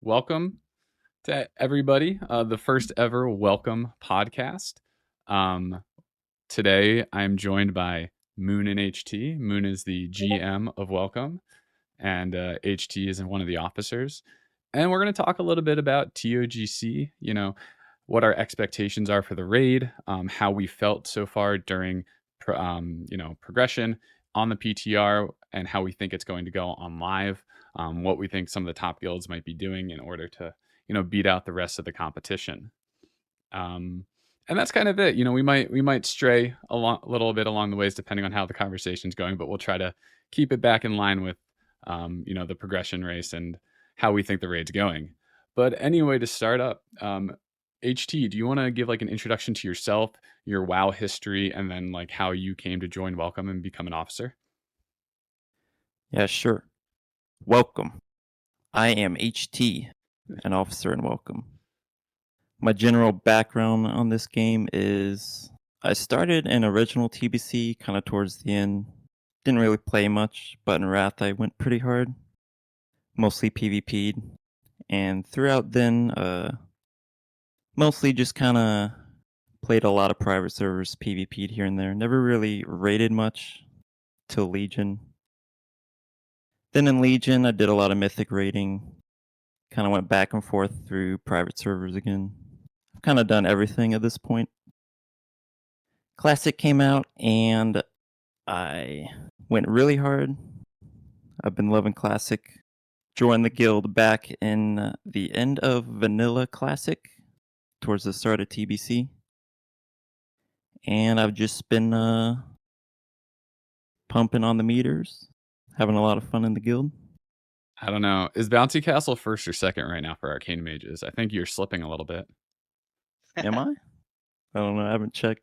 Welcome to everybody. The first ever Welcome podcast. Um, Today I'm joined by Moon and HT. Moon is the GM of Welcome, and HT is one of the officers. And we're going to talk a little bit about TOGC, what our expectations are for the raid, how we felt so far during, progression on the PTR, and how we think it's going to go on live, what we think some of the top guilds might be doing in order to, beat out the rest of the competition. And that's kind of it. We might stray a little bit along the ways depending on how the conversation's going, but we'll try to keep it back in line with, the progression race and how we think the raid's going. But anyway, to start up, HT, do you want to give like an introduction to yourself, your WoW history, and then like how you came to join Welcome and become an officer? Yeah, sure. Welcome. I am HT, an officer in Welcome. My general background on this game is I started in original TBC kind of towards the end. Didn't really play much, but in Wrath I went pretty hard. Mostly PvP'd. And throughout then, mostly just kind of played a lot of private servers, PvP'd here and there. Never really raided much till Legion. Then in Legion, I did a lot of Mythic raiding. Kind of went back and forth through private servers again. I've kind of done everything at this point. Classic came out and I went really hard. I've been loving Classic. Joined the guild back in the end of Vanilla Classic, towards the start of TBC. And I've just been pumping on the meters, having a lot of fun in the guild. I don't know. Is Bouncy Castle first or second right now for Arcane Mages? I think you're slipping a little bit. Am I? I don't know. I haven't checked.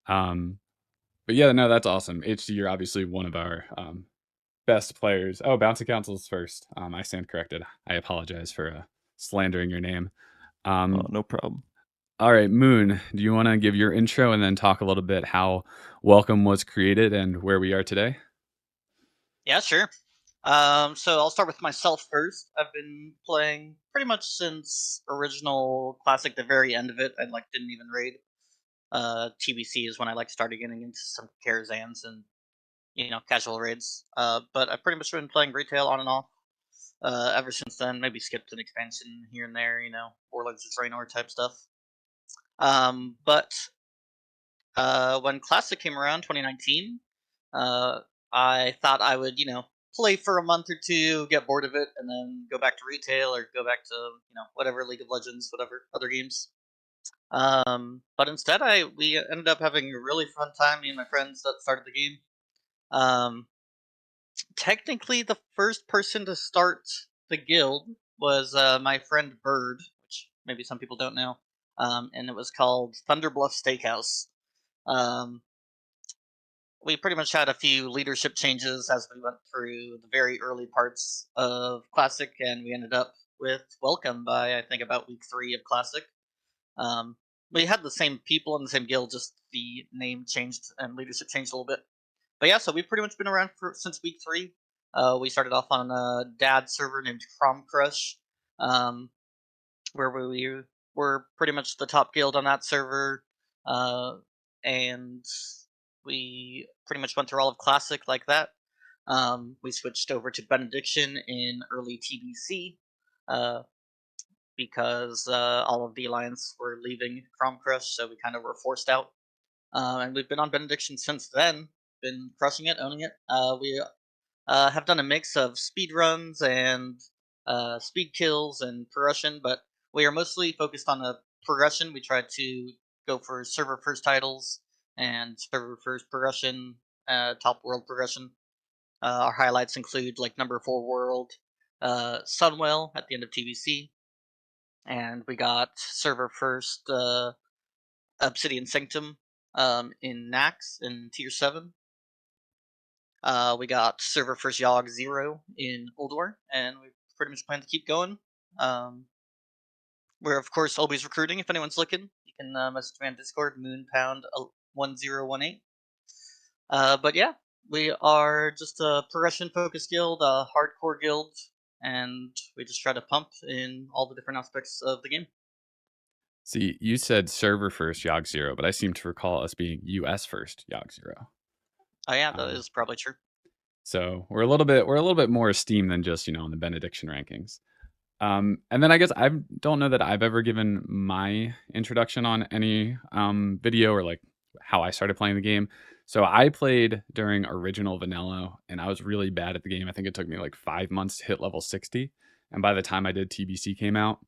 But yeah, no, that's awesome. HT, you're obviously one of our best players. Oh, Bouncy Council's first. I stand corrected. I apologize for slandering your name. Oh, no problem. All right, Moon, do you want to give your intro and then talk a little bit how Welcome was created and where we are today? Yeah, sure. So I'll start with myself first. I've been playing pretty much since original Classic, the very end of it. I didn't even raid. TBC is when I started getting into some Karazhans and casual raids. But I've pretty much been playing retail on and off ever since then. Maybe skipped an expansion here and there, Warlords of Draenor type stuff. But when Classic came around, 2019, I thought I would, play for a month or two, get bored of it, and then go back to retail or go back to, whatever League of Legends, whatever other games. But instead, we ended up having a really fun time. Me and my friends that started the game. Technically, the first person to start the guild was my friend Bird, which maybe some people don't know, and it was called Thunderbluff Steakhouse. We pretty much had a few leadership changes as we went through the very early parts of Classic, and we ended up with Welcome by, I think, about week 3 of Classic. We had the same people in the same guild, just the name changed and leadership changed a little bit. But yeah, so we've pretty much been around since week 3. We started off on a dad server named Crom Crush, where we were pretty much the top guild on that server, and we pretty much went through all of Classic like that. We switched over to Benediction in early TBC because all of the Alliance were leaving Crom Crush, so we kind of were forced out. And we've been on Benediction since then, been crushing it, owning it. We have done a mix of speed runs and speed kills and progression, but we are mostly focused on the progression. We try to go for server first titles and server first progression, top world progression. Our highlights include number 4 world, Sunwell at the end of TBC, and we got server first Obsidian Sanctum in Nax in tier 7. We got server first Yogg 0 in Old War, and we pretty much plan to keep going. We're of course always recruiting. If anyone's looking, you can message me on Discord, moonpound1018. But yeah, We are just a progression-focused guild, a hardcore guild, and we just try to pump in all the different aspects of the game. See, you said server first Yogg Zero, but I seem to recall us being US first Yogg Zero. Oh yeah, that Um, is probably true. so we're a little bit more esteemed than just, in the benediction rankings. And then I guess I don't know that I've ever given my introduction on any video or like how I started playing the game. So I played during original vanilla and I was really bad at the game. I think it took me like 5 months to hit level 60. And by the time I did, TBC came out.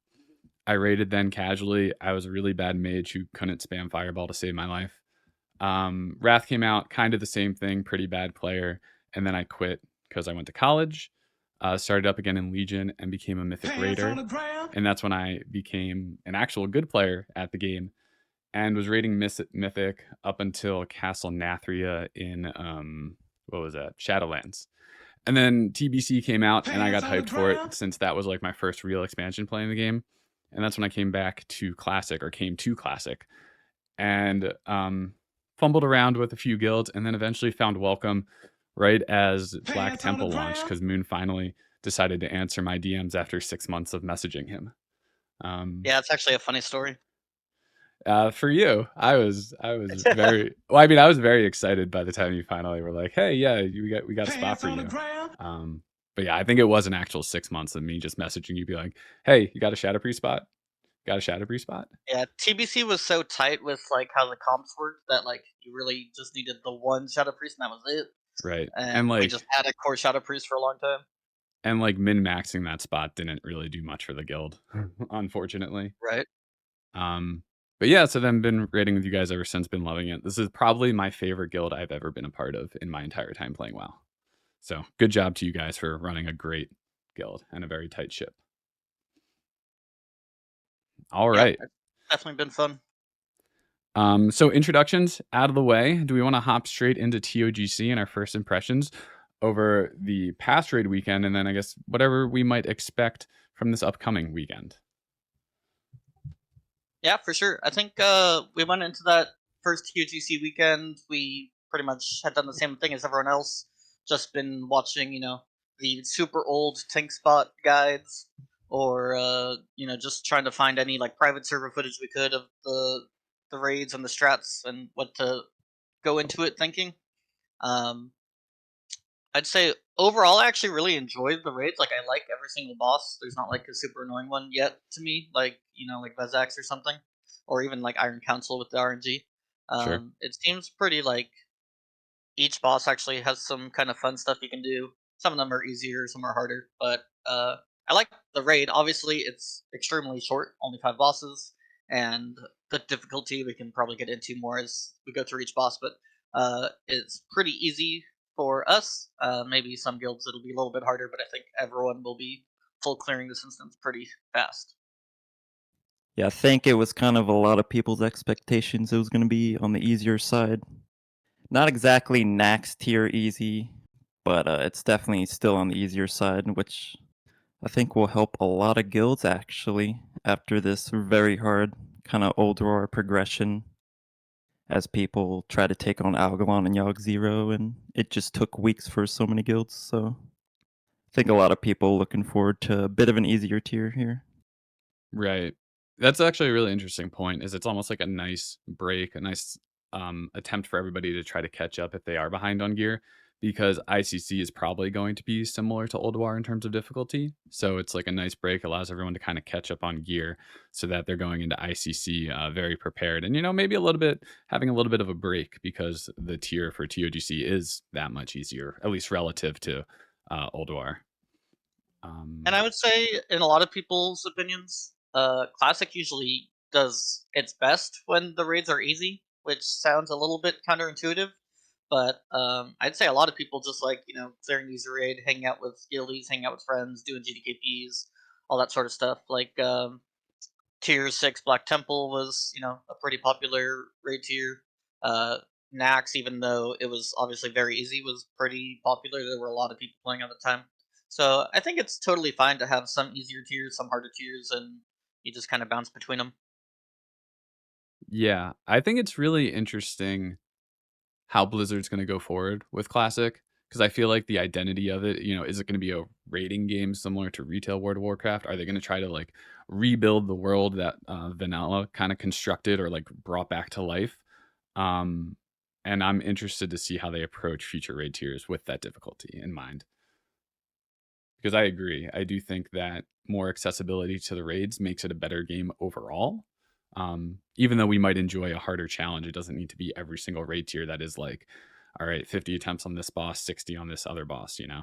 I raided then casually. I was a really bad mage who couldn't spam fireball to save my life. Wrath came out, kind of the same thing, pretty bad player. And then I quit because I went to college, started up again in Legion, and became a mythic raider. And that's when I became an actual good player at the game and was raiding mythic up until Castle Nathria in, what was that? Shadowlands. And then TBC came out and I got hyped for it since that was like my first real expansion playing the game. And that's when I came back to Classic or came to Classic and fumbled around with a few guilds and then eventually found Welcome right as Black Temple launched because Moon finally decided to answer my DMs after 6 months of messaging him. Yeah, it's actually a funny story. For you, I was very well. I mean, I was very excited by the time you finally were like, "Hey, yeah, we got a spot for you." But yeah, I think it was an actual 6 months of me just messaging you, be like, "Hey, you got a Shadow Priest spot? Got a Shadow Priest spot?" Yeah, TBC was so tight with like how the comps worked that like you really just needed the one Shadow Priest and that was it. Right, And and we like just had a core Shadow Priest for a long time. min maxing that spot didn't really do much for the guild, unfortunately. Right. Um, but yeah, so then been raiding with you guys ever since. Been loving it. This is probably my favorite guild I've ever been a part of in my entire time playing WoW. So good job to you guys for running a great guild and a very tight ship. All Yeah, right. it's definitely been fun. So introductions out of the way. Do we want to hop straight into TOGC and our first impressions over the past raid weekend, and then I guess whatever we might expect from this upcoming weekend? Yeah, for sure. I think we went into that first TOGC weekend. We pretty much had done the same thing as everyone else. Just been watching, the super old tank spot guides, or just trying to find any like private server footage we could of the raids and the strats and what to go into it thinking. Um, I'd say overall, I actually really enjoyed the raids. Like, I like every single boss. There's not like a super annoying one yet to me, like like Vezax or something, or even like Iron Council with the RNG. Sure. It seems pretty like each boss actually has some kind of fun stuff you can do. Some of them are easier, some are harder, but I like the raid. Obviously, it's extremely short, only 5 bosses, and the difficulty we can probably get into more as we go through each boss. But it's pretty easy for us. Maybe some guilds it'll be a little bit harder, but I think everyone will be full clearing this instance pretty fast. Yeah, I think it was kind of a lot of people's expectations it was going to be on the easier side. Not exactly Nax tier easy, but it's definitely still on the easier side, which I think will help a lot of guilds actually after this very hard kind of old war progression as people try to take on Algalon and Yogg Zero, and it just took weeks for so many guilds, so I think a lot of people looking forward to a bit of an easier tier here. Right. That's actually a really interesting point. Is it's almost like a nice break, a nice attempt for everybody to try to catch up if they are behind on gear, because ICC is probably going to be similar to Old War in terms of difficulty. So it's like a nice break, allows everyone to kind of catch up on gear, so that they're going into ICC very prepared, and maybe having a little bit of a break because the tier for TOGC is that much easier, at least relative to Old War. And I would say, in a lot of people's opinions, Classic usually does its best when the raids are easy, which sounds a little bit counterintuitive. But I'd say a lot of people just like clearing these raid, hanging out with guildies, hanging out with friends, doing GDKPs, all that sort of stuff. Like Tier 6 Black Temple was a pretty popular raid tier. Uh, Nax, even though it was obviously very easy, was pretty popular. There were a lot of people playing at the time. So I think it's totally fine to have some easier tiers, some harder tiers, and you just kind of bounce between them. Yeah, I think it's really interesting how Blizzard's going to go forward with Classic, because I feel like the identity of it, is it going to be a raiding game similar to retail World of Warcraft? Are they going to try to like rebuild the world that Vanilla kind of constructed or like brought back to life? And I'm interested to see how they approach future raid tiers with that difficulty in mind. Because I agree. I do think that more accessibility to the raids makes it a better game overall. Even though we might enjoy a harder challenge, it doesn't need to be every single raid tier that is like, all right, 50 attempts on this boss, 60 on this other boss, Yeah,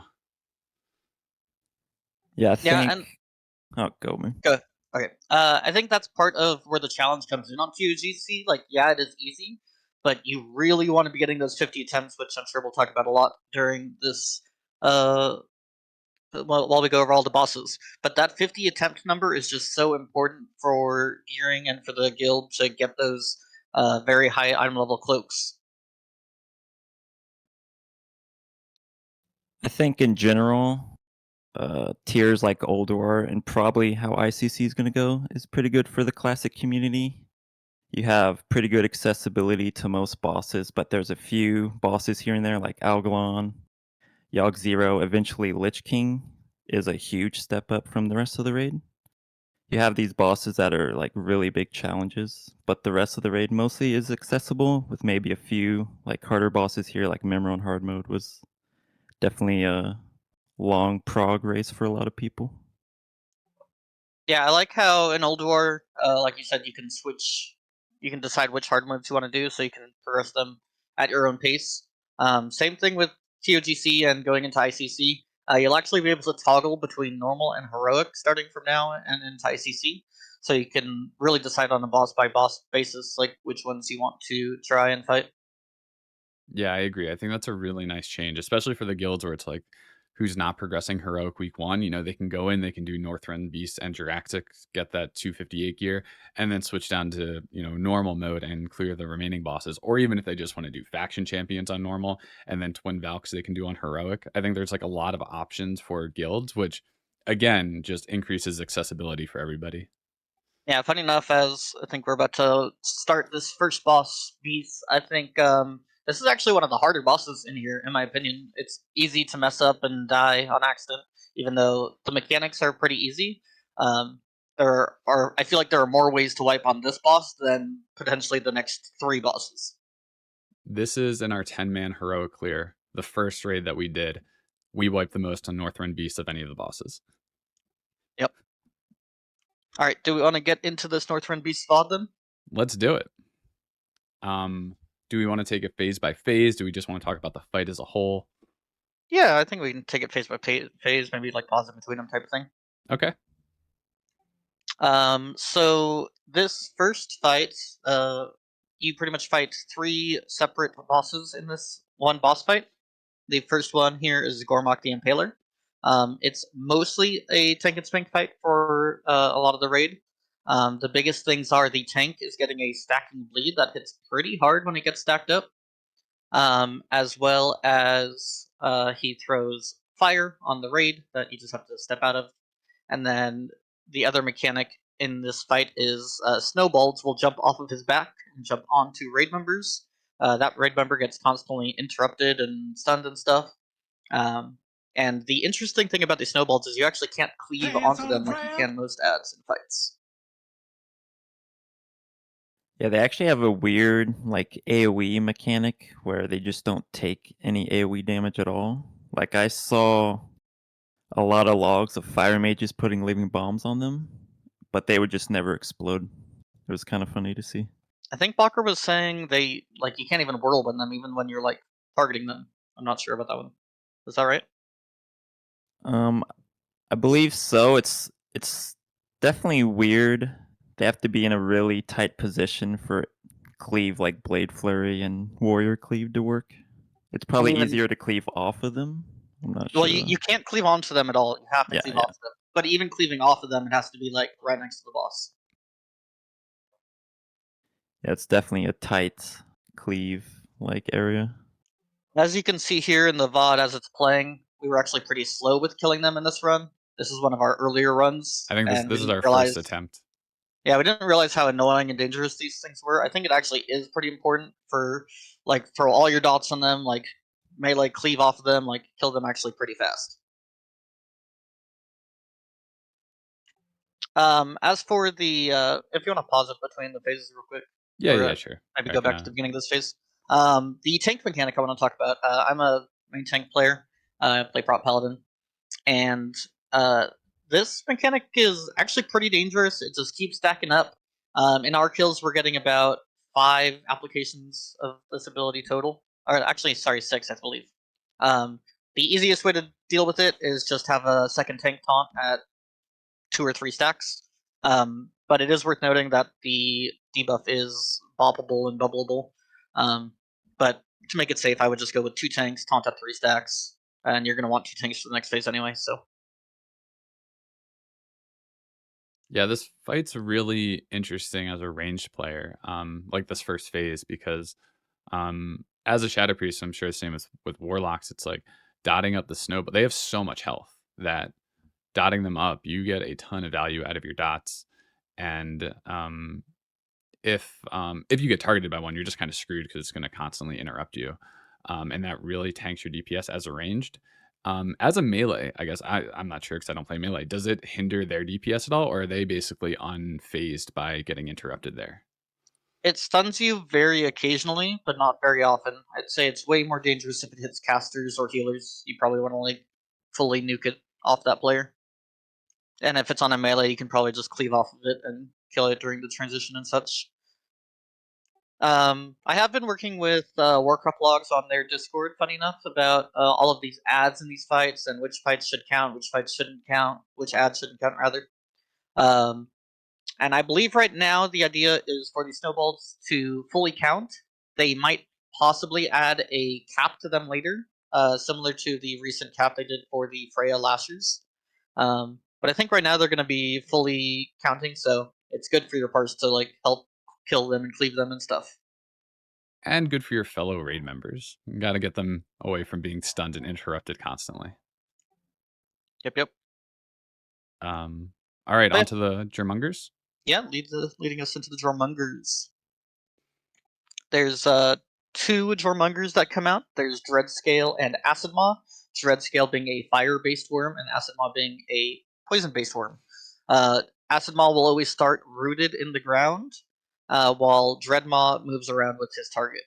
I think. Yeah, and Oh, go, man. go. Okay. I think that's part of where the challenge comes in on TOGC. Like, yeah, it is easy, but you really want to be getting those 50 attempts, which I'm sure we'll talk about a lot during this while we go over all the bosses. But that 50 attempt number is just so important for gearing and for the guild to get those very high item level cloaks. I think in general, tiers like Old War and probably how ICC is going to go is pretty good for the classic community. You have pretty good accessibility to most bosses, but there's a few bosses here and there like Algalon, Yogg Zero, eventually Lich King is a huge step up from the rest of the raid. You have these bosses that are like really big challenges, but the rest of the raid mostly is accessible with maybe a few like harder bosses here like Memro in hard mode was definitely a long prog race for a lot of people. Yeah, I like how in Old War, like you said, you can switch, you can decide which hard moves you want to do, so you can progress them at your own pace. Same thing with TOGC and going into ICC. You'll actually be able to toggle between normal and heroic starting from now and into ICC, so you can really decide on a boss by boss basis, like which ones you want to try and fight. Yeah, I agree. I think that's a really nice change, especially for the guilds where it's like, who's not progressing heroic week one, they can go in, they can do Northrend Beast and Jaraxxus, get that 258 gear, and then switch down to, normal mode and clear the remaining bosses. Or even if they just want to do faction champions on normal and then twin Valks they can do on heroic. I think there's like a lot of options for guilds, which again, just increases accessibility for everybody. Yeah, funny enough, as I think we're about to start this first boss, Beast, I think this is actually one of the harder bosses in here, in my opinion. It's easy to mess up and die on accident, even though the mechanics are pretty easy. I feel like there are more ways to wipe on this boss than potentially the next 3 bosses. This is in our 10-man heroic clear, the first raid that we did. We wiped the most on Northrend Beast of any of the bosses. Yep. All right, do we want to get into this Northrend Beast VOD then? Let's do it. Do we want to take it phase by phase? Do we just want to talk about the fight as a whole? Yeah, I think we can take it phase by phase, maybe like pause in between them type of thing. Okay. So this first fight, you pretty much fight 3 separate bosses in this one boss fight. The first one here is Gormok the Impaler. It's mostly a tank and spank fight for a lot of the raid. The biggest things are the tank is getting a stacking bleed that hits pretty hard when it gets stacked up, as well as he throws fire on the raid that you just have to step out of. And then the other mechanic in this fight is snowballs will jump off of his back and jump onto raid members. That raid member gets constantly interrupted and stunned and stuff. And the interesting thing about these snowballs is you actually can't cleave onto them like you can most ads in fights. Yeah, they actually have a weird like AoE mechanic where they just don't take any AoE damage at all. Like I saw a lot of logs of fire mages putting living bombs on them, but they would just never explode. It was kind of funny to see. I think Bakker was saying they you can't even whirlwind them even when you're like targeting them. I'm not sure about that one. Is that right? I believe so. It's definitely weird. They have to be in a really tight position for cleave like Blade Flurry and Warrior Cleave to work. It's probably easier to cleave off of them. I'm not sure. Well, you can't cleave onto them at all. You have to cleave off them. But even cleaving off of them, it has to be like right next to the boss. Yeah, it's definitely a tight cleave like area. As you can see here in the VOD as it's playing, we were actually pretty slow with killing them in this run. This is one of our earlier runs. I think this is our first attempt. Yeah, we didn't realize how annoying and dangerous these things were. I think it actually is pretty important for like throw all your dots on them, like melee cleave off of them, like kill them actually pretty fast. As for the if you want to pause it between the phases real quick, Yeah, or yeah, sure. maybe I go can, back to the beginning of this phase. The tank mechanic I want to talk about. I'm a main tank player. I play prop paladin, and this mechanic is actually pretty dangerous. It just keeps stacking up. In our kills, we're getting about 5 applications of this ability total, or actually, sorry, 6, I believe. The easiest way to deal with it is just have a second tank taunt at 2 or 3 stacks. But it is worth noting that the debuff is boppable and bubbleable. But to make it safe, I would just go with 2 tanks, taunt at 3 stacks, and you're going to want 2 tanks for the next phase anyway. So yeah, this fight's really interesting as a ranged player, like this first phase, because as a Shadow Priest, I'm sure the same as with Warlocks, it's like dotting up the snow, but they have so much health that dotting them up, you get a ton of value out of your dots. And if you get targeted by one, you're just kind of screwed because it's going to constantly interrupt you, and that really tanks your DPS as a ranged. As a melee, I guess I'm not sure because I don't play melee. Does it hinder their DPS at all, or are they basically unfazed by getting interrupted there? it stuns you very occasionally, but not very often. I'd say it's way more dangerous if it hits casters or healers. You probably want to like fully nuke it off that player. And if it's on a melee, you can probably just cleave off of it and kill it during the transition and such. I have been working with Warcraft logs on their Discord, funny enough, about all of these ads in these fights and which fights should count, which fights shouldn't count, which ads shouldn't count, rather. Um, and I believe right now the idea is for these snowballs to fully count. They might possibly add a cap to them later, similar to the recent cap they did for the Freya Lashers. But I think right now they're going to be fully counting, so it's good for your parts to like help kill them and cleave them and stuff. And good for your fellow raid members. You got to get them away from being stunned and interrupted constantly. Yep, yep. All right, on to the Germongers. Yeah, leading us into the Jormungers. There's 2 Jormungers that come out. There's Dreadscale and Acid Maw. Dreadscale being a fire-based worm, and Acid Maw being a poison-based worm. Acid Maw will always start rooted in the ground, while Dreadmaw moves around with his target.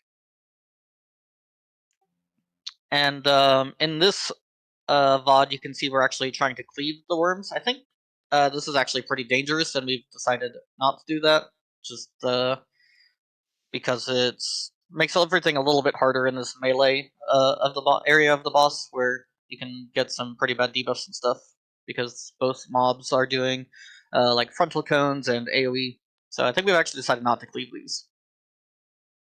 And in this VOD, you can see we're actually trying to cleave the worms. I think this is actually pretty dangerous, and we've decided not to do that, just because it makes everything a little bit harder in this melee of the area of the boss, where you can get some pretty bad debuffs and stuff, because both mobs are doing like frontal cones and AoE. So I think we've actually decided not to cleave these.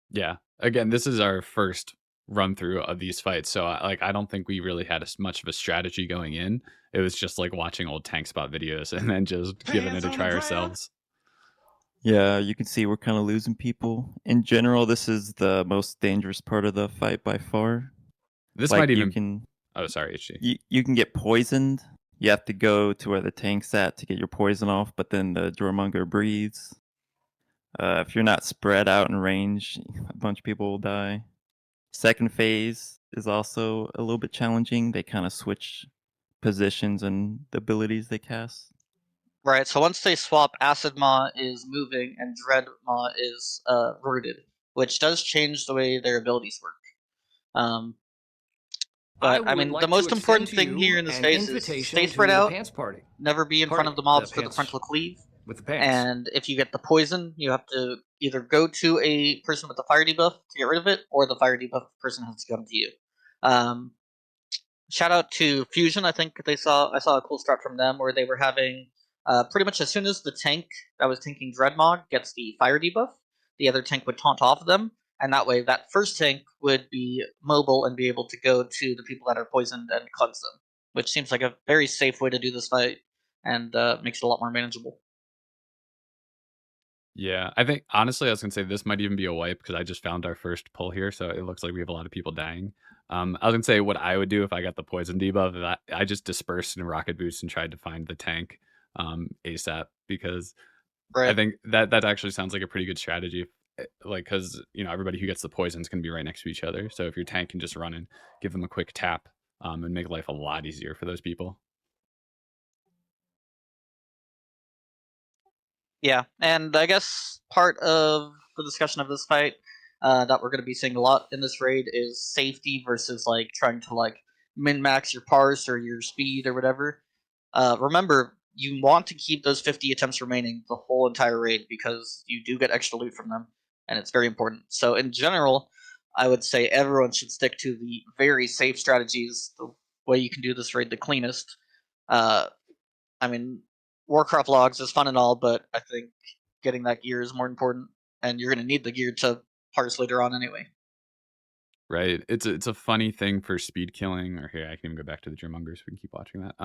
Yeah. Again, this is our first run through of these fights, so I don't think we really had as much of a strategy going in. It was just like watching old tank spot videos and then just giving it a try ourselves. Yeah, you can see we're kind of losing people. In general, this is the most dangerous part of the fight by far. This Like might even. you can Oh, sorry, HG. you can get poisoned. You have to go to where the tank's at to get your poison off, but then the Jormunger breathes. If you're not spread out in range, a bunch of people will die. Second phase is also a little bit challenging. They kind of switch positions and the abilities they cast. Right, so once they swap, Acid Maw is moving and Dread Maw is rooted, which does change the way their abilities work. But I mean, the most important thing here in this phase is stay spread out, never be in front of the mobs for the frontal cleave, and if you get the poison, you have to either go to a person with the fire debuff to get rid of it, or the fire debuff person has to come to you. Shout out to Fusion. I think I saw a cool strat from them where they were having pretty much as soon as the tank that was tanking Dreadmog gets the fire debuff, the other tank would taunt off of them, and that way that first tank would be mobile and be able to go to the people that are poisoned and cleanse them, which seems like a very safe way to do this fight and makes it a lot more manageable. Yeah, I think honestly, I was gonna say this might even be a wipe because I just found our first pull here, so it looks like we have a lot of people dying. I was gonna say what I would do if I got the poison debuff. I just dispersed in rocket boost and tried to find the tank ASAP because Right. I think that actually sounds like a pretty good strategy. Like, because everybody who gets the poison is going to be right next to each other. So if your tank can just run and give them a quick tap, and make life a lot easier for those people. Yeah, and I guess part of the discussion of this fight that we're going to be seeing a lot in this raid is safety versus like trying to like min max your parse or your speed or whatever. Remember, you want to keep those 50 attempts remaining the whole entire raid because you do get extra loot from them, and it's very important. So in general, I would say everyone should stick to the very safe strategies. The way you can do this raid the cleanest. Uh, I mean, Warcraft logs is fun and all, but I think getting that gear is more important, and you're going to need the gear to parse later on anyway. Right. It's a funny thing for speed killing, or here I can even go back to the Germongers. We can keep watching that.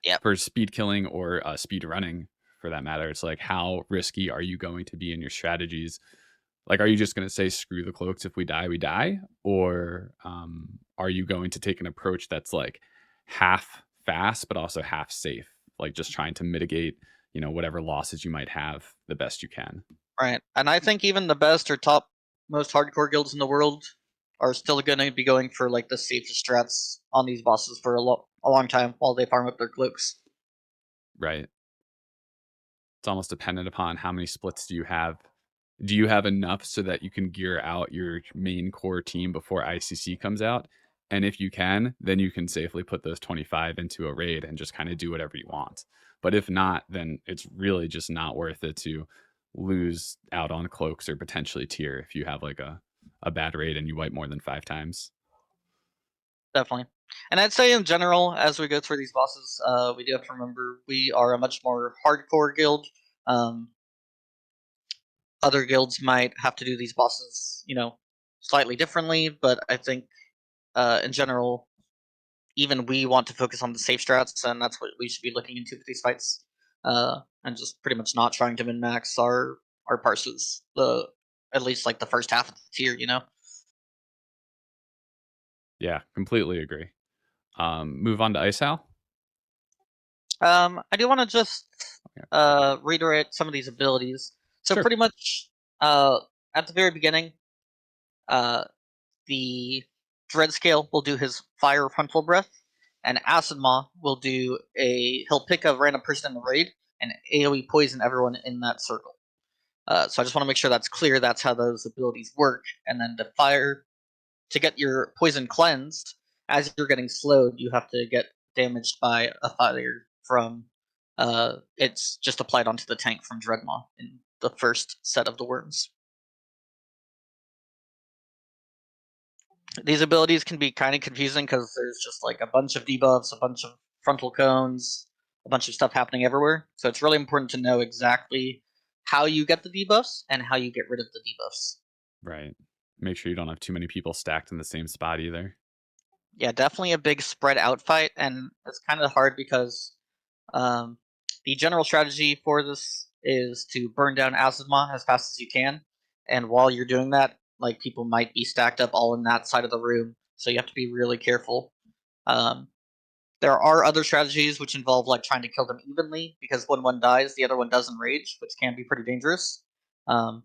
Yep. For speed killing or speed running, for that matter, it's like, how risky are you going to be in your strategies? Like, are you just going to say screw the cloaks, if we die, we die, or are you going to take an approach that's like half fast but also half safe, like just trying to mitigate whatever losses you might have the best you can? Right. And I think even the best or top most hardcore guilds in the world are still going to be going for like the safest strats on these bosses for a long time while they farm up their cloaks. Right. It's almost dependent upon how many splits do you have. Do you have enough so that you can gear out your main core team before ICC comes out? And if you can, then you can safely put those 25 into a raid and just kind of do whatever you want. But if not, then it's really just not worth it to lose out on cloaks or potentially tier if you have like a bad raid and you wipe more than 5 times. Definitely. And I'd say in general, as we go through these bosses, we do have to remember we are a much more hardcore guild. Other guilds might have to do these bosses, slightly differently, but I think in general, even we want to focus on the safe strats, and that's what we should be looking into for these fights, and just pretty much not trying to min max our parses. At least like the first half of the tier, Yeah, completely agree. Move on to Ice Hal. I do want to just reiterate some of these abilities. So Sure. pretty much at the very beginning, the Dread Scale will do his Fire Frontal Breath, and Acid Maw will do he'll pick a random person in the raid and AoE poison everyone in that circle. So I just want to make sure that's clear. That's how those abilities work. And then the fire, to get your poison cleansed, as you're getting slowed, you have to get damaged by a fire from. It's just applied onto the tank from Dreadmaw in the first set of the worms. These abilities can be kind of confusing because there's just like a bunch of debuffs, a bunch of frontal cones, a bunch of stuff happening everywhere. So it's really important to know exactly how you get the debuffs and how you get rid of the debuffs. Right. Make sure you don't have too many people stacked in the same spot either. Yeah, definitely a big spread out fight, and it's kind of hard because the general strategy for this is to burn down Acid Maw as fast as you can, and while you're doing that, like people might be stacked up all in that side of the room, so you have to be really careful. There are other strategies which involve like trying to kill them evenly, because when one dies, the other one doesn't rage, which can be pretty dangerous. I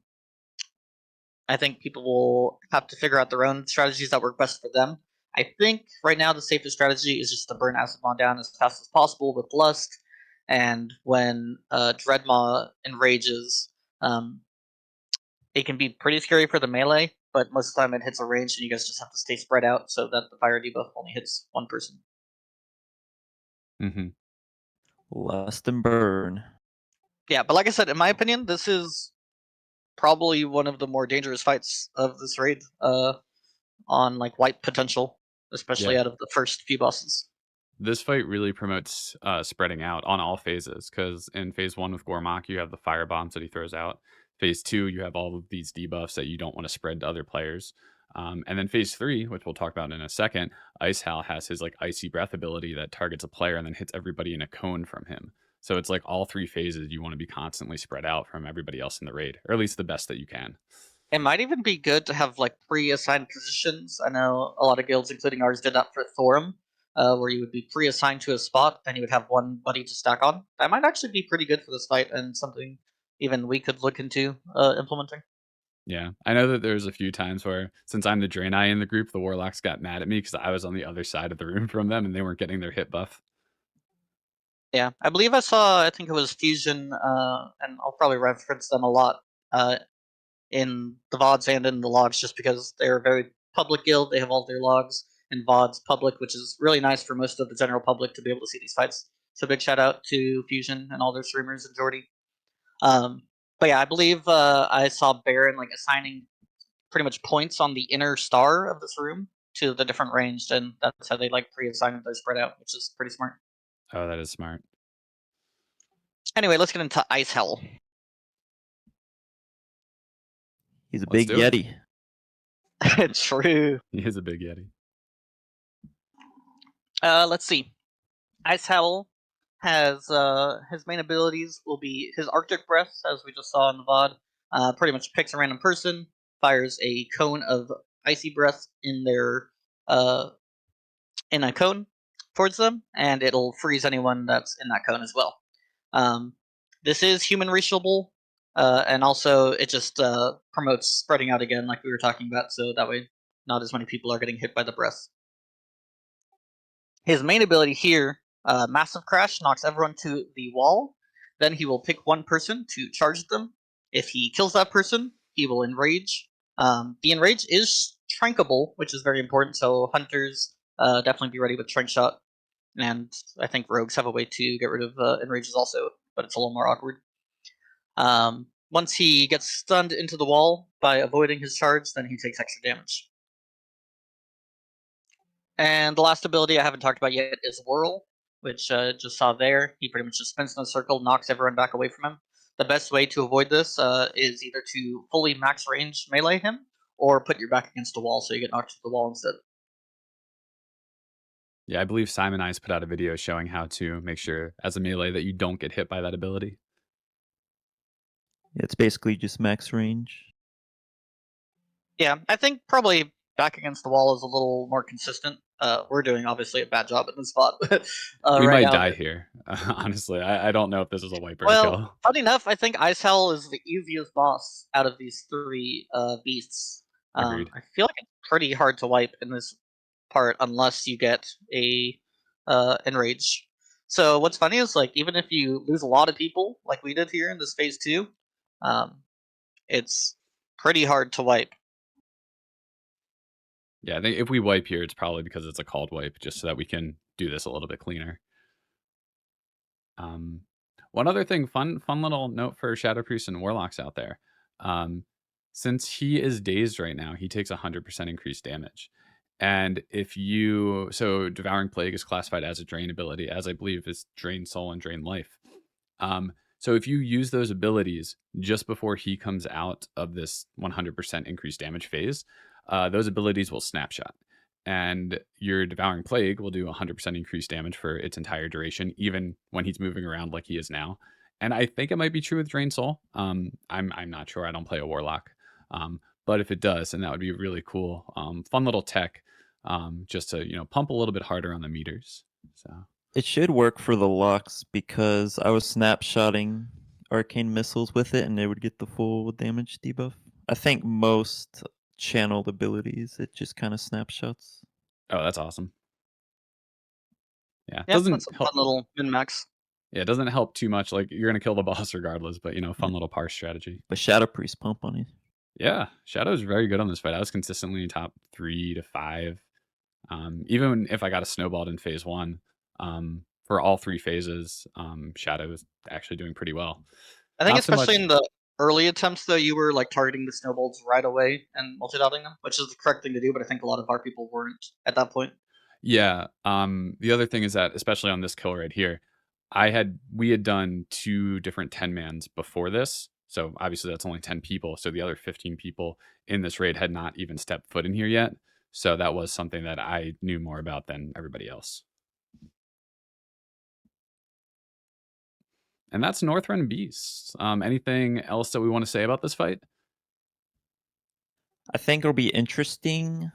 think people will have to figure out their own strategies that work best for them. I think right now the safest strategy is just to burn Acid Maw down as fast as possible with Lust, and when Dreadmaw enrages, it can be pretty scary for the melee, but most of the time it hits a range and you guys just have to stay spread out so that the fire debuff only hits one person. Mm-hmm. Lust and burn. Yeah, but like I said, in my opinion, this is probably one of the more dangerous fights of this raid on like wipe potential, especially out of the first few bosses. This fight really promotes spreading out on all phases, because in phase 1 with Gormak, you have the fire bombs that he throws out. Phase 2, you have all of these debuffs that you don't want to spread to other players. And then phase 3, which we'll talk about in a second, Ice Hal has his like icy breath ability that targets a player and then hits everybody in a cone from him. So it's like all 3 phases you want to be constantly spread out from everybody else in the raid, or at least the best that you can. It might even be good to have like pre-assigned positions. I know a lot of guilds, including ours, did that for Thorum, where you would be pre-assigned to a spot and you would have one buddy to stack on. That might actually be pretty good for this fight and something even we could look into implementing. Yeah, I know that there's a few times where, since I'm the Draenei in the group, the Warlocks got mad at me because I was on the other side of the room from them and they weren't getting their hit buff. Yeah, I believe I saw, I think it was Fusion, and I'll probably reference them a lot in the VODs and in the logs just because they're a very public guild. They have all their logs and VODs public, which is really nice for most of the general public to be able to see these fights. So big shout out to Fusion and all their streamers and Jordy. But yeah, I believe I saw Baron like assigning pretty much points on the inner star of this room to the different ranged, and that's how they like pre-assign their spread out, which is pretty smart. Oh, that is smart. Anyway, let's get into Ice Hell. He's a Let's big do it. Yeti. True. He is a big Yeti. Let's see. Ice Howl has his main abilities will be his Arctic Breath, as we just saw in the VOD. Pretty much picks a random person, fires a cone of icy breath in their in a cone towards them, and it'll freeze anyone that's in that cone as well. This is human reachable, and also it just promotes spreading out again, like we were talking about, so that way not as many people are getting hit by the breath. His main ability here, Massive Crash, knocks everyone to the wall. Then he will pick one person to charge them. If he kills that person, he will enrage. The enrage is trankable, which is very important, so hunters definitely be ready with trank shot. And I think rogues have a way to get rid of enrages also, but it's a little more awkward. Once he gets stunned into the wall by avoiding his charge, then he takes extra damage. And the last ability I haven't talked about yet is Whirl, which just saw there. He pretty much just spins in a circle, knocks everyone back away from him. The best way to avoid this is either to fully max range melee him, or put your back against a wall so you get knocked to the wall instead. Yeah, I believe Simon Eyes put out a video showing how to make sure, as a melee, that you don't get hit by that ability. It's basically just max range. Yeah, I think probably back against the wall is a little more consistent. We're doing obviously a bad job at this spot We right might now. die here. Honestly, I don't know if this is a wiper Well, kill. funny enough, I think Ice Hell is the easiest boss out of these three beasts. Agreed. I feel like it's pretty hard to wipe in this part unless you get a enrage. So what's funny is like even if you lose a lot of people, like we did here in this phase 2, it's pretty hard to wipe. Yeah, I think if we wipe here, it's probably because it's a called wipe, just so that we can do this a little bit cleaner. One other thing, fun little note for Shadow Priests and Warlocks out there. Since he is dazed right now, he takes 100% increased damage. And if you, so Devouring Plague is classified as a drain ability, as I believe is Drain Soul and Drain Life. So if you use those abilities just before he comes out of this 100% increased damage phase, those abilities will snapshot. And your Devouring Plague will do 100% increased damage for its entire duration, even when he's moving around like he is now. And I think it might be true with Drain Soul. I'm not sure. I don't play a Warlock. But if it does, then that would be really cool. Fun little tech, just to pump a little bit harder on the meters. So It should work for the locks because I was snapshotting arcane missiles with it and they would get the full damage debuff. I think most channeled abilities, it just kind of snapshots. Oh, that's awesome. Yeah, Yeah, that's a fun little min-max. Yeah, it doesn't help too much. Like, you're gonna kill the boss regardless, but fun little parse strategy. But Shadow Priest pump on it. Yeah, Shadow's very good on this fight. I was consistently top 3 to 5. Even if I got a snowballed in phase 1, for all 3 phases, Shadow is actually doing pretty well. I think especially in the early attempts, though, you were like targeting the snowballs right away and multi-dotting them, which is the correct thing to do, but I think a lot of our people weren't at that point. Yeah. The other thing is that, especially on this kill right here, we had done 2 different 10-mans before this. So obviously that's only 10 people. So the other 15 people in this raid had not even stepped foot in here yet. So that was something that I knew more about than everybody else. And that's Northrend Beasts. Anything else that we want to say about this fight? I think it'll be interesting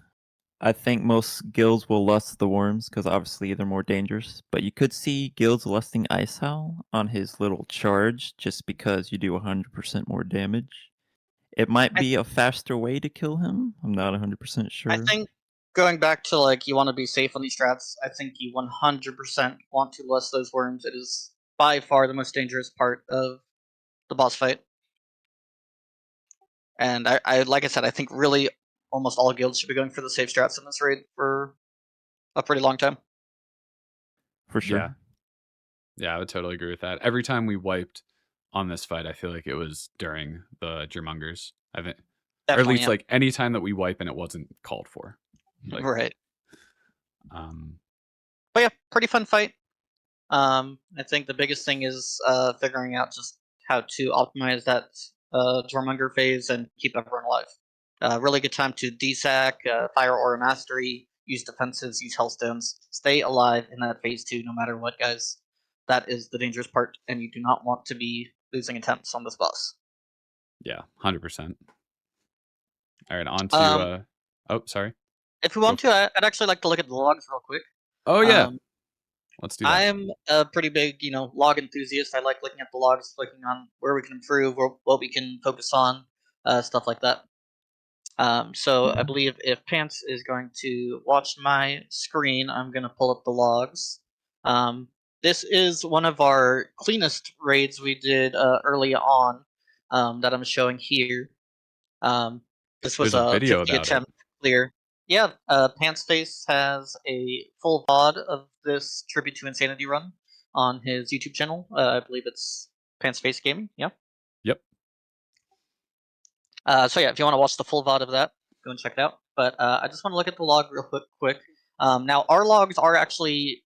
I think most guilds will lust the worms because obviously they're more dangerous. But you could see guilds lusting Ice Howl on his little charge just because you do 100% more damage. It might I- be a faster way to kill him. I'm not 100% I sure. think going back to like you want to be safe on these strats, I think you 100% want to lust those worms. It is by far the most dangerous part of the boss fight. And I like I said, I think really almost all guilds should be going for the safe strats in this raid for a pretty long time. For sure. Yeah. Yeah, I would totally agree with that. Every time we wiped on this fight, I feel like it was during the Germongers. I think, or at Definitely, least yeah. like any time that we wipe and it wasn't called for. Like, Right. um, But yeah, pretty fun fight. I think the biggest thing is figuring out just how to optimize that Jormunger phase and keep everyone alive. Really good time to desac, fire aura mastery, use defenses, use hellstones. Stay alive in that phase 2 no matter what, guys. That is the dangerous part, and you do not want to be losing attempts on this boss. yeah, 100%. All right, on to. Um, Oh, sorry. if we want to, I'd actually like to look at the logs real quick. Oh yeah, Um, let's do that. I'm a pretty big, log enthusiast. I like looking at the logs, looking on where we can improve, or what we can focus on, stuff like that. So I believe if Pants is going to watch my screen, I'm going to pull up the logs. This is one of our cleanest raids we did early on that I'm showing here. This was There's a a video 50 about it. attempt clear. Yeah, Pants Face has a full VOD of this Tribute to Insanity run on his YouTube channel. I believe it's Pants Face Gaming. Yeah. Yep. So yeah, if you want to watch the full VOD of that, go and check it out. But I just want to look at the log real quick. Now our logs are actually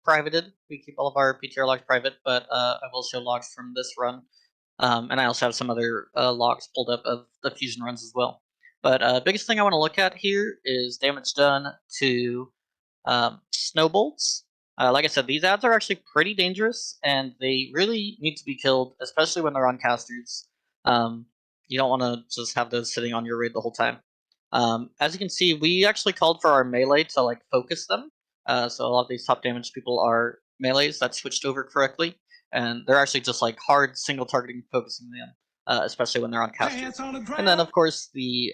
privated. We keep all of our PTR logs private, but I will show logs from this run. And I also have some other logs pulled up of the fusion runs as well. But biggest thing I want to look at here is damage done to snowbolts. Like I said, these ads are actually pretty dangerous, and they really need to be killed, especially when they're on casters. You don't want to just have those sitting on your raid the whole time. As you can see, we actually called for our melee to like focus them. So a lot of these top damage people are melees that switched over correctly, and they're actually just like hard single targeting focusing them, especially when they're on casters. And then of course the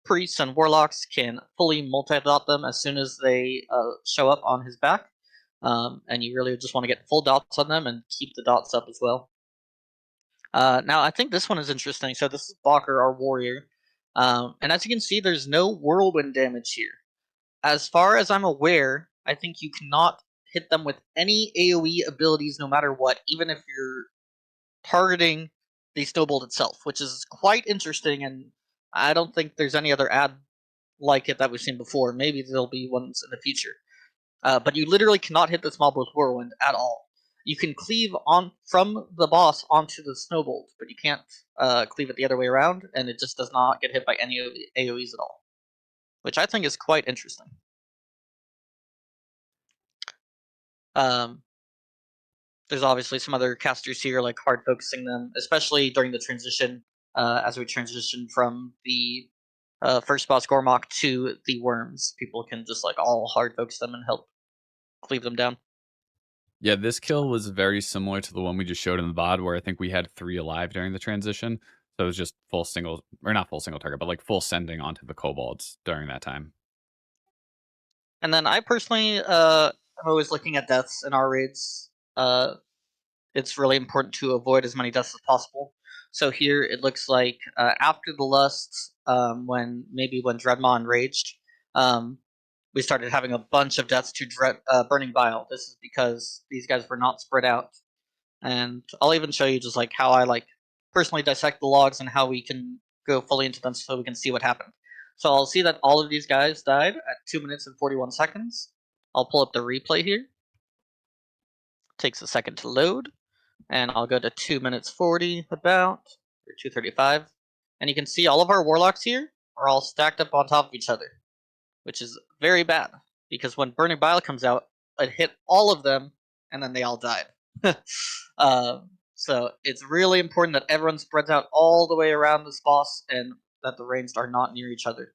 priests and warlocks can fully multi-dot them as soon as they show up on his back. And you really just want to get full dots on them and keep the dots up as well. Now, I think this one is interesting. So this is Balker, our warrior. And as you can see, there's no whirlwind damage here. As far as I'm aware, I think you cannot hit them with any AoE abilities no matter what, even if you're targeting the snowbolt itself, which is quite interesting, and I don't think there's any other ad like it that we've seen before. Maybe there'll be ones in the future. But you literally cannot hit this mob with whirlwind at all. You can cleave on from the boss onto the snowbolt, but you can't cleave it the other way around, and it just does not get hit by any AoEs at all, which I think is quite interesting. There's obviously some other casters here, like hard focusing them, especially during the transition, as we transition from the first boss Gormok to the worms. People can just like all hard focus them and help cleave them down. Yeah, this kill was very similar to the one we just showed in the VOD, where I think we had 3 alive during the transition. So it was just full single, or not full single target, but like full sending onto the kobolds during that time. And then I personally, I'm always looking at deaths in our raids. It's really important to avoid as many deaths as possible. So here it looks like after the lust, when Dreadmaw enraged, we started having a bunch of deaths to Burning Bile. This is because these guys were not spread out. And I'll even show you just like how I like personally dissect the logs and how we can go fully into them so we can see what happened. So I'll see that all of these guys died at 2 minutes and 41 seconds. I'll pull up the replay here. Takes a second to load. And I'll go to 2 minutes 40 about, or 2:35. And you can see all of our warlocks here are all stacked up on top of each other, which is very bad, because when Burning Bile comes out, it hit all of them, and then they all died. So it's really important that everyone spreads out all the way around this boss, and that the ranged are not near each other.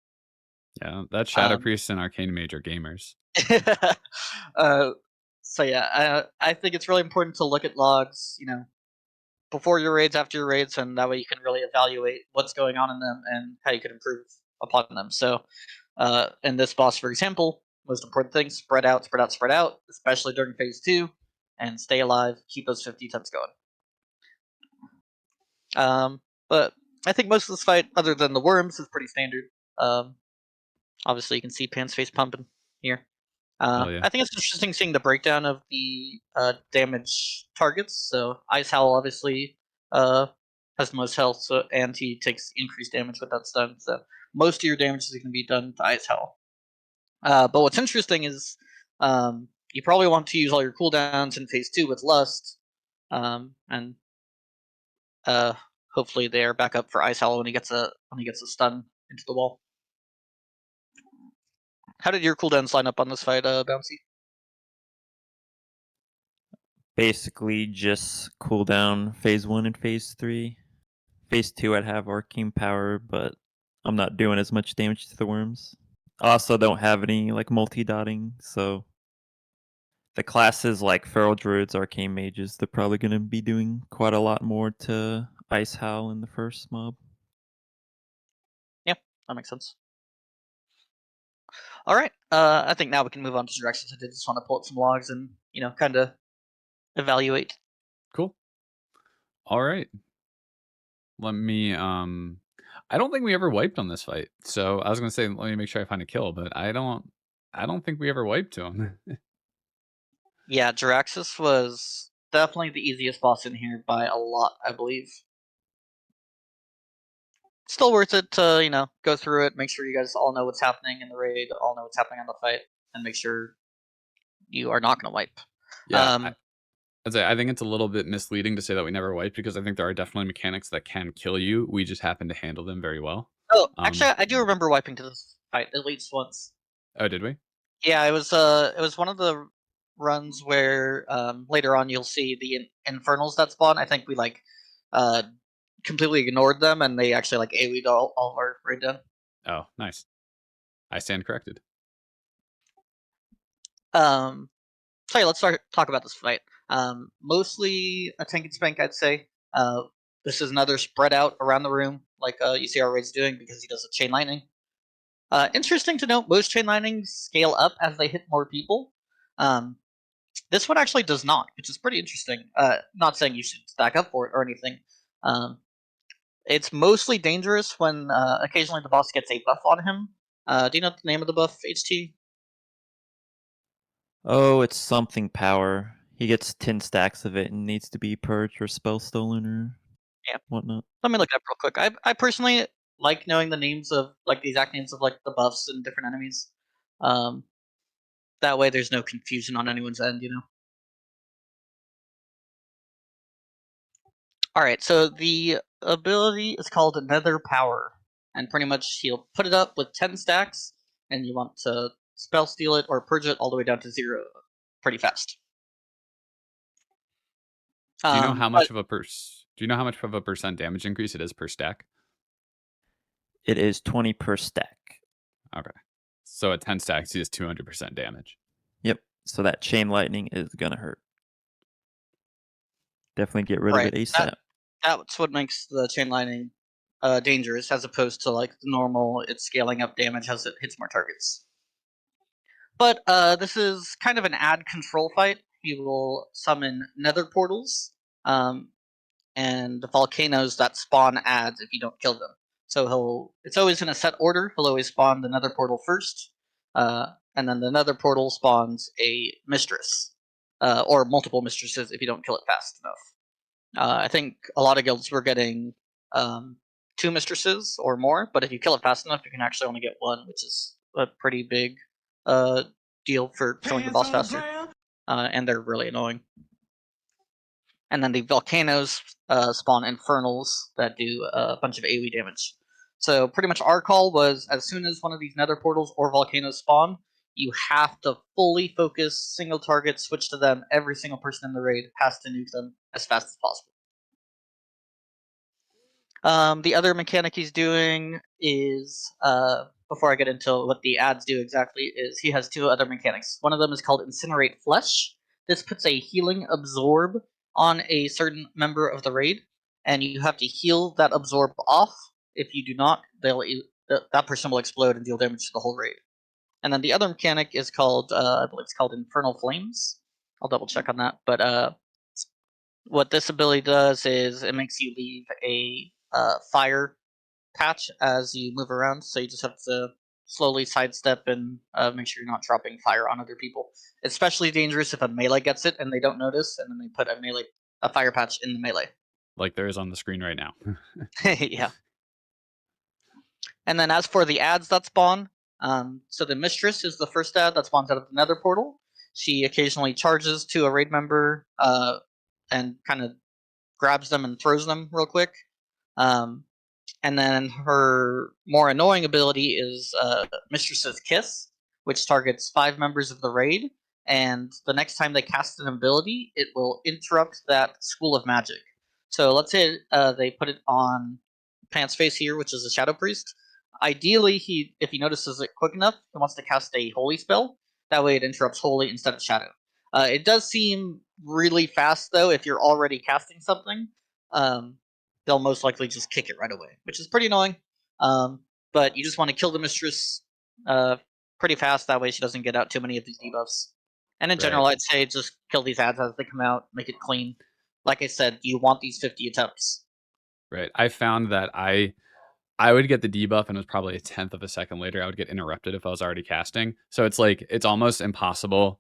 Yeah, that Shadow Priest and Arcane Mage are gamers. So yeah, I think it's really important to look at logs, before your raids, after your raids, and that way you can really evaluate what's going on in them and how you can improve upon them. So, in this boss, for example, most important thing: spread out, spread out, spread out, especially during phase 2, and stay alive. Keep those 50 attempts going. But I think most of this fight, other than the worms, is pretty standard. Obviously, you can see Pan's face pumping here. Yeah. I think it's interesting seeing the breakdown of the damage targets. So Ice Howl obviously has the most health, and he takes increased damage with that stun. So most of your damage is going to be done to Ice Howl. But what's interesting is you probably want to use all your cooldowns in phase 2 with Lust, and hopefully they are back up for Ice Howl when he gets a stun into the wall. How did your cooldowns line up on this fight, Bouncy? Basically, just cooldown phase 1 and phase 3. Phase 2, I'd have Arcane Power, but I'm not doing as much damage to the worms. I also don't have any like multi-dotting, so the classes like Feral Druids, Arcane Mages, they're probably going to be doing quite a lot more to Ice Howl in the first mob. Yeah, that makes sense. All right, I think now we can move on to Jaraxxus. I did just want to pull up some logs and kind of evaluate. Cool. All right. Let me I don't think we ever wiped on this fight. So I was gonna say let me make sure I find a kill, but I don't think we ever wiped to him. Yeah, Jaraxxus was definitely the easiest boss in here by a lot, I believe. Still worth it to, go through it, make sure you guys all know what's happening in the raid, all know what's happening on the fight, and make sure you are not going to wipe. Yeah. I think it's a little bit misleading to say that we never wiped because I think there are definitely mechanics that can kill you. We just happen to handle them very well. Oh, actually, I do remember wiping to this fight at least once. Oh, did we? Yeah, it was one of the runs where later on you'll see the infernals that spawn. I think we completely ignored them, and they actually AoE'd all of our raid down. Oh, nice. I stand corrected. So yeah, let's talk about this fight. Mostly a tank and spank, I'd say. This is another spread out around the room, like you see our raids doing, because he does a chain lightning. Interesting to note, most chain lightnings scale up as they hit more people. This one actually does not, which is pretty interesting. Not saying you should stack up for it or anything. It's mostly dangerous when occasionally the boss gets a buff on him. Do you know the name of the buff, HT? Oh, it's something power. He gets 10 stacks of it and needs to be purged or spell stolen or whatnot. Let me look it up real quick. I personally like knowing the names of the exact names of the buffs and different enemies. That way there's no confusion on anyone's end, Alright, so the ability is called Nether Power. And pretty much he'll put it up with 10 stacks, and you want to spell steal it or purge it all the way down to 0 pretty fast. Do you know how much of a percent damage increase it is per stack? It is 20 per stack. Okay. So at 10 stacks, he does 200% damage. Yep. So that chain lightning is gonna hurt. Definitely get rid of it ASAP. That's what makes the chain lightning dangerous, as opposed to the normal, it's scaling up damage as it hits more targets. But this is kind of an ad control fight. He will summon nether portals and the volcanoes that spawn ads if you don't kill them. So it's always in a set order. He'll always spawn the nether portal first, and then the nether portal spawns a mistress, or multiple mistresses if you don't kill it fast enough. I think a lot of guilds were getting 2 mistresses or more, but if you kill it fast enough, you can actually only get 1, which is a pretty big deal for killing the boss faster. And they're really annoying. And then the volcanoes spawn infernals that do a bunch of AoE damage. So pretty much our call was, as soon as one of these nether portals or volcanoes spawn, you have to fully focus, single target, switch to them. Every single person in the raid has to nuke them as fast as possible. The other mechanic he's doing is, before I get into what the ads do exactly, is he has 2 other mechanics. One of them is called Incinerate Flesh. This puts a healing absorb on a certain member of the raid, and you have to heal that absorb off. If you do not, that person will explode and deal damage to the whole raid. And then the other mechanic is called, I believe it's called Infernal Flames. I'll double check on that. But what this ability does is it makes you leave a fire patch as you move around, so you just have to slowly sidestep and make sure you're not dropping fire on other people. It's especially dangerous if a melee gets it and they don't notice, and then they put a fire patch in the melee. Like there is on the screen right now. Yeah. And then as for the ads that spawn, so the Mistress is the first ad that spawns out of the Nether portal. She occasionally charges to a raid member and kind of grabs them and throws them real quick. And then her more annoying ability is Mistress's Kiss, which targets 5 members of the raid, and the next time they cast an ability, it will interrupt that School of Magic. So let's say they put it on Pants Face here, which is a Shadow Priest. Ideally, if he notices it quick enough, he wants to cast a Holy spell. That way it interrupts Holy instead of Shadow. It does seem really fast, though, if you're already casting something. They'll most likely just kick it right away, which is pretty annoying. But you just want to kill the Mistress pretty fast. That way she doesn't get out too many of these debuffs. And in general, I'd say just kill these ads as they come out, make it clean. Like I said, you want these 50 attempts. Right. I found that I would get the debuff, and it was probably a 1/10 of a second later I would get interrupted if I was already casting. So it's like it's almost impossible,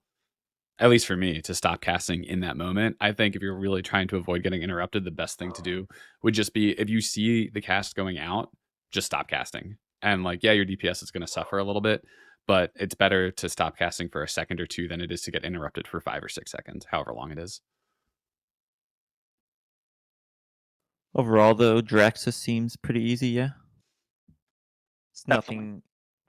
at least for me, to stop casting in that moment. I think if you're really trying to avoid getting interrupted, the best thing to do would just be, if you see the cast going out, just stop casting. And like, yeah, your DPS is going to suffer a little bit, but it's better to stop casting for a second or 2 than it is to get interrupted for 5 or 6 seconds, however long it is. Overall, though, Jaraxxus seems pretty easy, yeah? It's nothing.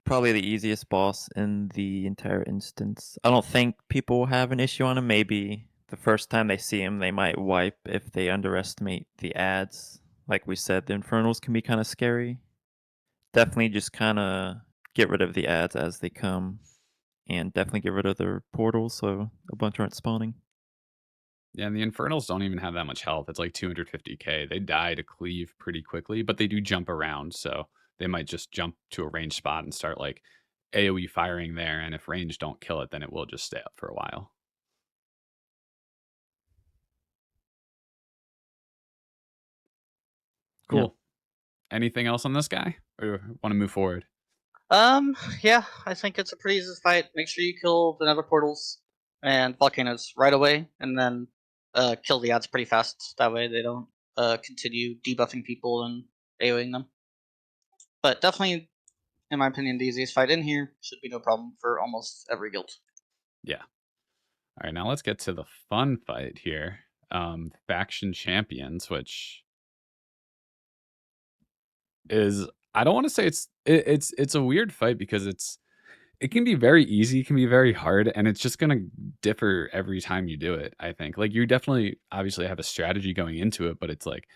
Probably the easiest boss in the entire instance. I don't think people will have an issue on him. Maybe the first time they see him, they might wipe if they underestimate the ads. Like we said, the Infernals can be kind of scary. Definitely just kind of get rid of the ads as they come. And definitely get rid of their portals so a bunch aren't spawning. Yeah, and the Infernals don't even have that much health. It's like 250k. They die to cleave pretty quickly, but they do jump around, so they might just jump to a range spot and start like AoE firing there, and if range don't kill it, then it will just stay up for a while. Cool. Yeah. Anything else on this guy? Or want to move forward? Yeah, I think it's a pretty easy fight. Make sure you kill the Nether portals and volcanoes right away, and then kill the ads pretty fast. That way they don't continue debuffing people and AoEing them. But definitely, in my opinion, the easiest fight in here. Should be no problem for almost every guild. Yeah. All right, now let's get to the fun fight here. Faction Champions, which is, I don't want to say it's a weird fight, because it can be very easy, it can be very hard, and it's just gonna differ every time you do it. I think like you definitely obviously have a strategy going into it, but it's like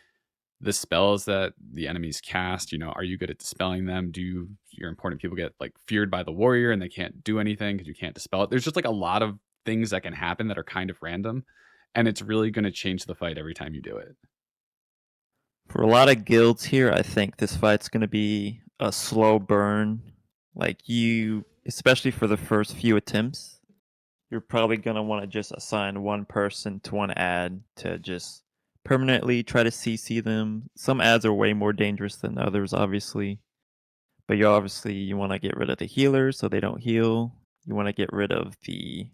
the spells that the enemies cast, are you good at dispelling them? Do your important people get like feared by the warrior and they can't do anything because you can't dispel it? There's just like a lot of things that can happen that are kind of random, and it's really going to change the fight every time you do it. For a lot of guilds here, I think this fight's going to be a slow burn. Like you, especially for the first few attempts, you're probably going to want to just assign one person to one ad to just permanently try to CC them. Some ads are way more dangerous than others, obviously. But you want to get rid of the healers so they don't heal. You want to get rid of the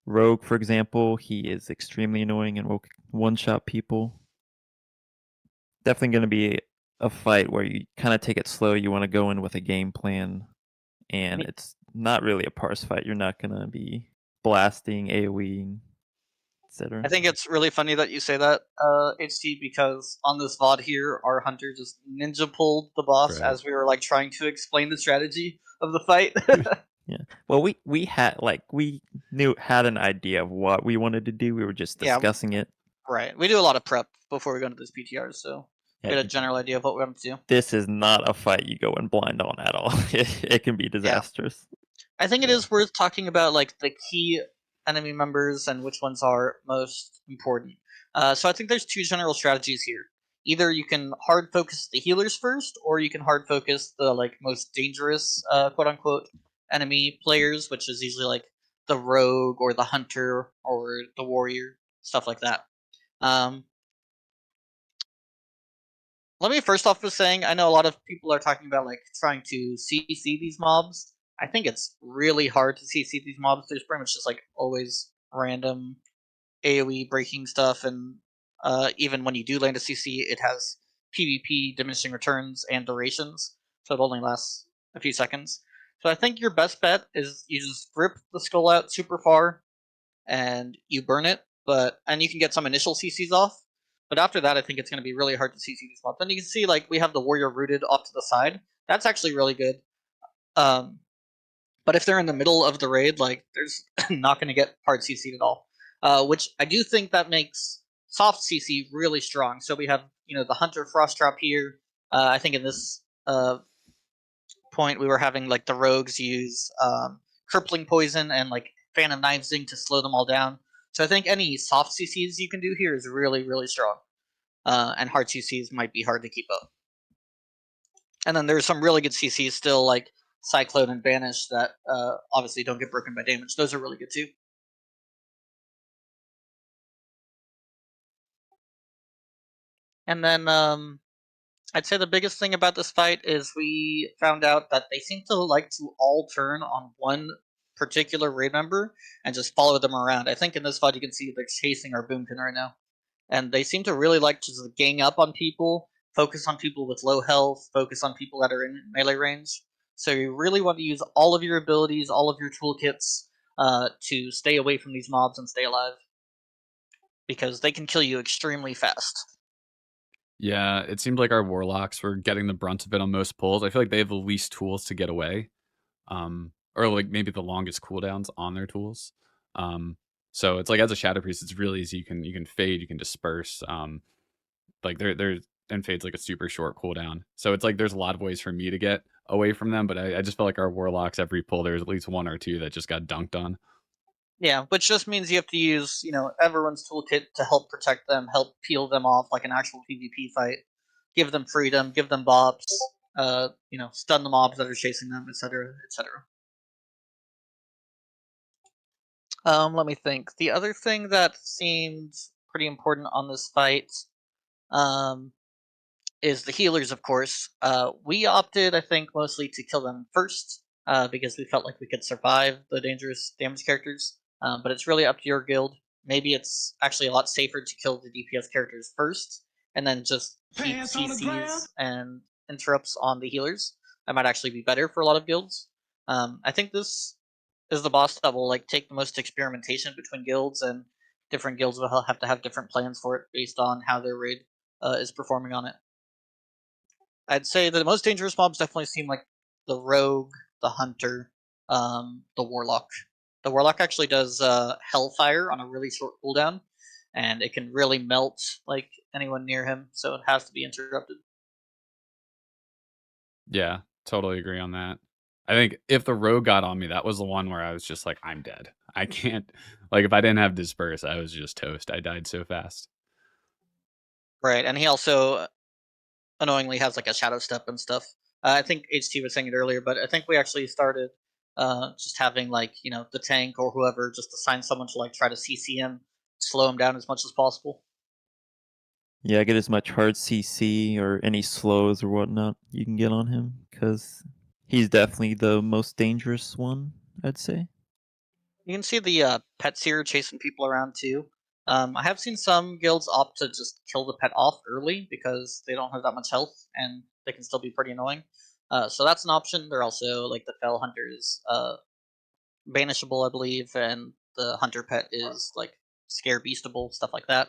rogue, for example. He is extremely annoying and will one-shot people. Definitely going to be a fight where you kind of take it slow. You want to go in with a game plan, and it's not really a parse fight. You're not going to be blasting, AoEing, etc. I think it's really funny that you say that, HT, because on this VOD here, our hunter just ninja pulled the boss as we were like trying to explain the strategy of the fight. Yeah. Well, we had had an idea of what we wanted to do. We were just discussing it. Right. We do a lot of prep before we go into this PTR, so get a general idea of what we're going to do. This is not a fight you go in blind on at all. It can be disastrous. I think it is worth talking about like the key enemy members and which ones are most important. So I think there's two general strategies here. Either you can hard focus the healers first, or you can hard focus the like most dangerous quote unquote enemy players, which is usually like the rogue or the hunter or the warrior, stuff like that. Let me first off with saying I know a lot of people are talking about like trying to CC these mobs. I think it's really hard to CC these mobs. There's pretty much just like always random AoE breaking stuff, and even when you do land a CC, it has PvP diminishing returns and durations, so it only lasts a few seconds. So I think your best bet is you just rip the skull out super far and you burn it, and you can get some initial CCs off. But after that, I think it's going to be really hard to CC these mobs. And you can see like we have the warrior rooted off to the side. That's actually really good. But if they're in the middle of the raid, like there's not going to get hard CC'd at all. Which I do think that makes soft CC really strong. So we have the hunter frost trap here. I think in this point we were having like the rogues use crippling poison and like phantom knivesing to slow them all down. So I think any soft CCs you can do here is really, really strong. And hard CCs might be hard to keep up. And then there's some really good CCs still, like Cyclone and Banish, that obviously don't get broken by damage. Those are really good too. And then I'd say the biggest thing about this fight is we found out that they seem to like to all turn on one particular raid member and just follow them around. I think in this fight you can see they're chasing our Boomkin right now. And they seem to really like to just gang up on people, focus on people with low health, focus on people that are in melee range. So you really want to use all of your abilities, all of your toolkits to stay away from these mobs and stay alive. Because they can kill you extremely fast. Yeah, it seemed like our warlocks were getting the brunt of it on most pulls. I feel like they have the least tools to get away, or like maybe the longest cooldowns on their tools. So it's like as a shadow priest, it's really easy. You can fade, you can disperse. Like they're and fade's like a super short cooldown. So it's like there's a lot of ways for me to get away from them, but I just felt like our warlocks every pull there's at least one or two that just got dunked on. Yeah, which just means you have to use, everyone's toolkit to help protect them, help peel them off like an actual PvP fight. Give them freedom, give them bobs, stun the mobs that are chasing them, etc., etc. Let me think. The other thing that seemed pretty important on this fight is the healers, of course. We opted, I think, mostly to kill them first because we felt like we could survive the dangerous damage characters. But it's really up to your guild. Maybe it's actually a lot safer to kill the DPS characters first and then just keep CCs and interrupts on the healers. That might actually be better for a lot of guilds. I think this is the boss that will like take the most experimentation between guilds, and different guilds will have to have different plans for it based on how their raid is performing on it. I'd say the most dangerous mobs definitely seem like the rogue, the hunter, the warlock. The warlock actually does hellfire on a really short cooldown, and it can really melt like anyone near him, so it has to be interrupted. Yeah, totally agree on that. I think if the rogue got on me, that was the one where I was just like, I'm dead. I can't, like, if I didn't have disperse, I was just toast. I died so fast. Right, and he also annoyingly has like a shadow step and stuff. I think HT was saying it earlier, but I think we actually started just having like the tank or whoever just assign someone to like try to CC him, slow him down as much as possible. Yeah, get as much hard CC or any slows or whatnot you can get on him, because he's definitely the most dangerous one, I'd say. You can see the pets here chasing people around too. I have seen some guilds opt to just kill the pet off early because they don't have that much health and they can still be pretty annoying. So that's an option. They're also like the Fell Hunters banishable, I believe, and the Hunter pet is like Scare Beastable, stuff like that.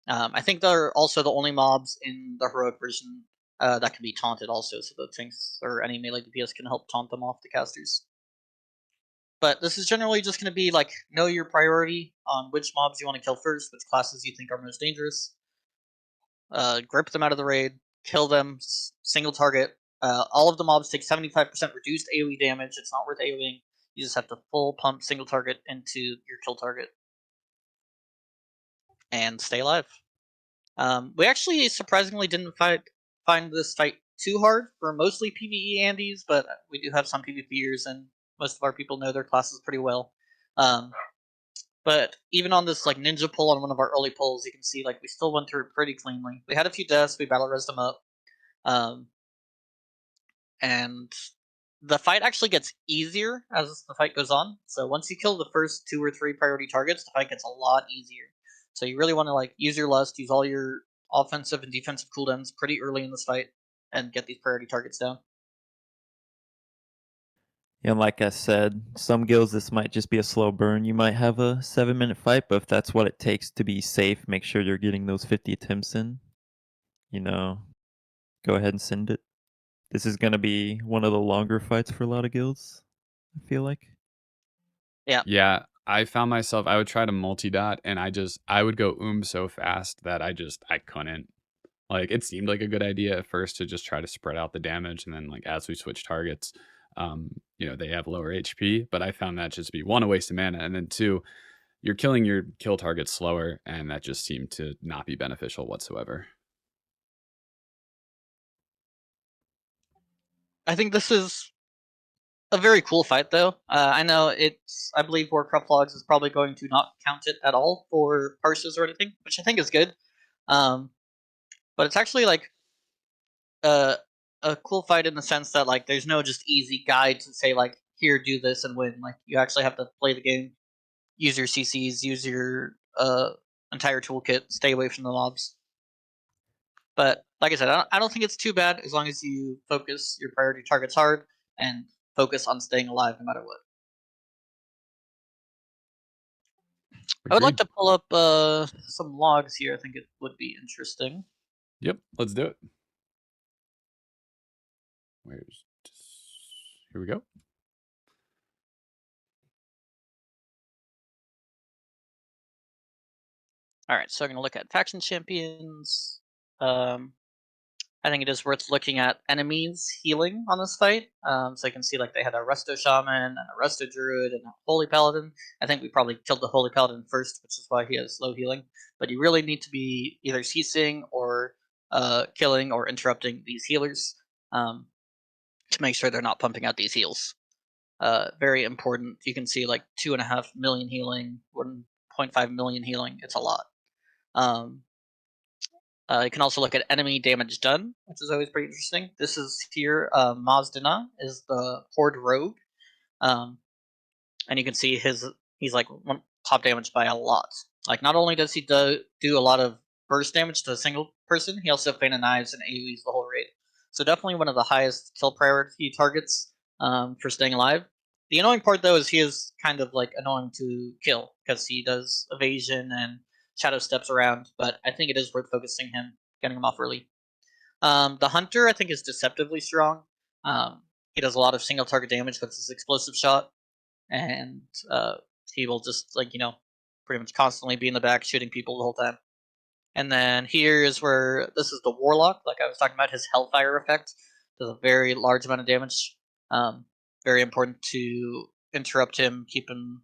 I think they're also the only mobs in the heroic version that can be taunted also, so the tanks or any melee DPS can help taunt them off the casters. But this is generally just going to be like know your priority on which mobs you want to kill first, which classes you think are most dangerous. grip them out of the raid, kill them, single target. All of the mobs take 75% reduced AoE damage. It's not worth AoEing. You just have to full pump single target into your kill target and stay alive. We actually surprisingly didn't find this fight too hard for mostly PvE Andes, but we do have some PvPers, and most of our people know their classes pretty well. But even on this like ninja pull on one of our early pulls, you can see like we still went through it pretty cleanly. We had a few deaths, we battle resed them up, and the fight actually gets easier as the fight goes on. So once you kill the first 2 or 3 priority targets, the fight gets a lot easier. So you really want to like use your lust, use all your offensive and defensive cooldowns pretty early in this fight, and get these priority targets down. Yeah, like I said, some guilds this might just be a slow burn. You might have a 7-minute fight, but if that's what it takes to be safe, make sure you're getting those 50 attempts in. Go ahead and send it. This is gonna be one of the longer fights for a lot of guilds, I feel like. Yeah, I found myself, I would try to multi-dot, and I would go so fast that I couldn't. Like, it seemed like a good idea at first to just try to spread out the damage, and then, like, as we switch targets, they have lower HP, but I found that just to be, 1, a waste of mana, and then 2, you're killing your kill targets slower, and that just seemed to not be beneficial whatsoever. I think this is a very cool fight, though. I know I believe Warcraft Logs is probably going to not count it at all for parses or anything, which I think is good. But it's actually like a cool fight in the sense that like there's no just easy guide to say like here do this and win. Like you actually have to play the game, use your CCs, use your entire toolkit, stay away from the mobs. But like I said, I don't think it's too bad as long as you focus your priority targets hard and focus on staying alive no matter what. I would like to pull up some logs here. I think it would be interesting. Yep, let's do it. Here we go. All right, so I'm going to look at faction champions. I think it is worth looking at enemies healing on this fight. So you can see like they had a Resto Shaman and a Resto Druid and a Holy Paladin. I think we probably killed the Holy Paladin first, which is why he has slow healing. But you really need to be either ceasing or killing or interrupting these healers to make sure they're not pumping out these heals. Very important. You can see like 2.5 million healing, 1.5 million healing. It's a lot. You can also look at enemy damage done, which is always pretty interesting. This is here, Mazdana is the Horde Rogue. And you can see he's like top damage by a lot. Like not only does he do a lot of burst damage to a single person, he also Feint of Knives and AoEs the whole raid. So definitely one of the highest kill priority targets for staying alive. The annoying part though is he is kind of like annoying to kill because he does evasion and shadow steps around, but I think it is worth focusing him, getting him off early. The Hunter I think is deceptively strong. He does a lot of single target damage with his explosive shot, and he will just pretty much constantly be in the back shooting people the whole time. And then here is where this is the Warlock, like I was talking about, his Hellfire effect does a very large amount of damage. Very important to interrupt him, keep him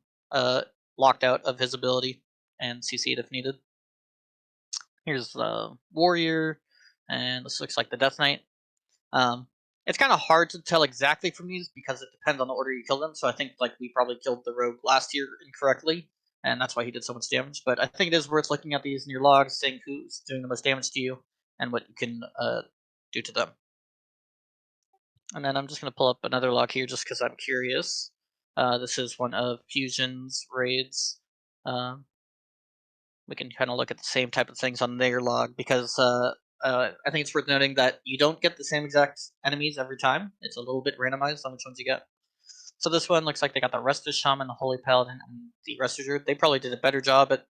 locked out of his ability, and CC it if needed. Here's the Warrior, and this looks like the Death Knight. It's kind of hard to tell exactly from these because it depends on the order you kill them. So I think like we probably killed the Rogue last year incorrectly, and that's why he did so much damage. But I think it is worth looking at these in your logs, seeing who's doing the most damage to you and what you can do to them. And then I'm just going to pull up another log here just because I'm curious. This is one of Fusion's raids. We can kind of look at the same type of things on their log because I think it's worth noting that you don't get the same exact enemies every time. It's a little bit randomized on which ones you get. So this one looks like they got the Resto Shaman, the Holy Paladin, and the Resto Druid. They probably did a better job at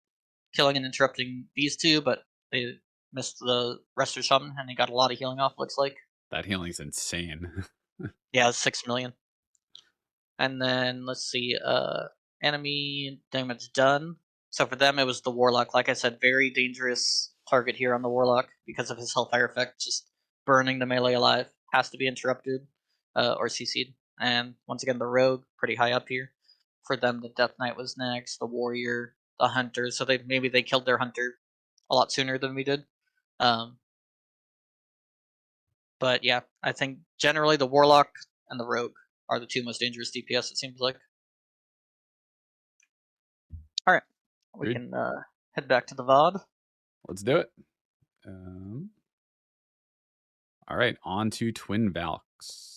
killing and interrupting these two, but they missed the Resto Shaman, and they got a lot of healing off, looks like. That healing's insane. Yeah, 6 million. And then, let's see, enemy damage done. So for them, it was the Warlock. Like I said, very dangerous target here on the Warlock because of his Hellfire effect, just burning the melee alive. Has to be interrupted or CC'd. And once again, the Rogue, pretty high up here. For them, the Death Knight was next, the Warrior, the Hunter, so maybe they killed their Hunter a lot sooner than we did. But yeah, I think generally the Warlock and the Rogue are the two most dangerous DPS, it seems like. Alright, we can head back to the VOD. Let's do it. Alright, on to Twin Valks.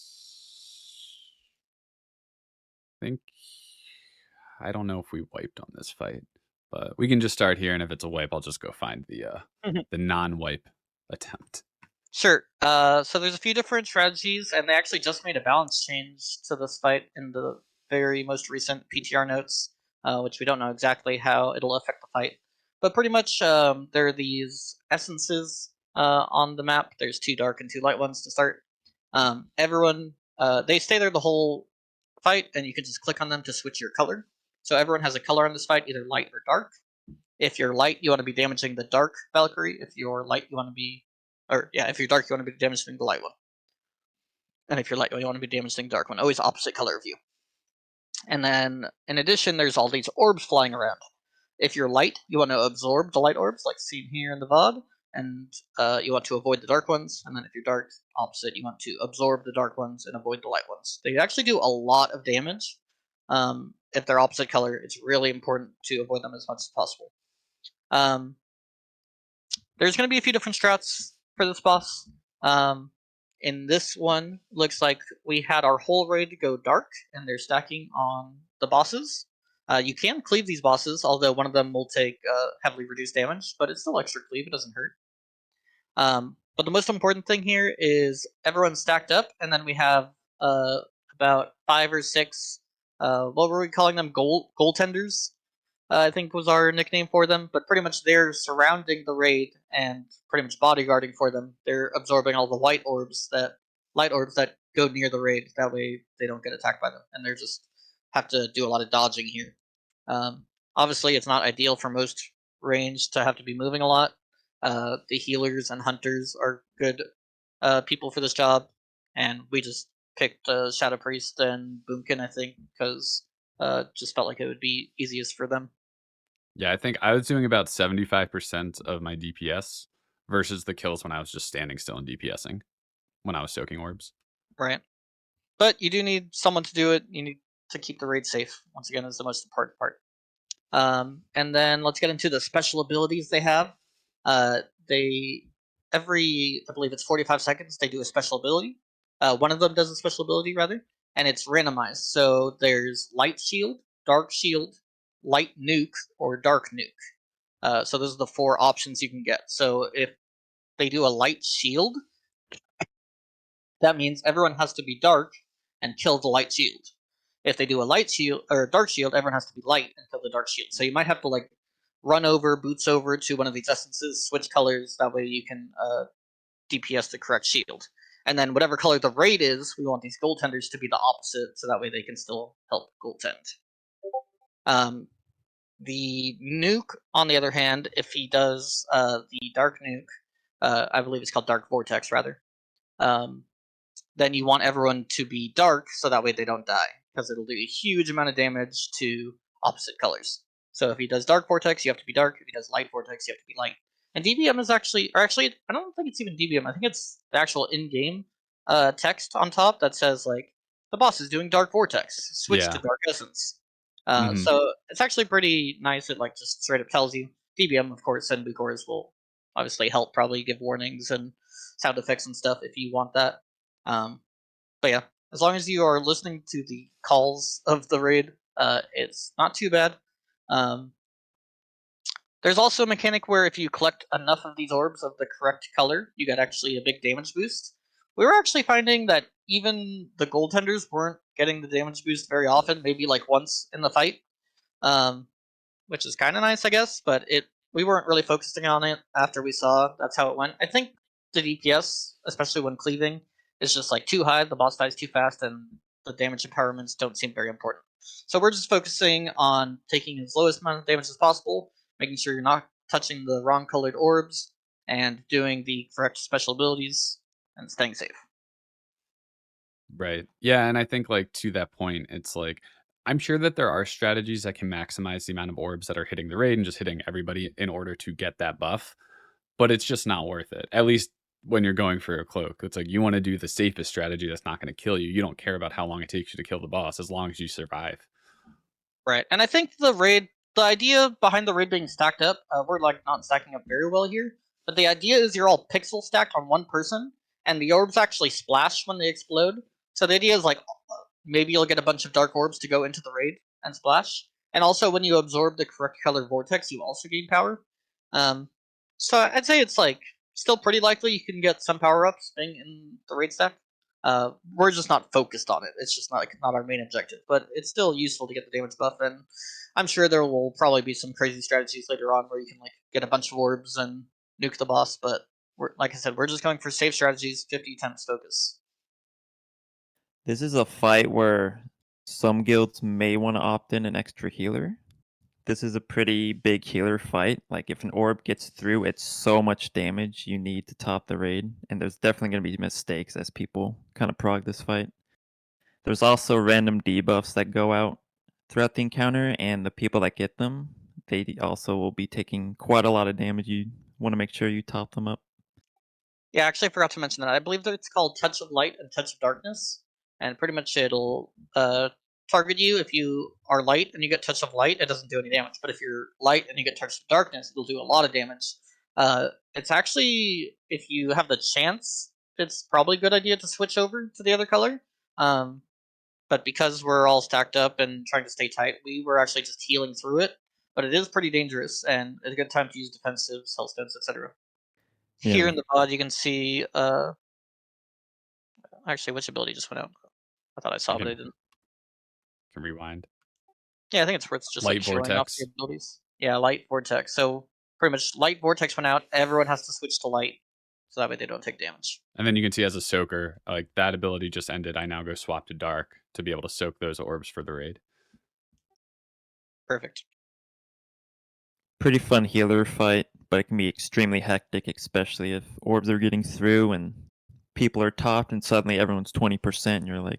I don't know if we wiped on this fight, but we can just start here, and if it's a wipe, I'll just go find the non-wipe attempt. Sure. So there's a few different strategies, and they actually just made a balance change to this fight in the very most recent PTR notes, which we don't know exactly how it'll affect the fight. But pretty much there are these essences on the map. There's 2 dark and 2 light ones to start. Everyone, they stay there the whole fight, and you can just click on them to switch your color. So everyone has a color on this fight, either light or dark. If you're light, you want to be damaging the dark Valkyrie. If you're light, you want to be... if you're dark, you want to be damaging the light one. And if you're light, you want to be damaging the dark one. Always opposite color of you. And then, in addition, there's all these orbs flying around. If you're light, you want to absorb the light orbs, like seen here in the VOD. And you want to avoid the dark ones. And then if you're dark, opposite, you want to absorb the dark ones and avoid the light ones. They actually do a lot of damage. If they're opposite color, it's really important to avoid them as much as possible. There's going to be a few different strats for this boss. In this one, looks like we had our whole raid go dark, and they're stacking on the bosses. You can cleave these bosses, although one of them will take heavily reduced damage, but it's still extra cleave, it doesn't hurt. But the most important thing here is everyone's stacked up, and then we have about 5 or 6, what were we calling them? Goaltenders, I think was our nickname for them, but pretty much they're surrounding the raid and pretty much bodyguarding for them. They're absorbing all the light orbs that go near the raid, that way they don't get attacked by them, and they're just have to do a lot of dodging here. Obviously, it's not ideal for most range to have to be moving a lot. The healers and hunters are good people for this job, and we just picked Shadow Priest and Boomkin, I think, because just felt like it would be easiest for them. Yeah, I think I was doing about 75% of my DPS versus the kills when I was just standing still and DPSing when I was soaking orbs. Right. But you do need someone to do it. You need to keep the raid safe. Once again, is the most important part. And then let's get into the special abilities they have. I believe it's 45 seconds, they do a special ability. One of them does a special ability, rather, and it's randomized. So there's Light Shield, Dark Shield, Light Nuke, or Dark Nuke. So those are the 4 options you can get. So if they do a Light Shield, that means everyone has to be dark and kill the Light Shield. If they do a Light Shield or Dark Shield, everyone has to be light and kill the Dark Shield. So you might have to run over, boots over to one of these essences, switch colors. That way you can DPS the correct shield. And then whatever color the raid is, we want these goaltenders to be the opposite, so that way they can still help goaltend. The nuke, on the other hand, if he does the dark nuke, I believe it's called Dark Vortex, rather, then you want everyone to be dark, so that way they don't die, because it'll do a huge amount of damage to opposite colors. So if he does Dark Vortex, you have to be dark. If he does Light Vortex, you have to be light. And DBM is actually, I don't think it's even DBM. I think it's the actual in-game text on top that says, the boss is doing Dark Vortex. Switch to Dark Essence. So it's actually pretty nice. It, just straight up tells you. DBM, of course, and Bucors will obviously help probably give warnings and sound effects and stuff if you want that. But yeah, as long as you are listening to the calls of the raid, it's not too bad. There's also a mechanic where if you collect enough of these orbs of the correct color, you get actually a big damage boost. We were actually finding that even the goaltenders weren't getting the damage boost very often, maybe once in the fight, which is kind of nice, I guess, but we weren't really focusing on it after we saw that's how it went. I think the DPS, especially when cleaving, is just too high, the boss dies too fast, and the damage empowerments don't seem very important. So we're just focusing on taking as lowest amount of damage as possible, making sure you're not touching the wrong colored orbs, and doing the correct special abilities and staying safe. Right. Yeah, and I think, like, to that point, it's like, I'm sure that there are strategies that can maximize the amount of orbs that are hitting the raid and just hitting everybody in order to get that buff, but it's just not worth it. At least when you're going for a cloak. It's like you wanna do the safest strategy that's not gonna kill you. You don't care about how long it takes you to kill the boss as long as you survive. Right, and I think the idea behind the raid being stacked up, we're like not stacking up very well here, but the idea is you're all pixel stacked on one person, and the orbs actually splash when they explode. So the idea is like maybe you'll get a bunch of dark orbs to go into the raid and splash, and also when you absorb the correct color vortex, you also gain power. Um, so I'd say it's like still pretty likely you can get some power ups being in the raid stack. We're just not focused on it. It's just not our main objective, but it's still useful to get the damage buff, and I'm sure there will probably be some crazy strategies later on where you can like get a bunch of orbs and nuke the boss. But like I said, we're just going for safe strategies, 50 times focus. This is a fight where some guilds may want to opt in an extra healer. This is a pretty big healer fight. Like if an orb gets through, it's so much damage you need to top the raid, and there's definitely going to be mistakes as people kind of prog this fight. There's also random debuffs that go out throughout the encounter, and the people that get them, they also will be taking quite a lot of damage. You want to make sure you top them up. Yeah, actually, I forgot to mention that. I believe that it's called Touch of Light and Touch of Darkness, and pretty much it'll target you if you are light and you get Touch of Light. It doesn't do any damage, but if you're light and you get Touch of Darkness, it'll do a lot of damage. It's actually, if you have the chance, it's probably a good idea to switch over to the other color. But because we're all stacked up and trying to stay tight, we were actually just healing through it. But it is pretty dangerous, and it's a good time to use defensives, hellstones, etc. Here Yeah. in the VOD, you can see. Actually, which ability just went out? I thought I saw, I but I can didn't. rewind. Yeah, I think it's worth just like Light showing off the vortex. abilities. Yeah, light vortex. So pretty much, light vortex went out. Everyone has to switch to light, so that way they don't take damage. And then you can see as a soaker, like that ability just ended. I now go swap to dark to be able to soak those orbs for the raid. Perfect. Pretty fun healer fight, but it can be extremely hectic, especially if orbs are getting through and people are topped and suddenly everyone's 20% and you're like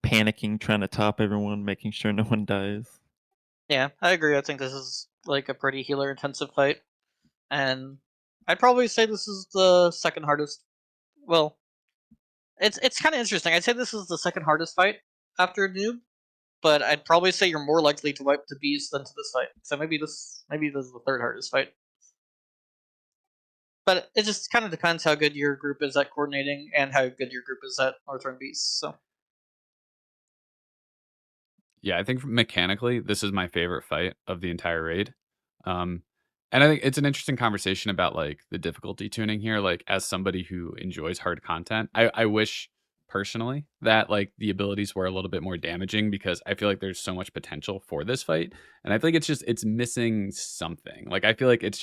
panicking, trying to top everyone, making sure no one dies. Yeah, I agree. I think this is like a pretty healer intensive fight, and I'd probably say this is the second hardest. Well, it's kind of interesting. I'd say this is the second hardest fight after Noob, but I'd probably say you're more likely to wipe the beast than to this fight. So maybe this is the third hardest fight. But it just kind of depends how good your group is at coordinating and how good your group is at Northern Beasts. So Yeah, I think mechanically, this is my favorite fight of the entire raid. And I think it's an interesting conversation about like the difficulty tuning here. Like, as somebody who enjoys hard content, I wish personally that like the abilities were a little bit more damaging because I feel like there's so much potential for this fight. And I think it's missing something. Like, I feel like it's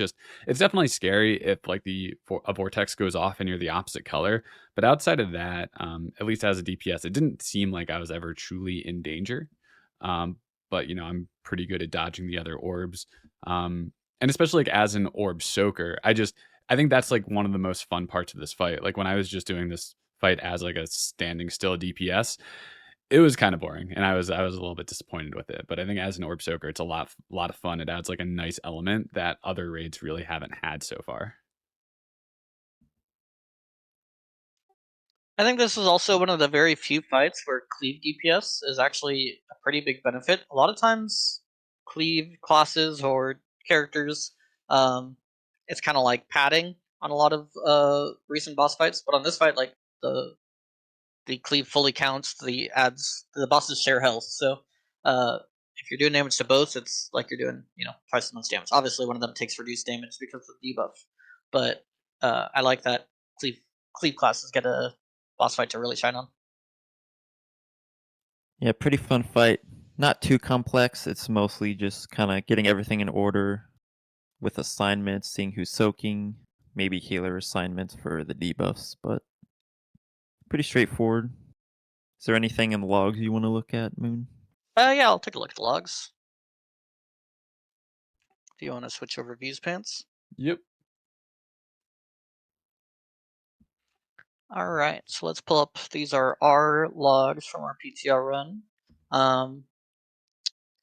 definitely scary if like a vortex goes off and you're the opposite color. But outside of that, at least as a DPS, it didn't seem like I was ever truly in danger. Um, but I'm pretty good at dodging the other orbs. And especially like as an orb soaker, I think that's like one of the most fun parts of this fight. Like when I was just doing this fight as like a standing still DPS, it was kind of boring, and I was a little bit disappointed with it. But I think as an orb soaker, it's a lot of fun. It adds like a nice element that other raids really haven't had so far. I think this is also one of the very few fights where cleave DPS is actually a pretty big benefit. A lot of times, cleave classes or characters, it's kind of like padding on a lot of recent boss fights. But on this fight, like the cleave fully counts. The bosses share health. So if you're doing damage to both, it's like you're doing twice as much damage. Obviously, one of them takes reduced damage because of the debuff, but I like that cleave classes get a boss fight to really shine on. Yeah, pretty fun fight. Not too complex. It's mostly just kind of getting everything in order with assignments, seeing who's soaking, maybe healer assignments for the debuffs, but pretty straightforward. Is there anything in the logs you want to look at, Moon? Yeah, I'll take a look at the logs. If you want to switch over views pants. Yep. All right, so let's pull up. These are our logs from our PTR run.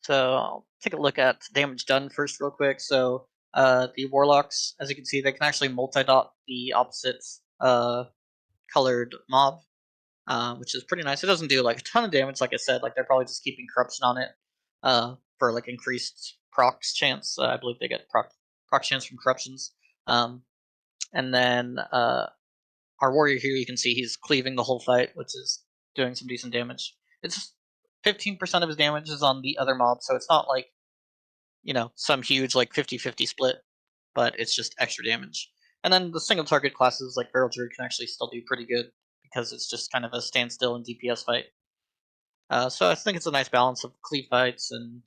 So I'll take a look at damage done first, real quick. So the warlocks, as you can see, they can actually multi-dot the opposite colored mob, which is pretty nice. It doesn't do like a ton of damage, like I said. Like they're probably just keeping corruption on it for like increased procs chance. I believe they get proc chance from corruptions. And then our warrior here, you can see he's cleaving the whole fight, which is doing some decent damage. It's 15% of his damage is on the other mob, so it's not like, you know, some huge like 50-50 split, but it's just extra damage. And then the single target classes like Barrel Druid can actually still do pretty good because it's just kind of a standstill and DPS fight. So I think it's a nice balance of cleave fights and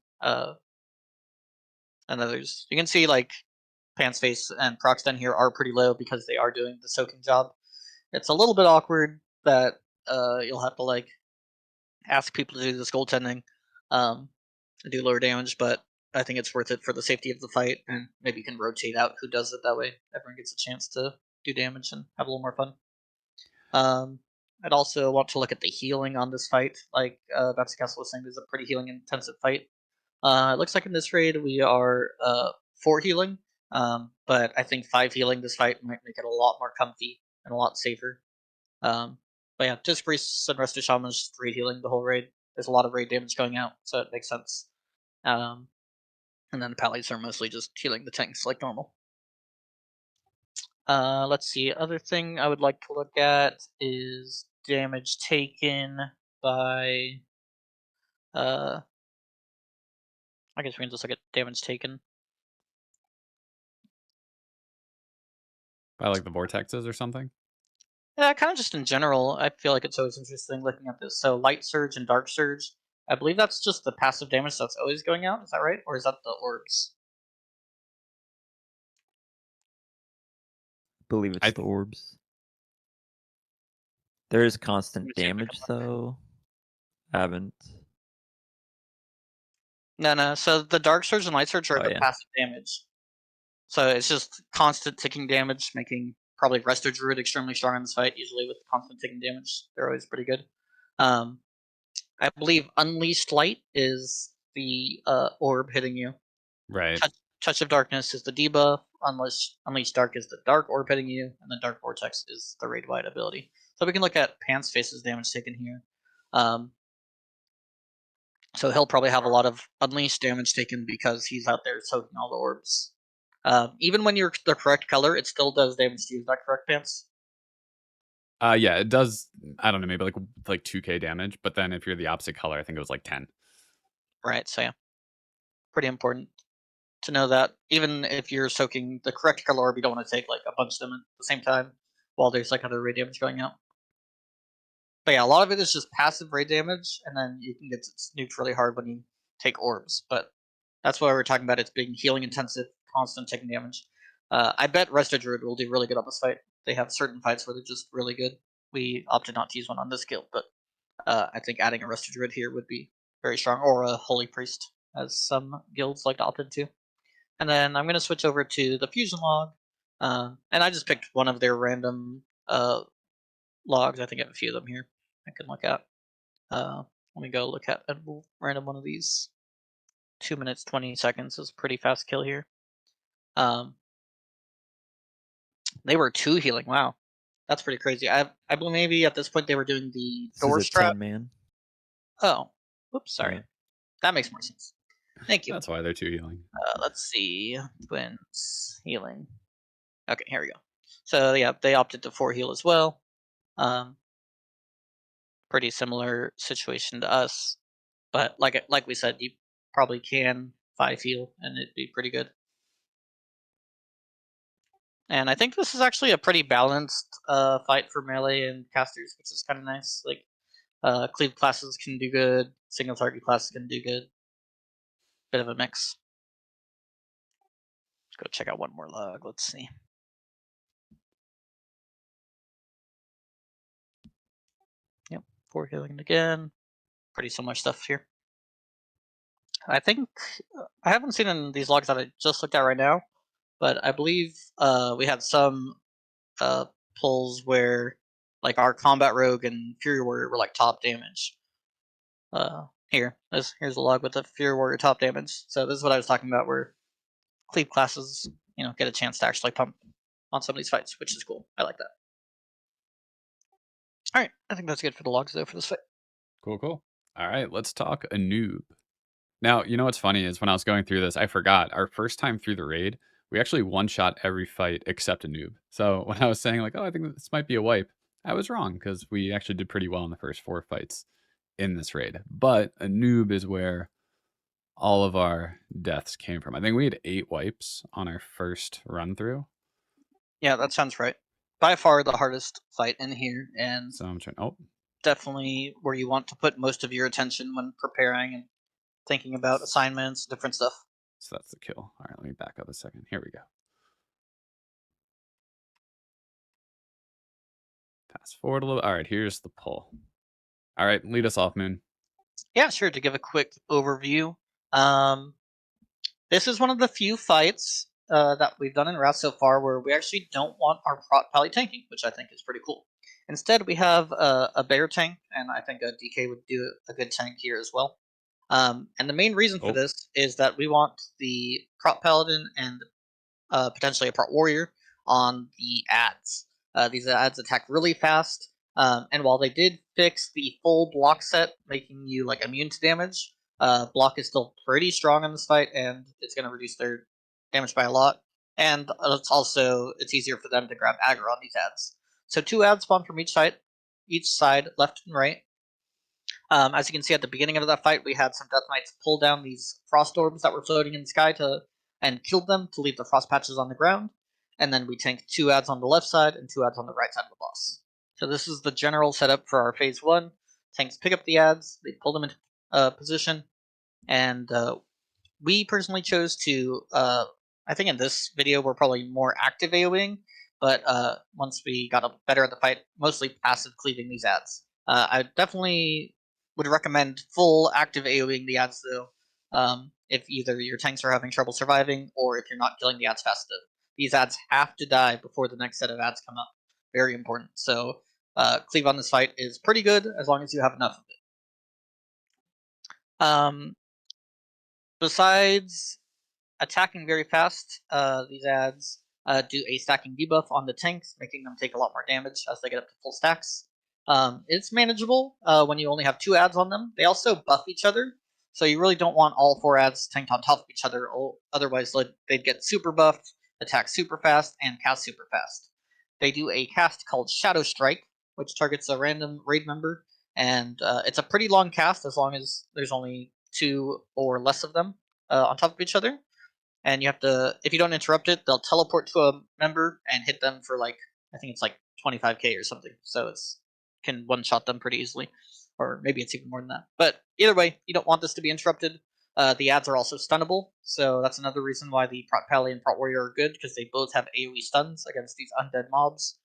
others. You can see like Pants Face and Proxden here are pretty low because they are doing the soaking job. It's a little bit awkward that you'll have to like ask people to do this goaltending and do lower damage, but I think it's worth it for the safety of the fight, and maybe you can rotate out who does it. That way everyone gets a chance to do damage and have a little more fun. I'd also want to look at the healing on this fight. Like Vatsicast was saying, this is a pretty healing intensive fight. It looks like in this raid we are 4 healing, but I think 5 healing this fight might make it a lot more comfy and a lot safer. But yeah, Disc Priests and Rested Shamans just raid healing the whole raid. There's a lot of raid damage going out, so it makes sense. And then the Pallies are mostly just healing the tanks like normal. Let's see. Other thing I would like to look at is damage taken by. I guess we can just look at damage taken. By like the vortexes or something? Yeah, kind of just in general. I feel like it's always interesting looking at this. So Light Surge and Dark Surge. I believe that's just the passive damage that's always going out. Is that right? Or is that the orbs? I believe it's the orbs. There is constant damage though. I haven't. No. So the Dark Surge and Light Surge are the passive damage. So it's just constant ticking damage, making probably Resto Druid extremely strong in this fight, usually with constant ticking damage. They're always pretty good. I believe Unleashed Light is the orb hitting you. Right. Touch of Darkness is the debuff. Unleashed Dark is the dark orb hitting you, and the Dark Vortex is the raid wide ability. So we can look at Pants Face's damage taken here. So he'll probably have a lot of Unleashed damage taken because he's out there soaking all the orbs. Even when you're the correct color, it still does damage to you. Is that correct, Pants? Yeah, it does. I don't know, maybe like 2k damage, but then if you're the opposite color, I think it was like 10. Right. So yeah, pretty important to know that. Even if you're soaking the correct color orb, you don't want to take like a bunch of them at the same time while there's like other raid damage going out. But yeah, a lot of it is just passive raid damage, and then you can get nuked really hard when you take orbs. But that's why we're talking about it's being healing intensive, constant taking damage. I bet Resto Druid will do really good on this fight. They have certain fights where they're just really good. We opted not to use one on this guild, but I think adding a Resto Druid here would be very strong, or a Holy Priest, as some guilds like to opt into. And then I'm going to switch over to the Fusion log, and I just picked one of their random logs. I think I have a few of them here I can look at. Let me go look at a random one of these. 2 minutes 20 seconds is a pretty fast kill here. They were 2 healing. Wow, that's pretty crazy. I believe maybe at this point they were doing the door strap. 10-man. Oh, oops, sorry. Yeah. That makes more sense. Thank you. That's why they're 2 healing. Let's see. Twins healing. Okay, here we go. So yeah, they opted to 4 heal as well. Pretty similar situation to us, but like we said, you probably can 5 heal and it'd be pretty good. And I think this is actually a pretty balanced fight for melee and casters, which is kind of nice. Like cleave classes can do good, single target classes can do good. Bit of a mix. Let's go check out one more log. Let's see. Yep, 4 healing again. Pretty similar stuff here. I think I haven't seen in these logs that I just looked at right now, but I believe we had some pulls where like our combat rogue and fury warrior were like top damage. Here's a log with the fury warrior top damage. So this is what I was talking about, where cleave classes, get a chance to actually pump on some of these fights, which is cool. I like that. All right, I think that's good for the logs though for this fight. Cool. All right, let's talk Anub. Now, you know what's funny is when I was going through this, I forgot our first time through the raid, we actually one-shot every fight except Anub. So when I was saying like, oh, I think this might be a wipe, I was wrong because we actually did pretty well in the first 4 fights in this raid. But Anub is where all of our deaths came from. I think we had 8 wipes on our first run through. Yeah, that sounds right. By far the hardest fight in here, and So I'm trying. Oh, definitely where you want to put most of your attention when preparing and thinking about assignments, different stuff. so that's the kill. All right, let me back up a second. Here we go. Fast forward a little. All right, here's the pull. All right, lead us off, Moon. Yeah, sure. To give a quick overview, this is one of the few fights that we've done in Wrath so far where we actually don't want our prot pally tanking, which I think is pretty cool. Instead, we have a bear tank, and I think a DK would do a good tank here as well. And the main reason for this is that we want the prot paladin and potentially a prot warrior on the ads. These ads attack really fast, and while they did fix the full block set, making you like immune to damage, block is still pretty strong in this fight, and it's going to reduce their damage by a lot. And it's easier for them to grab aggro on these ads. So 2 ads spawn from each side, left and right. As you can see at the beginning of that fight, we had some Death Knights pull down these frost orbs that were floating in the sky and killed them to leave the frost patches on the ground. And then we tanked 2 ads on the left side and 2 ads on the right side of the boss. So this is the general setup for our phase 1. Tanks pick up the ads, they pull them into position, and we personally chose to, I think in this video we're probably more active AoEing, but once we got better at the fight, mostly passive cleaving these ads. I definitely would recommend full active AoEing the ads though, if either your tanks are having trouble surviving or if you're not killing the ads fast enough. These ads have to die before the next set of ads come up. Very important. So cleave on this fight is pretty good as long as you have enough of it. Besides attacking very fast, these ads do a stacking debuff on the tanks, making them take a lot more damage as they get up to full stacks. It's manageable when you only have 2 ads on them. They also buff each other, so you really don't want all 4 ads tanked on top of each other, otherwise they'd get super buffed, attack super fast, and cast super fast. They do a cast called Shadow Strike, which targets a random raid member, and it's a pretty long cast as long as there's only 2 or less of them on top of each other. And you have to, if you don't interrupt it, they'll teleport to a member and hit them for like, I think it's like 25k or something. So it's can one-shot them pretty easily, or maybe it's even more than that. But either way, you don't want this to be interrupted. The ads are also stunnable, so that's another reason why the Prot Pally and Prot Warrior are good, because they both have AoE stuns against these undead mobs.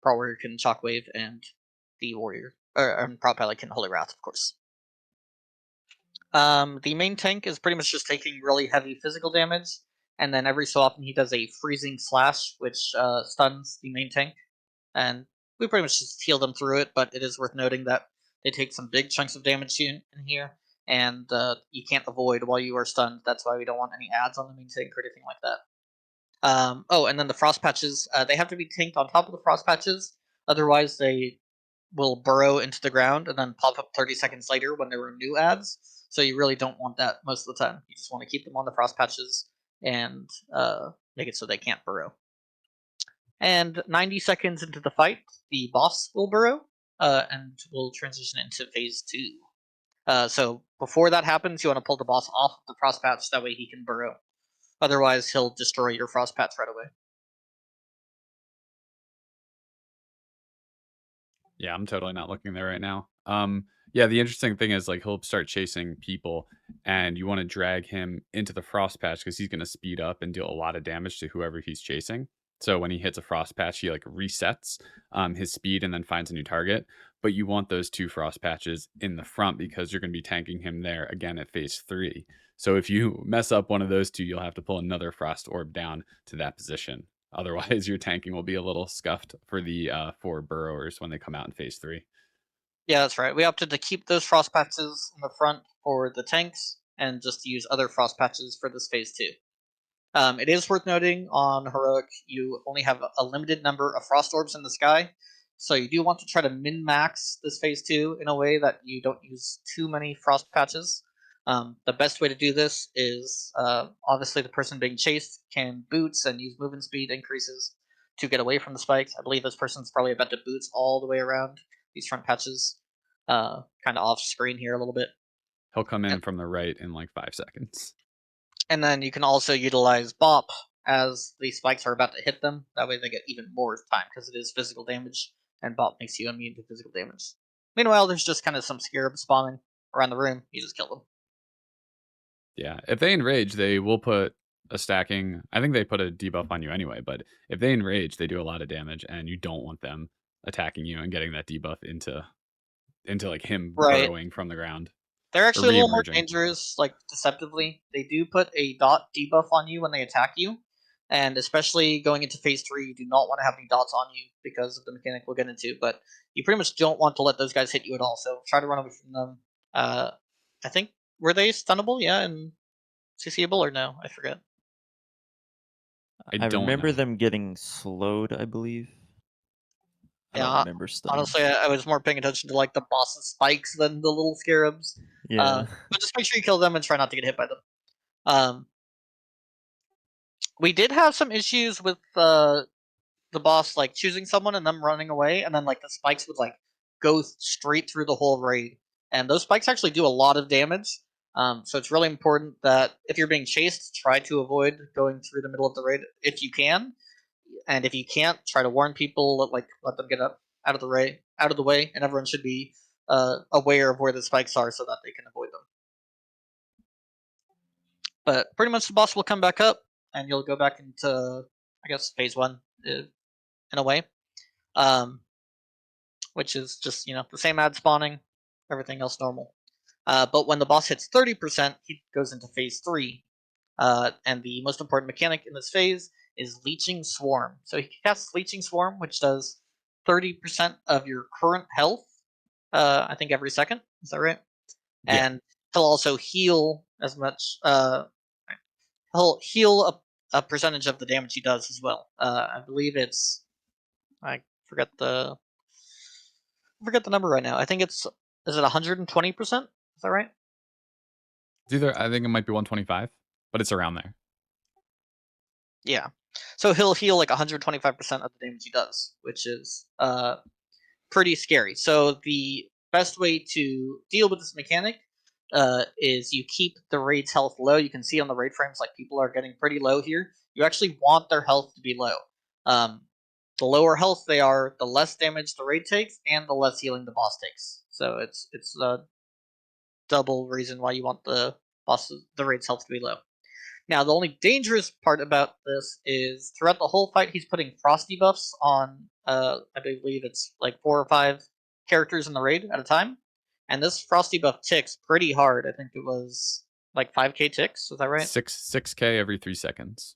Prot Warrior can Shockwave, and the Warrior, or Prot Pally can Holy Wrath, of course. The main tank is pretty much just taking really heavy physical damage, and then every so often he does a freezing slash, which stuns the main tank, and we pretty much just heal them through it, but it is worth noting that they take some big chunks of damage in here, and you can't avoid while you are stunned. That's why we don't want any ads on the main tank or anything like that. Oh, and then the frost patches, they have to be tanked on top of the frost patches, otherwise they will burrow into the ground and then pop up 30 seconds later when there are new ads. So you really don't want that most of the time. You just want to keep them on the frost patches and make it so they can't burrow. And 90 seconds into the fight, the boss will burrow, and we'll transition into phase 2. So before that happens, you want to pull the boss off of the frost patch, that way he can burrow. Otherwise, he'll destroy your frost patch right away. Yeah, I'm totally not looking there right now. Yeah, the interesting thing is like he'll start chasing people, and you want to drag him into the frost patch because he's going to speed up and deal a lot of damage to whoever he's chasing. So when he hits a frost patch, he like resets his speed and then finds a new target. But you want those 2 frost patches in the front because you're going to be tanking him there again at phase 3. So if you mess up one of those 2, you'll have to pull another frost orb down to that position. Otherwise, your tanking will be a little scuffed for the 4 burrowers when they come out in phase 3. Yeah, that's right. We opted to keep those frost patches in the front for the tanks, and just use other frost patches for this phase 2. It is worth noting on Heroic, you only have a limited number of frost orbs in the sky, so you do want to try to min-max this phase 2 in a way that you don't use too many frost patches. The best way to do this is, obviously the person being chased can boots and use movement speed increases to get away from the spikes. I believe this person's probably about to boots all the way around these front patches, kind of off screen here a little bit. He'll come in from the right in like 5 seconds. And then you can also utilize Bop as the spikes are about to hit them. That way they get even more time, because it is physical damage, and Bop makes you immune to physical damage. Meanwhile, there's just kind of some scarabs spawning around the room. You just kill them. Yeah, if they enrage, they will put a stacking. I think they put a debuff on you anyway, but if they enrage, they do a lot of damage, and you don't want them attacking you and getting that debuff into like him Right. burrowing from the ground. They're actually a little more re-emerging. dangerous, like deceptively. They do put a dot debuff on you when they attack you, and especially going into phase 3, you do not want to have any dots on you because of the mechanic we'll get into. But you pretty much don't want to let those guys hit you at all. So try to run away from them. I think, were they stunnable? Yeah, and CCable or no? I forget. I don't remember know. them getting slowed, I believe. I Yeah, don't remember stunning. Honestly, I was more paying attention to like the boss's spikes than the little scarabs. Yeah. But just make sure you kill them and try not to get hit by them. We did have some issues with the boss like choosing someone and them running away, and then like the spikes would like go straight through the whole raid, and those spikes actually do a lot of damage. So it's really important that if you're being chased, try to avoid going through the middle of the raid if you can, and if you can't, try to warn people, like let them get up out of the way, and everyone should be aware of where the spikes are so that they can avoid them. But pretty much the boss will come back up, and you'll go back into, I guess, phase 1 in a way, which is just the same ad spawning, everything else normal. But when the boss hits 30%, he goes into phase 3, and the most important mechanic in this phase is Leeching Swarm. So he casts Leeching Swarm, which does 30% of your current health, I think every second. Is that right? Yeah. And he'll also heal as much. He'll heal a percentage of the damage he does as well. I believe it's. I forget the number right now. I think is it 120%? Is that right? It's either, I think it might be 125, but it's around there. Yeah. So he'll heal like 125% of the damage he does, which is pretty scary. So the best way to deal with this mechanic is you keep the raid's health low. You can see on the raid frames like people are getting pretty low here. You actually want their health to be low. The lower health they are, the less damage the raid takes, and the less healing the boss takes. So it's a double reason why you want the raid's health to be low. Now, the only dangerous part about this is throughout the whole fight, he's putting frost debuffs on, I believe it's like 4 or 5 characters in the raid at a time. And this frost debuff ticks pretty hard. I think it was like 5k ticks. Is that right? 6k every 3 seconds.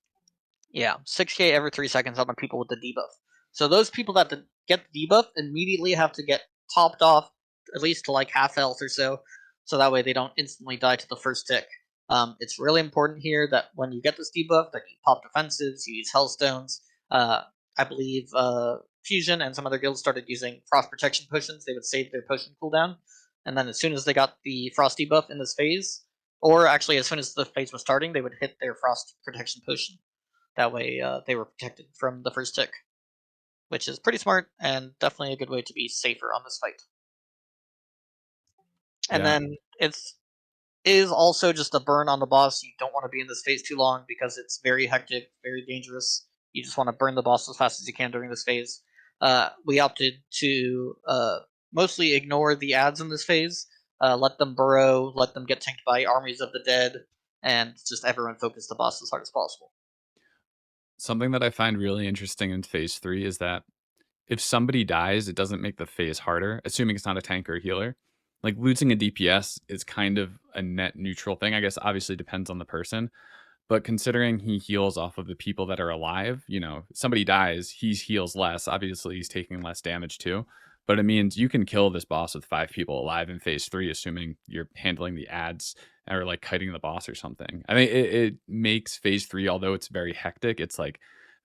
Yeah, 6k every 3 seconds on the people with the debuff. So those people that get the debuff immediately have to get topped off at least to like half health or so that way they don't instantly die to the first tick. It's really important here that when you get this debuff, that you pop defensives, you use Hellstones. I believe Fusion and some other guilds started using Frost Protection Potions. They would save their potion cooldown, and then as soon as they got the Frost debuff in this phase, or actually as soon as the phase was starting, they would hit their Frost Protection Potion. That way they were protected from the first tick, which is pretty smart and definitely a good way to be safer on this fight. And then is also just a burn on the boss. You don't want to be in this phase too long because it's very hectic, very dangerous. You just want to burn the boss as fast as you can during this phase. We opted to mostly ignore the ads in this phase, let them burrow, let them get tanked by armies of the dead, and just everyone focus the boss as hard as possible. Something that I find really interesting in phase 3 is that if somebody dies, it doesn't make the phase harder, assuming it's not a tank or a healer. Like losing a DPS is kind of a net neutral thing. I guess obviously depends on the person, But considering he heals off of the people that are alive, you know, somebody dies, he heals less. Obviously, he's taking less damage too. But it means you can kill this boss with 5 people alive in phase 3, assuming you're handling the ads or like kiting the boss or something. I mean, it makes phase 3, although it's very hectic, it's like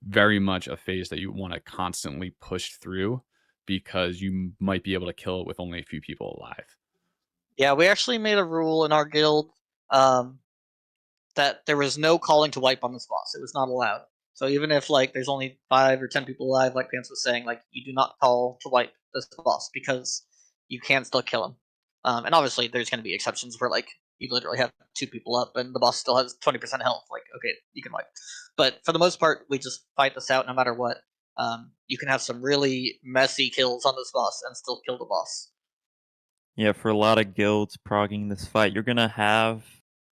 very much a phase that you want to constantly push through because you might be able to kill it with only a few people alive. Yeah, we actually made a rule in our guild that there was no calling to wipe on this boss. It was not allowed. So even if like there's only 5 or 10 people alive, like Pants was saying, like you do not call to wipe this boss because you can still kill him. And obviously there's going to be exceptions where like you literally have 2 people up and the boss still has 20% health. Like okay, you can wipe. But for the most part, we just fight this out no matter what. You can have some really messy kills on this boss and still kill the boss. Yeah, for a lot of guilds progging this fight, you're gonna have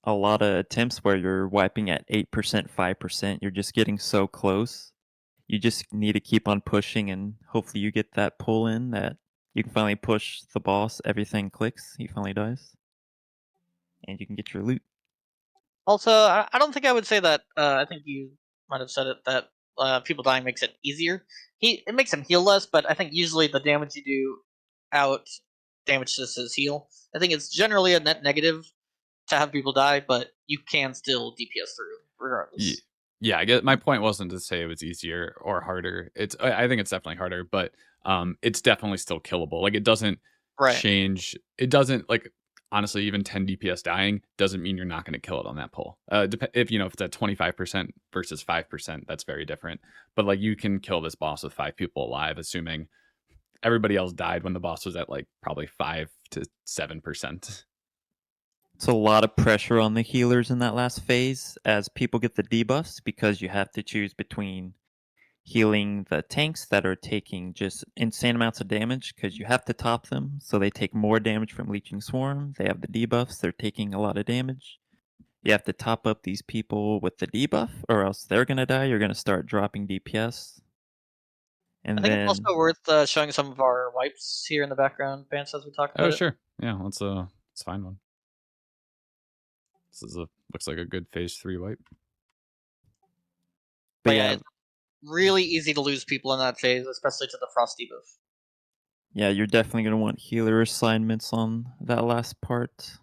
a lot of attempts where you're wiping at 8%, 5%. You're just getting so close. You just need to keep on pushing, and hopefully you get that pull in that you can finally push the boss. Everything clicks. He finally dies, and you can get your loot. Also, I don't think I would say that. I think you might have said it that people dying makes it easier. It makes him heal less, but I think usually the damage you do out damages his heal. I think it's generally a net negative to have people die, but you can still DPS through regardless. Yeah, I get my point wasn't to say it was easier or harder. I think it's definitely harder, but it's definitely still killable. Like it doesn't Right. change. It doesn't like honestly even 10 DPS dying doesn't mean you're not going to kill it on that pull. If you know if it's at 25% versus 5%, that's very different. But like you can kill this boss with 5 people alive, assuming everybody else died when the boss was at like probably 5 to 7%. It's a lot of pressure on the healers in that last phase as people get the debuffs because you have to choose between healing the tanks that are taking just insane amounts of damage because you have to top them, so they take more damage from Leeching Swarm. They have the debuffs, they're taking a lot of damage. You have to top up these people with the debuff, or else they're gonna die. You're gonna start dropping DPS. I And think it's then, also worth showing some of our wipes here in the background, Vance, as we talk Oh about it. sure, yeah, let's find one. This is looks like a good phase 3 wipe. but But yeah, yeah, it's really easy to lose people in that phase, especially to the frost debuff. yeah, you're definitely gonna want healer assignments on that last part.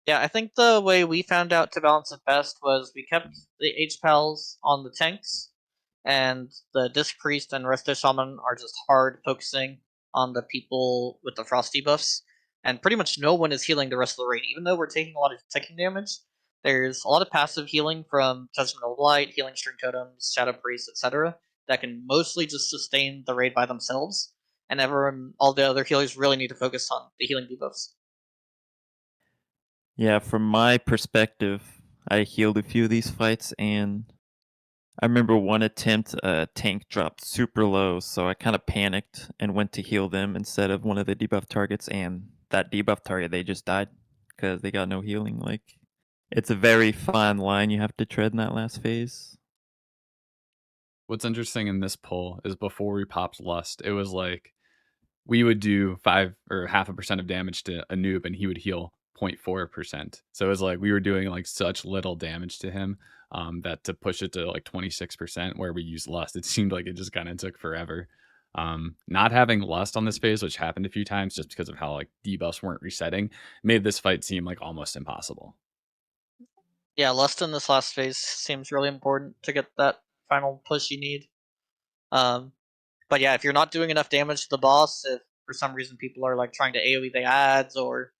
Yeah, I think the way we found out to balance it best was we kept the H-Pals on the tanks, and the Disc Priest and Resto Shaman are just hard focusing on the people with the frost debuffs, and pretty much no one is healing the rest of the raid. Even though we're taking a lot of ticking damage, there's a lot of passive healing from Judgment of Light, Healing String Totems, Shadow Priest, etc. that can mostly just sustain the raid by themselves, and all the other healers really need to focus on the healing debuffs. Yeah, from my perspective, I healed a few of these fights, and I remember one attempt, a tank dropped super low, so I kind of panicked and went to heal them instead of one of the debuff targets, and that debuff target, they just died because they got no healing. Like, it's a very fine line you have to tread in that last phase. What's interesting in this pull is before we popped Lust, it was like we would do 5 or half a percent of damage to Anub and he would heal 0.4%. So it was like we were doing like such little damage to him that to push it to like 26% where we used Lust, it seemed like it just kind of took forever. Not having Lust on this phase, which happened a few times just because of how like debuffs weren't resetting, made this fight seem like almost impossible. Yeah, Lust in this last phase seems really important to get that final push you need. Um, but yeah, if you're not doing enough damage to the boss, if for some reason people are like trying to AoE the ads or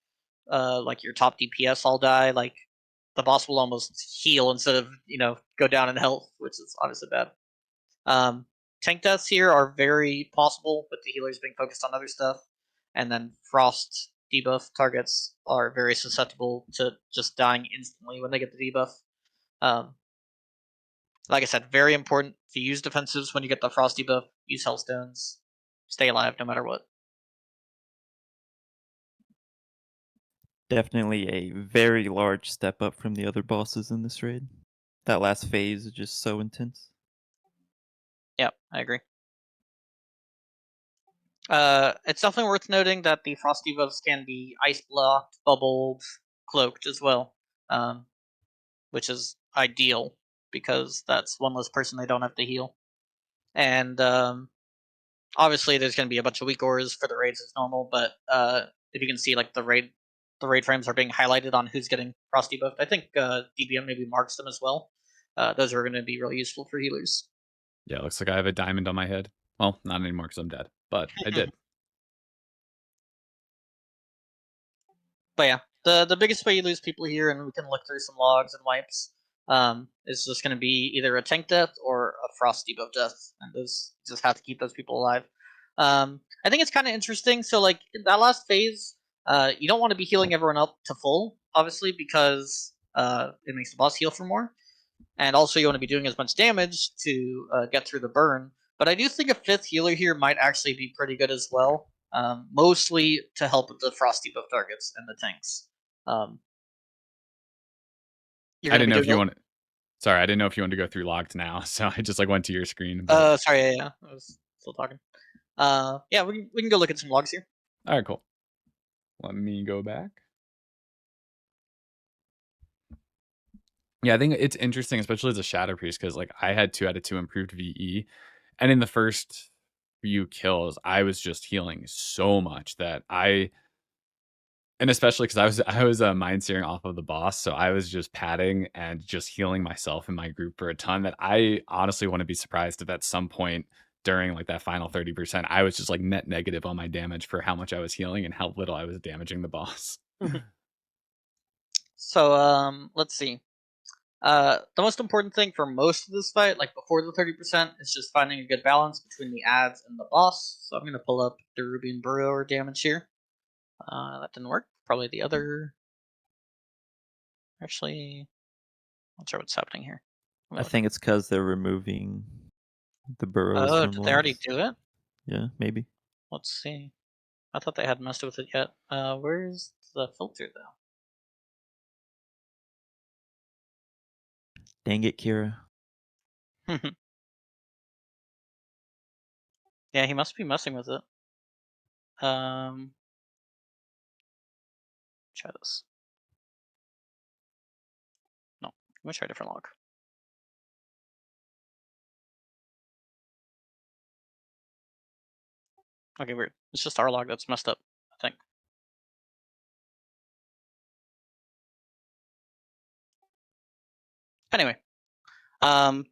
like your top DPS all die, like the boss will almost heal instead of go down in health, which is obviously bad. Um, Tank deaths here are very possible, with the healers being focused on other stuff, and then frost debuff targets are very susceptible to just dying instantly when they get the debuff. Um, like I said, very important to use defensives when you get the frost debuff. Use hellstones, stay alive no matter what. Definitely a very large step up from the other bosses in this raid. That last phase is just so intense. Yep, I agree. It's definitely worth noting that the frost debuffs can be ice blocked, bubbled, cloaked as well. which is ideal because that's one less person they don't have to heal. And obviously, there's going to be a bunch of weak auras for the raids as normal, but if you can see, like the raid frames are being highlighted on who's getting frost debuffed. I think DBM maybe marks them as well. Those are going to be really useful for healers. Yeah, looks like I have a diamond on my head. Well, not anymore because I'm dead, but I did. But yeah, the biggest way you lose people here, and we can look through some logs and wipes, is just going to be either a tank death or a frost debuff death, and those just have to keep those people alive. I think it's kind of interesting. So like in that last phase, you don't want to be healing everyone up to full, obviously, because it makes the boss heal for more, and also you want to be doing as much damage to get through the burn. But I do think a 5th healer here might actually be pretty good as well. Mostly to help with the frost debuff targets and the tanks. I didn't know if you wanted. Sorry, I didn't know if you wanted to go through logs now, so I just like went to your screen. But... sorry, yeah, I was still talking. Yeah, we can go look at some logs here. All right, cool. Let me go back. Yeah, I think it's interesting, especially as a Shadow Priest, because like I had 2 out of 2 improved VE, and in the first few kills, I was just healing so much that and especially because I was mind steering off of the boss, so I was just padding and just healing myself and my group for a ton. That I honestly wouldn't be surprised if at some point during like that final 30%, I was just like net negative on my damage for how much I was healing and how little I was damaging the boss. So let's see. The most important thing for most of this fight, like before the 30%, is just finding a good balance between the ads and the boss. So I'm going to pull up the Ruby and Burrower damage here. That didn't work. Probably the other... Actually, not sure what's happening here. I think it's because they're removing the burrows. Oh, from did they already do it? Yeah, maybe. Let's see. I thought they had messed with it yet. Where's the filter, though? Dang it, Kira. Yeah, he must be messing with it. Try this. No, let me try a different log. Okay, weird. It's just our log that's messed up, I think. Anyway, so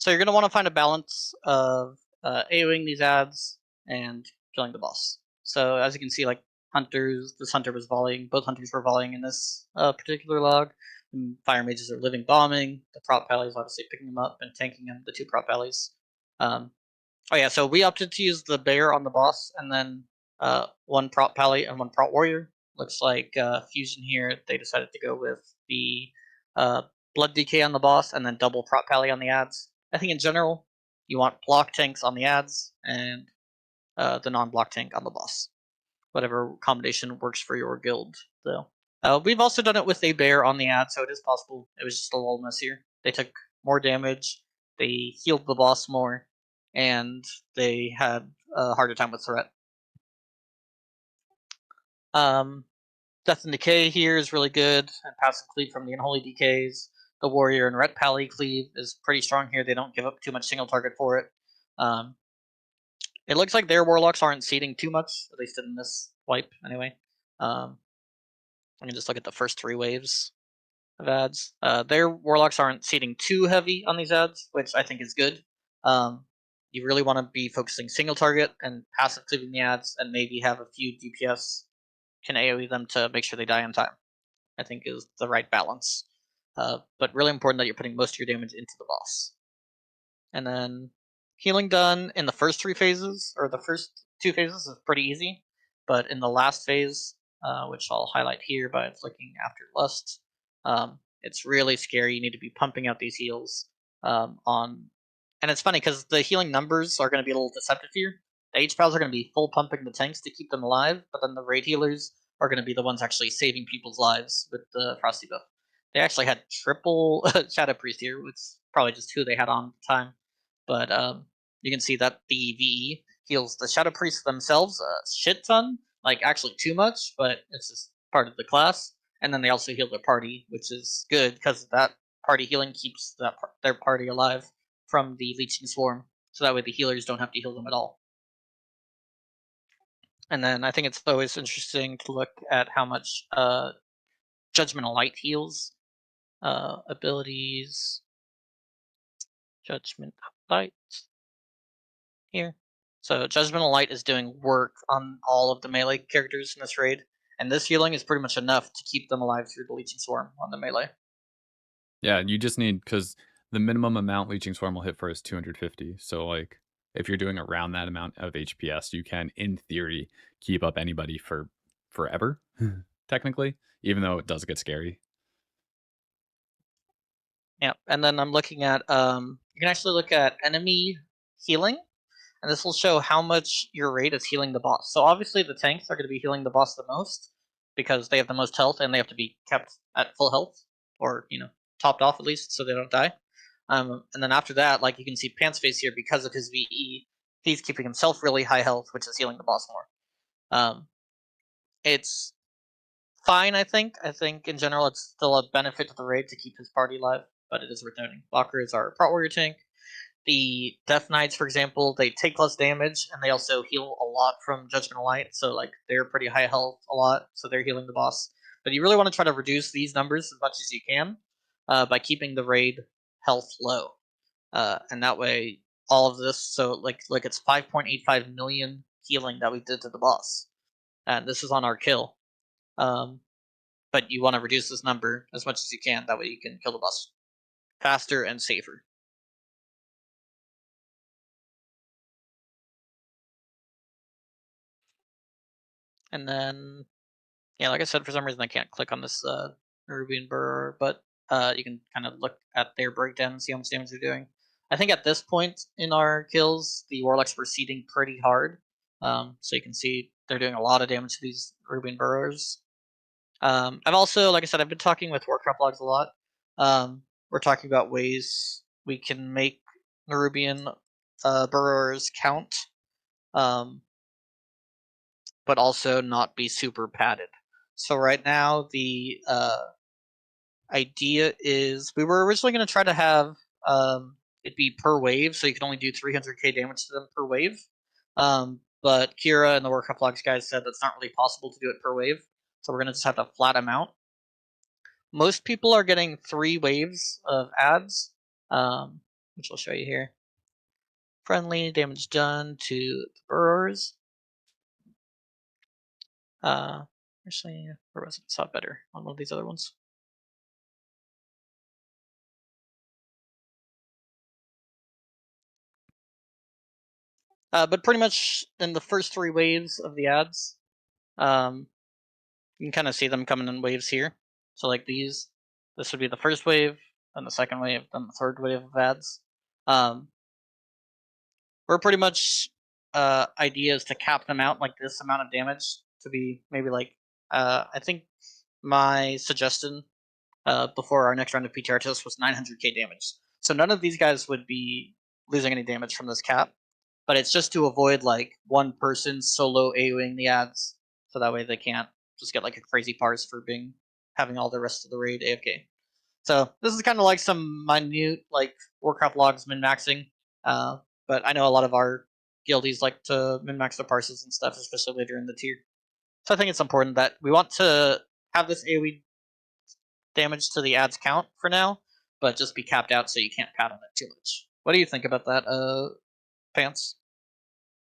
you're going to want to find a balance of AoEing these ads and killing the boss. So as you can see, like this hunter was volleying, both hunters were volleying in this particular log. And fire mages are living bombing. The prop pallies obviously picking them up and tanking them, the 2 prop pallies. Oh yeah, so we opted to use the bear on the boss and then 1 prop pally and 1 prop warrior. Looks like Fusion here, they decided to go with the blood DK on the boss and then double prop pally on the ads. I think in general, you want block tanks on the ads and the non-block tank on the boss. Whatever combination works for your guild, though. We've also done it with a bear on the ad, so it is possible. It was just a little messier. They took more damage, they healed the boss more, and they had a harder time with threat. Death and Decay here is really good, and passive cleave from the Unholy DKs. The Warrior and Ret Pally cleave is pretty strong here. They don't give up too much single target for it. It looks like their Warlocks aren't seeding too much, at least in this wipe, anyway. I can just look at the first 3 waves of ads. Their Warlocks aren't seeding too heavy on these ads, which I think is good. You really want to be focusing single target and passive cleaving the ads, and maybe have a few DPS can AoE them to make sure they die on time. I think is the right balance. But really important that you're putting most of your damage into the boss. And then healing done in the first 3 phases, or the first 2 phases, is pretty easy. But in the last phase, which I'll highlight here by flicking after Lust, it's really scary. You need to be pumping out these heals and it's funny because the healing numbers are going to be a little deceptive here. The H-Pals are going to be full pumping the tanks to keep them alive, but then the raid healers are going to be the ones actually saving people's lives with the Frosty buff. They actually had triple Shadow Priest here, which is probably just who they had on at the time. But you can see that the VE heals the Shadow Priests themselves a shit ton, like actually too much, but it's just part of the class. And then they also heal their party, which is good because that party healing keeps their party alive from the leeching swarm, so that way the healers don't have to heal them at all. And then I think it's always interesting to look at how much Judgment of Light heals. Abilities, Judgment of Light here. So Judgment of Light is doing work on all of the melee characters in this raid, and this healing is pretty much enough to keep them alive through the leeching swarm on the melee. Yeah, you just need, because the minimum amount leeching swarm will hit for is 250. So like if you're doing around that amount of HPS, you can in theory keep up anybody for forever, technically, even though it does get scary. Yeah, and then I'm looking at you can actually look at enemy healing, and this will show how much your raid is healing the boss. So obviously the tanks are going to be healing the boss the most because they have the most health and they have to be kept at full health, or topped off at least, so they don't die. And then after that, like you can see Pantsface here, because of his VE, he's keeping himself really high health, which is healing the boss more. It's fine, I think. I think in general it's still a benefit to the raid to keep his party alive, but it is worth noting. Walker is our Prot Warrior tank. The Death Knights, for example, they take less damage, and they also heal a lot from Judgment of Light, so like they're pretty high health a lot, so they're healing the boss. But you really want to try to reduce these numbers as much as you can by keeping the raid health low. And that way, all of this, so like it's 5.85 million healing that we did to the boss. And this is on our kill. But you want to reduce this number as much as you can, that way you can kill the boss faster and safer. And then, yeah, like I said, for some reason I can't click on this Nerubian Burrower, but you can kind of look at their breakdown and see how much damage they're doing. I think at this point in our kills, the Warlock's proceeding pretty hard. So you can see they're doing a lot of damage to these Nerubian Burrowers. I've also, like I said, I've been talking with Warcraft Logs a lot. We're talking about ways we can make Nerubian Burrowers count, but also not be super padded. So right now, the idea is we were originally going to try to have it be per wave, so you can only do 300k damage to them per wave. But Kira and the Warcraft Logs guys said that's not really possible to do it per wave, so we're going to just have to flat amount. Most people are getting 3 waves of ads, which I'll show you here. Friendly, damage done to the burrowers. Actually, where was it? I saw it better on one of these other ones. But pretty much in the first 3 waves of the ads, you can kind of see them coming in waves here. So like these, this would be the first wave, then the second wave, then the third wave of ads. We're pretty much idea is to cap them out like this amount of damage to be maybe like I think my suggestion before our next round of PTR test was 900k damage. So none of these guys would be losing any damage from this cap, but it's just to avoid like one person solo AoEing the ads, so that way they can't just get like a crazy parse for having all the rest of the raid AFK. So this is kind of like some minute like Warcraft Logs min-maxing, but I know a lot of our guildies like to min-max their parses and stuff, especially later in the tier. So I think it's important that we want to have this AoE damage to the ads count for now, but just be capped out so you can't pad on it too much. What do you think about that, Pants?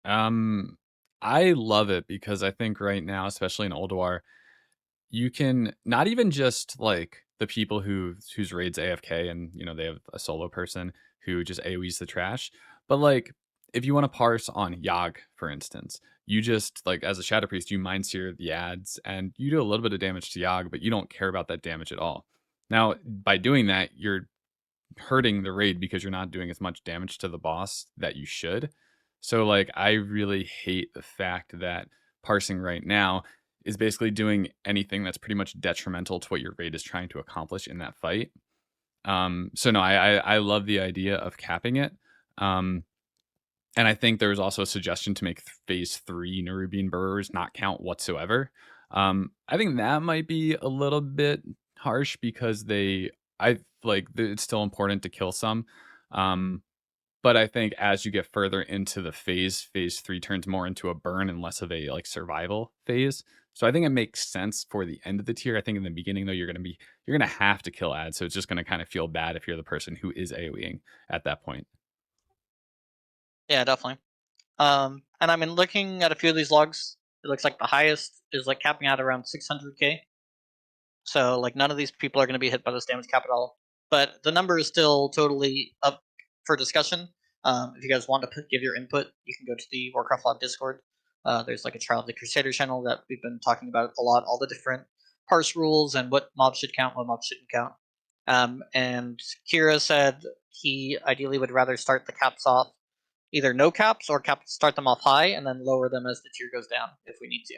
I love it because I think right now, especially in Ulduar, you can not even just like the people whose raids AFK and they have a solo person who just AoEs the trash, but like if you want to parse on Yogg, for instance, you just like as a Shadow Priest, you mind sear the ads and you do a little bit of damage to Yogg, but you don't care about that damage at all. Now, by doing that, you're hurting the raid because you're not doing as much damage to the boss that you should. So like I really hate the fact that parsing right now is basically doing anything that's pretty much detrimental to what your raid is trying to accomplish in that fight. So no, I love the idea of capping it. And I think there was also a suggestion to make phase 3 Nerubian Burrowers not count whatsoever. I think that might be a little bit harsh because I like it's still important to kill some. But I think as you get further into the phase 3 turns more into a burn and less of a like survival phase. So I think it makes sense for the end of the tier. I think in the beginning though, you're gonna have to kill ads. So it's just gonna kind of feel bad if you're the person who is AoEing at that point. Yeah, definitely. And I mean, looking at a few of these logs, it looks like the highest is like capping out around 600k. So like none of these people are going to be hit by this damage cap at all. But the number is still totally up for discussion. If you guys want to give your input, you can go to the Warcraft Log Discord. There's like a Trial of the Crusader channel that we've been talking about a lot, all the different parse rules and what mobs should count, what mobs shouldn't count. And Kira said he ideally would rather start the caps off either no caps or start them off high and then lower them as the tier goes down if we need to.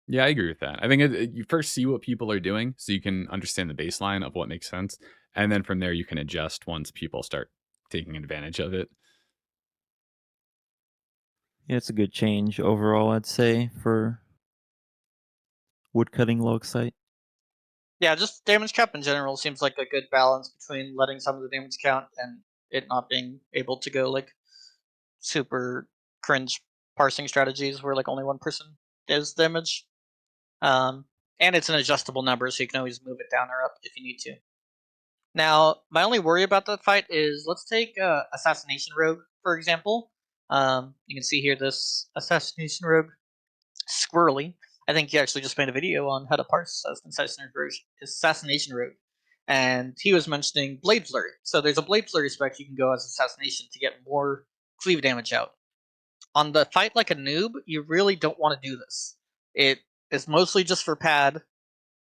Yeah, I agree with that. I think you first see what people are doing so you can understand the baseline of what makes sense. And then from there, you can adjust once people start taking advantage of it. Yeah, it's a good change overall, I'd say, for woodcutting log site. Yeah, just damage cap in general seems like a good balance between letting some of the damage count and it not being able to go like super cringe parsing strategies where like only one person does damage. And it's an adjustable number, so you can always move it down or up if you need to. Now, my only worry about that fight is let's take Assassination Rogue, for example. You can see here this Assassination Rogue Squirrely. I think he actually just made a video on how to parse Assassination Rogue. And he was mentioning Blade Flurry. So there's a Blade Flurry spec you can go as Assassination to get more cleave damage out. On the fight like a noob, you really don't want to do this. It is mostly just for pad.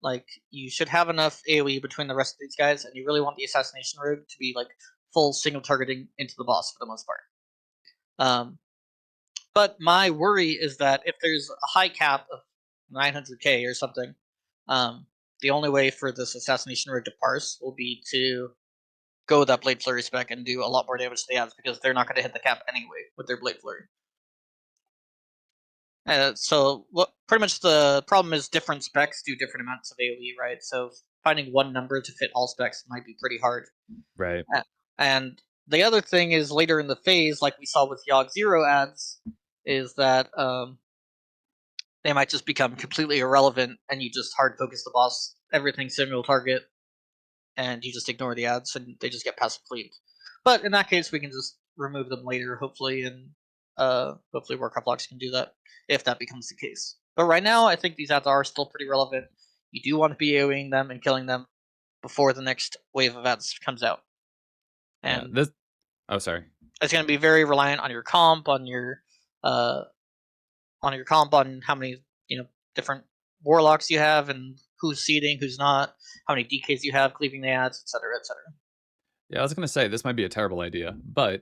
Like, you should have enough AoE between the rest of these guys, and you really want the Assassination Rogue to be like full single targeting into the boss for the most part. But my worry is that if there's a high cap of 900k or something, the only way for this Assassination Rogue to parse will be to go with that Blade Flurry spec and do a lot more damage to the ads because they're not going to hit the cap anyway with their Blade Flurry. So pretty much the problem is different specs do different amounts of AoE, right? So finding one number to fit all specs might be pretty hard. Right. And the other thing is later in the phase, like we saw with Yogg 0 ads, is that they might just become completely irrelevant and you just hard focus the boss, everything single target, and you just ignore the ads and they just get passive cleaved. But in that case, we can just remove them later, hopefully, and hopefully Warcraft Logs can do that if that becomes the case. But right now, I think these ads are still pretty relevant. You do want to be AoEing them and killing them before the next wave of ads comes out. And yeah, sorry. It's going to be very reliant on your comp, on your comp, on how many different warlocks you have, and who's seeding, who's not, how many DKs you have cleaving the ads, etc., etc. Yeah, I was gonna say this might be a terrible idea, but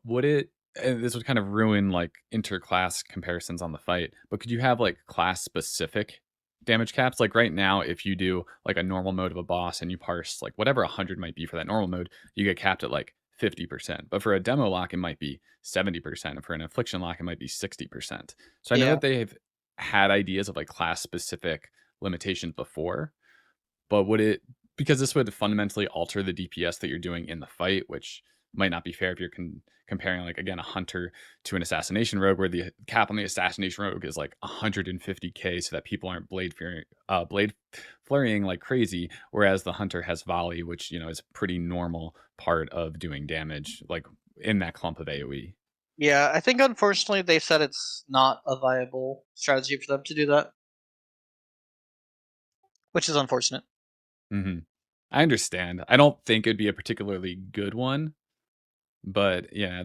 would it? And this would kind of ruin like interclass comparisons on the fight. But could you have like class specific damage caps? Like right now, if you do like a normal mode of a boss and you parse like whatever 100 might be for that normal mode, you get capped at like 50%. But for a demo lock, it might be 70%. And for an affliction lock, it might be 60%. So I know that they've had ideas of like class specific limitations before, but would it, because this would fundamentally alter the DPS that you're doing in the fight, which might not be fair if you're comparing like again a hunter to an assassination rogue, where the cap on the assassination rogue is like 150k, so that people aren't blade flurrying like crazy, whereas the hunter has volley, which is a pretty normal part of doing damage like in that clump of AoE. Yeah, I think unfortunately they said it's not a viable strategy for them to do that, which is unfortunate. Mm-hmm. I understand. I don't think it'd be a particularly good one, but yeah,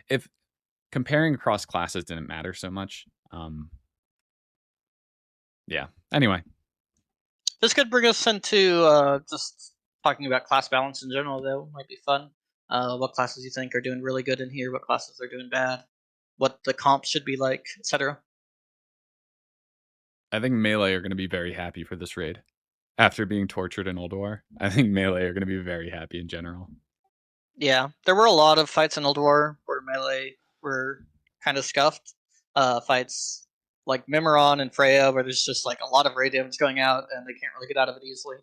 if comparing across classes didn't matter so much. Yeah. Anyway, this could bring us into just talking about class balance in general, though. Might be fun. What classes you think are doing really good in here? What classes are doing bad? What the comp should be like, etc. I think Melee are going to be very happy for this raid. After being tortured in Old War, I think Melee are going to be very happy in general. Yeah, there were a lot of fights in Old War where Melee were kind of scuffed. Fights like Mimiron and Freya, where there's just like a lot of raid damage going out, and they can't really get out of it easily.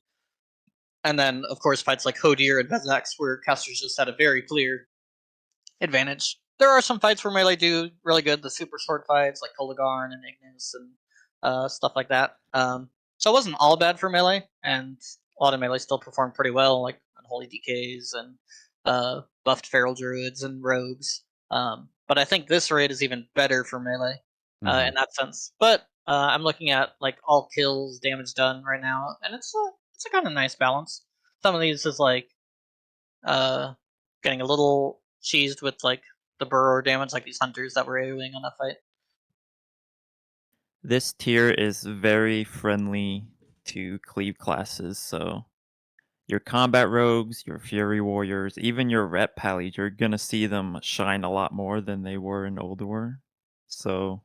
And then, of course, fights like Hodir and Vezax, where casters just had a very clear advantage. There are some fights where melee do really good, the super short fights like Kolagarn and Ignis and stuff like that. So it wasn't all bad for melee, and a lot of melee still performed pretty well, like Unholy DKs and buffed Feral Druids and Rogues. But I think this raid is even better for melee in that sense. But I'm looking at like all kills, damage done right now, and it's a kind of nice balance. Some of these is like getting a little cheesed with like the burrow damage, like these hunters that were AoEing on that fight. This tier is very friendly to cleave classes, so your combat rogues, your fury warriors, even your ret pallies, you're gonna see them shine a lot more than they were in Ulduar. So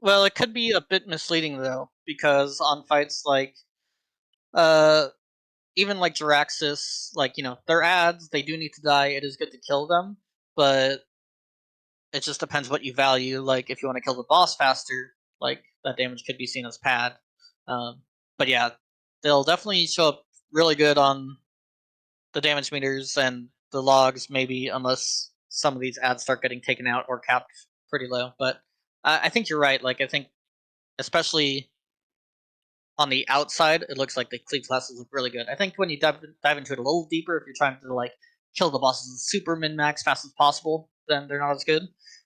Well, it could be a bit misleading though, because on fights like even like Jaraxxus, like, you know, their ads, they do need to die. It is good to kill them, but it just depends what you value. Like, if you want to kill the boss faster, like, that damage could be seen as pad. But yeah, they'll definitely show up really good on the damage meters and the logs, maybe, unless some of these ads start getting taken out or capped pretty low. But I think you're right. Like, I think, especially on the outside, it looks like the cleave classes look really good. I think when you dive into it a little deeper, if you're trying to like kill the bosses super min max fast as possible, then they're not as good.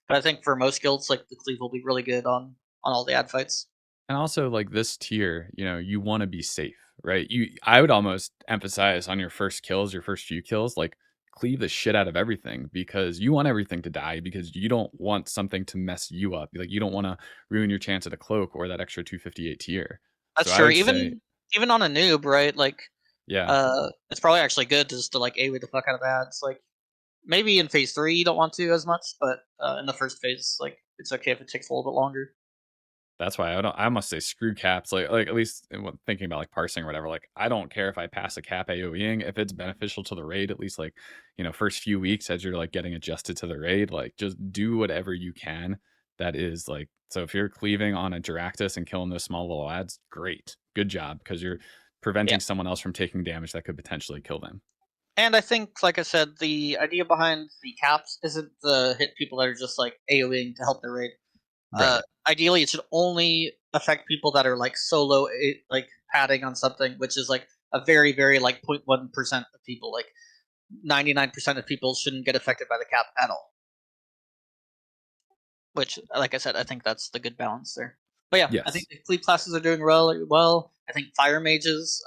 But I think for most guilds, like the cleave will be really good on all the ad fights. And also, like this tier, you know, you want to be safe, right? I would almost emphasize on your first kills, your first few kills, like cleave the shit out of everything because you want everything to die because you don't want something to mess you up. Like you don't want to ruin your chance at a cloak or that extra 258 tier. That's So I true. would say, Even on a noob, right? Like, yeah, it's probably actually good just to like AoE the fuck out of ads. Like, maybe in phase 3 you don't want to as much, but in the first phase, like, it's okay if it takes a little bit longer. that's why I must say screw caps. Like at least thinking about like parsing or whatever. Like I don't care if I pass a cap AOEing if it's beneficial to the raid. At least like first few weeks as you're like getting adjusted to the raid. Like just do whatever you can. That is like so if you're cleaving on a Jaraxxus and killing those small little ads, great, good job because you're Yeah. preventing someone else from taking damage that could potentially kill them. And I think, like I said, the idea behind the caps isn't to hit people that are just like AoEing to help their raid. Right. Ideally, it should only affect people that are like solo, like padding on something, which is like a very, very like 0.1% of people. Like 99% of people shouldn't get affected by the cap at all. Which, like I said, I think that's the good balance there. But yeah, I Yes. think the cleave classes are doing really well. I think fire mages,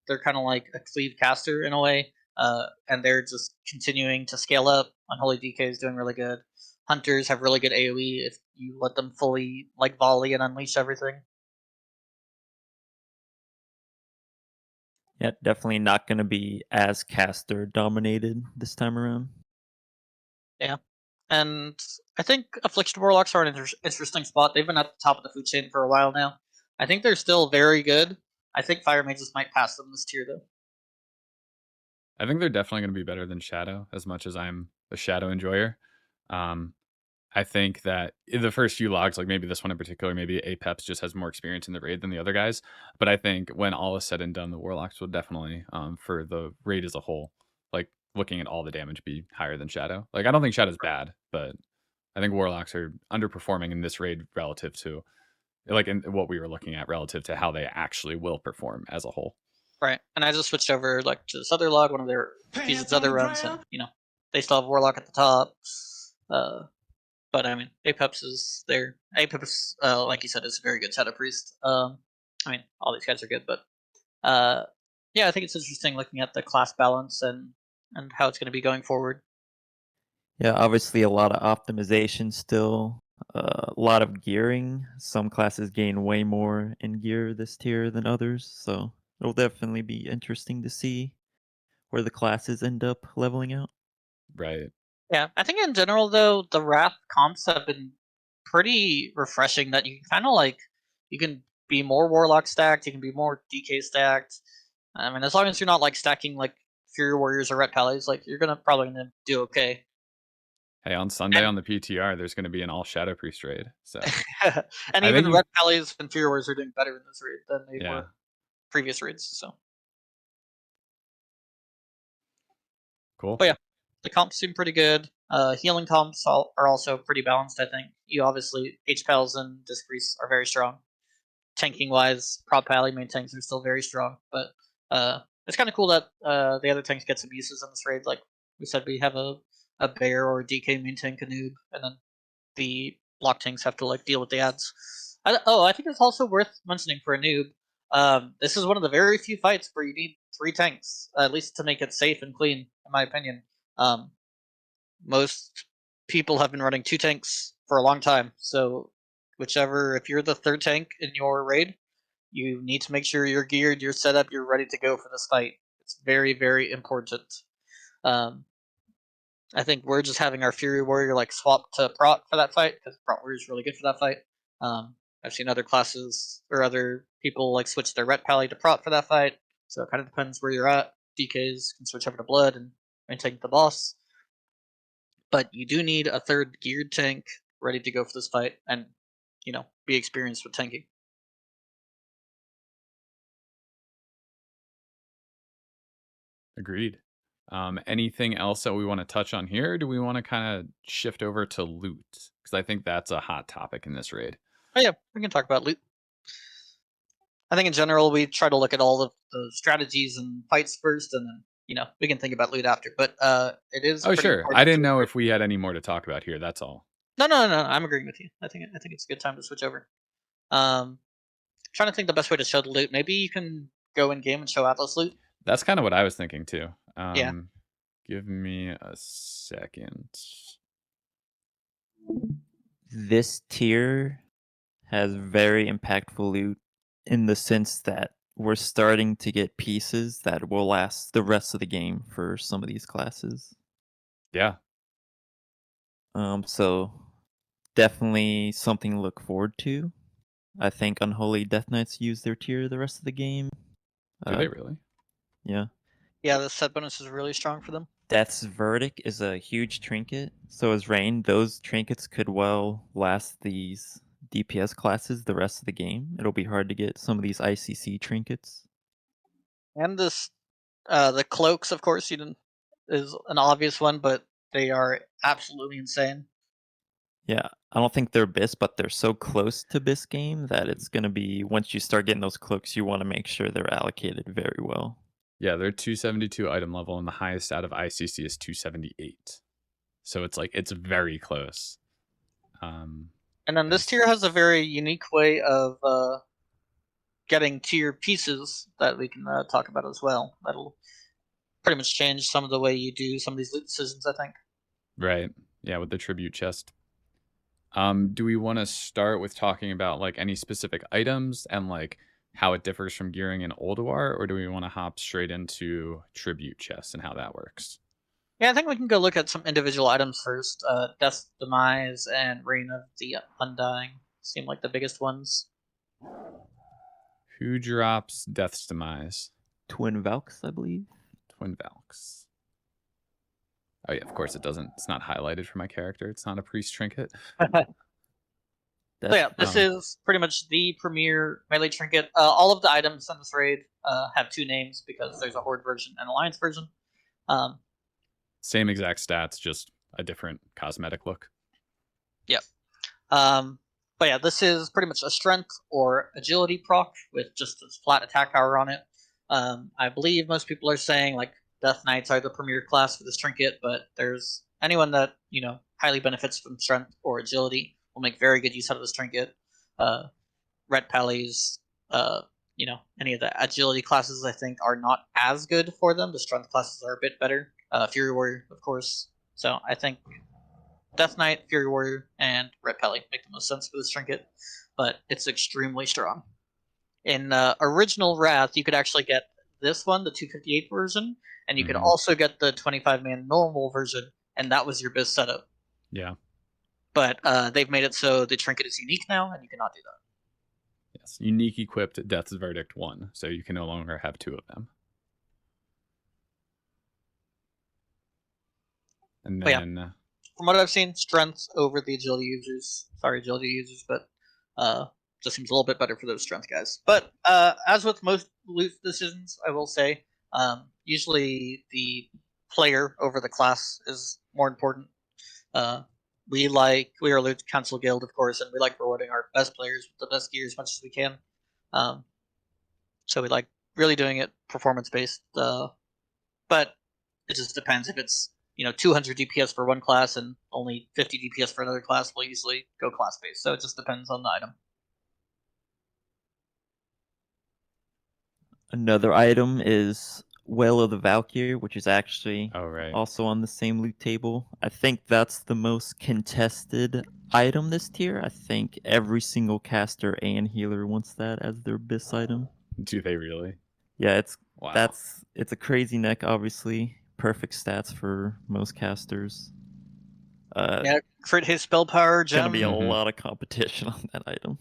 they're kind of like a cleave caster in a way, and they're just continuing to scale up. Unholy DK is doing really good. Hunters have really good AoE if you let them fully like volley and unleash everything. yeah, definitely not gonna be as caster dominated this time around. Yeah, and I think Affliction Warlocks are an interesting spot. They've been at the top of the food chain for a while now. I think they're still very good. I think fire mages might pass them this tier though. I think they're definitely going to be better than Shadow as much as I'm a Shadow enjoyer. Um, I think that in the first few logs, like maybe this one in particular, maybe Apeps just has more experience in the raid than the other guys. But I think when all is said and done, the Warlocks will definitely, for the raid as a whole, like looking at all the damage, be higher than Shadow. Like I don't think Shadow's bad, but I think Warlocks are underperforming in this raid relative to, like in what we were looking at relative to how they actually will perform as a whole. Right, and I just switched over like to this other log, one of their Fusion's other runs, and they still have Warlock at the top. But I mean, Apeps is there. Apeps, like you said, is a very good Shadow Priest. I mean, all these guys are good, but yeah, I think it's interesting looking at the class balance and how it's going to be going forward. Yeah, obviously a lot of optimization still, a lot of gearing. Some classes gain way more in gear this tier than others, so it'll definitely be interesting to see where the classes end up leveling out. Right. Yeah, I think in general though, the Wrath comps have been pretty refreshing. That you can kind of like you can be more Warlock stacked, you can be more DK stacked. I mean, as long as you're not like stacking like Fury Warriors or Ret Pallies, like you're probably gonna do okay. Hey, on Sunday on the PTR, there's going to be an all Shadow Priest raid. So and I even think Red Pallies and Fury Wars are doing better in this raid than they yeah, were previous raids. So, cool. but yeah, the comps seem pretty good. Healing comps are also pretty balanced. I think you obviously H-Pals and Disc Priests are very strong. Tanking wise, Prop Pally main tanks are still very strong, but it's kind of cool that the other tanks get some uses in this raid. Like we said, we have a Bear or a DK main tank Anub, and then the block tanks have to like deal with the ads. I think it's also worth mentioning for Anub. This is one of the very few fights where you need 3 tanks, at least to make it safe and clean, in my opinion. Most people have been running 2 tanks for a long time, so if you're the 3rd tank in your raid, you need to make sure you're geared, you're set up, you're ready to go for this fight. It's very, very important. I think we're just having our Fury Warrior like swap to Prot for that fight because Prot Warrior is really good for that fight. I've seen other classes or other people like switch their Ret Pally to Prot for that fight, so it kind of depends where you're at. DKs can switch over to Blood and maintain the boss, but you do need a 3rd geared tank ready to go for this fight and be experienced with tanking. Agreed. Anything else that we want to touch on here? Or do we want to kind of shift over to loot? Because I think that's a hot topic in this raid. Oh yeah, we can talk about loot. I think in general we try to look at all of the strategies and fights first, and then we can think about loot after. But it is. Oh sure, I didn't know if we had any more to talk about here. That's all. No. I'm agreeing with you. I think it's a good time to switch over. Trying to think the best way to show the loot. Maybe you can go in game and show Atlas loot. That's kind of what I was thinking too. Yeah. Give me a second. This tier has very impactful loot in the sense that we're starting to get pieces that will last the rest of the game for some of these classes. Yeah. So definitely something to look forward to. I think Unholy Death Knights use their tier the rest of the game. Do they really? Yeah. Yeah, the set bonus is really strong for them. Death's Verdict is a huge trinket. So is Rain. Those trinkets could well last these DPS classes the rest of the game. It'll be hard to get some of these ICC trinkets. And this, the cloaks, of course, is an obvious one, but they are absolutely insane. Yeah, I don't think they're BIS, but they're so close to BIS game that it's going to be, once you start getting those cloaks, you want to make sure they're allocated very well. Yeah, they're 272 item level, and the highest out of ICC is 278. So it's very close. And then this tier has a very unique way of getting tier pieces that we can talk about as well. That'll pretty much change some of the way you do some of these loot decisions, I think. Right. Yeah, with the tribute chest. Do we want to start with talking about like any specific items and like how it differs from gearing in Ulduar, or do we want to hop straight into tribute chests and how that works? Yeah, I think we can go look at some individual items first. Death's Demise and Reign of the Undying seem like the biggest ones. Who drops Death's Demise? Twin Valks, I believe. Twin Valks. Oh yeah, of course it doesn't. It's not highlighted for my character. It's not a priest trinket. So yeah, this is pretty much the premier melee trinket. All of the items in this raid have 2 names because there's a Horde version and Alliance version. Same exact stats, just a different cosmetic look. Yep. But yeah, this is pretty much a strength or agility proc with just a flat attack power on it. I believe most people are saying like Death Knights are the premier class for this trinket, but there's anyone that highly benefits from strength or agility will make very good use out of this trinket. Red Pallies, any of the agility classes I think are not as good for them. The strength classes are a bit better. Fury Warrior, of course. So I think Death Knight, Fury Warrior, and Red Pally make the most sense for this trinket, but it's extremely strong. In original Wrath, you could actually get this one, the 258 version, and you could also get the 25-man normal version, and that was your best setup. Yeah. But they've made it so the trinket is unique now, and you cannot do that. Yes, unique equipped Death's Verdict 1, so you can no longer have 2 of them. And then from what I've seen, strength over the agility users. Sorry, agility users, but just seems a little bit better for those strength guys. But as with most loot decisions, I will say, usually the player over the class is more important. We are a loot council guild, of course, and we like rewarding our best players with the best gear as much as we can. So we like really doing it performance based. But it just depends if it's 200 DPS for one class and only 50 DPS for another class. We'll usually go class based. So it just depends on the item. Another item is Well of the Valkyrie, which is actually Oh, right. also on the same loot table. I think that's the most contested item this tier. I think every single caster and healer wants that as their BIS item. Do they really? Yeah, Wow. it's a crazy neck, obviously. Perfect stats for most casters. Yeah, crit hit spell power gem. Gonna be a lot of competition on that item.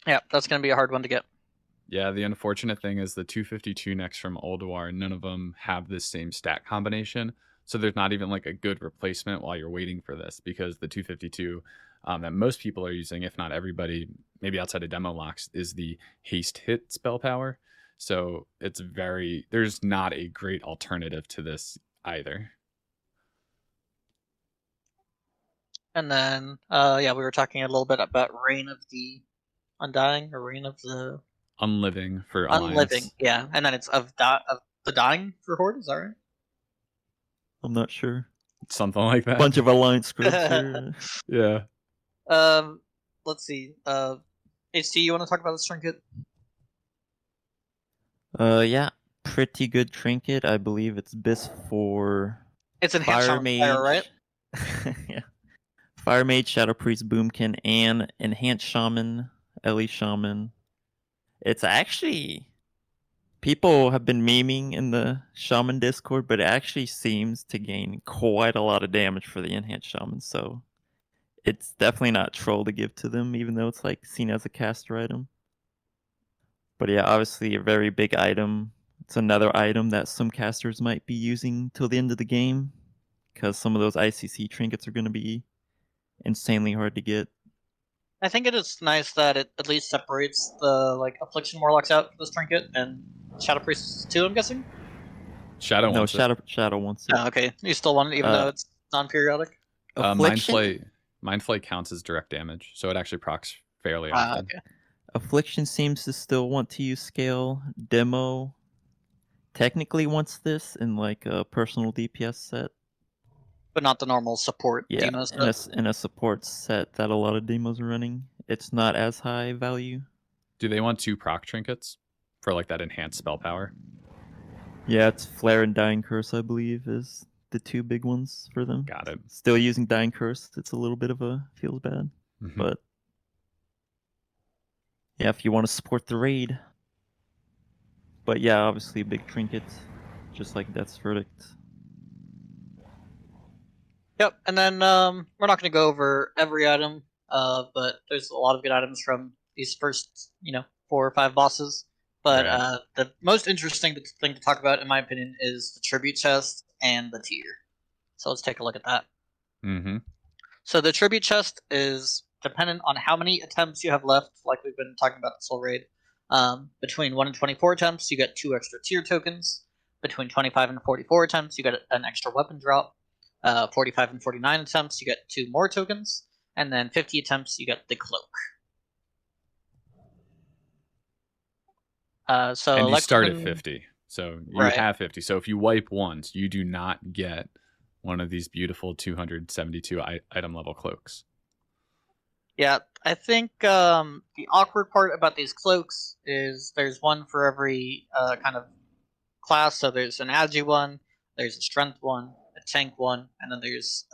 Yeah, that's gonna be a hard one to get. Yeah, the unfortunate thing is the 252 necks from Ulduar, none of them have this same stat combination. So there's not even like a good replacement while you're waiting for this, because the 252 that most people are using, if not everybody, maybe outside of demo locks, is the haste hit spell power. So there's not a great alternative to this either. And then, we were talking a little bit about Reign of the Undying, or Reign of the Unliving for Unliving. Alliance. Yeah, and then it's of the Dying for Horde. Is that right? I'm not sure. Something like that. Bunch of alliance groups here. Yeah. Let's see. HT, you want to talk about this trinket? Yeah, pretty good trinket. I believe it's BIS for It's enhanced Fire on Mage, fire, right? yeah. Fire Mage, Shadow Priest, Boomkin, and Enhanced Shaman, Ellie Shaman. It's actually, people have been memeing in the Shaman Discord, but it actually seems to gain quite a lot of damage for the Enhanced Shaman, so it's definitely not troll to give to them, even though it's like seen as a caster item. But yeah, obviously a very big item. It's another item that some casters might be using till the end of the game, because some of those ICC trinkets are going to be insanely hard to get. I think it is nice that it at least separates the Affliction Warlocks out for this trinket, and Shadow Priests too, I'm guessing? Shadow wants it. Shadow wants it. Oh, okay. You still want it even though it's non-periodic? Affliction? Mindflay counts as direct damage, so it actually procs fairly often. Okay. Affliction seems to still want to use scale. Demo technically wants this in like a personal DPS set. But not the normal support Yeah, demos. in a support set that a lot of demos are running. It's not as high value. Do they want 2 proc trinkets for like that enhanced spell power? Yeah, it's Flare and Dying Curse, I believe, is the 2 big ones for them. Got it. Still using Dying Curse, it's a little bit of a feels bad. Mm-hmm. But yeah, if you want to support the raid. But yeah, obviously a big trinket, just like Death's Verdict. Yep, and then we're not going to go over every item, but there's a lot of good items from these first 4 or 5 bosses. But Right. The most interesting thing to talk about, in my opinion, is the tribute chest and the tier. So let's take a look at that. Mm-hmm. So the tribute chest is dependent on how many attempts you have left, like we've been talking about this whole raid. Between 1 and 24 attempts, you get 2 extra tier tokens. Between 25 and 44 attempts, you get an extra weapon drop. 45 and 49 attempts, you get 2 more tokens. And then 50 attempts, you get the cloak. And you start at 50. So you Right. have 50. So if you wipe once, you do not get one of these beautiful 272 item level cloaks. Yeah, I think the awkward part about these cloaks is there's one for every kind of class. So there's an agi one, there's a strength one, a tank one, and then there's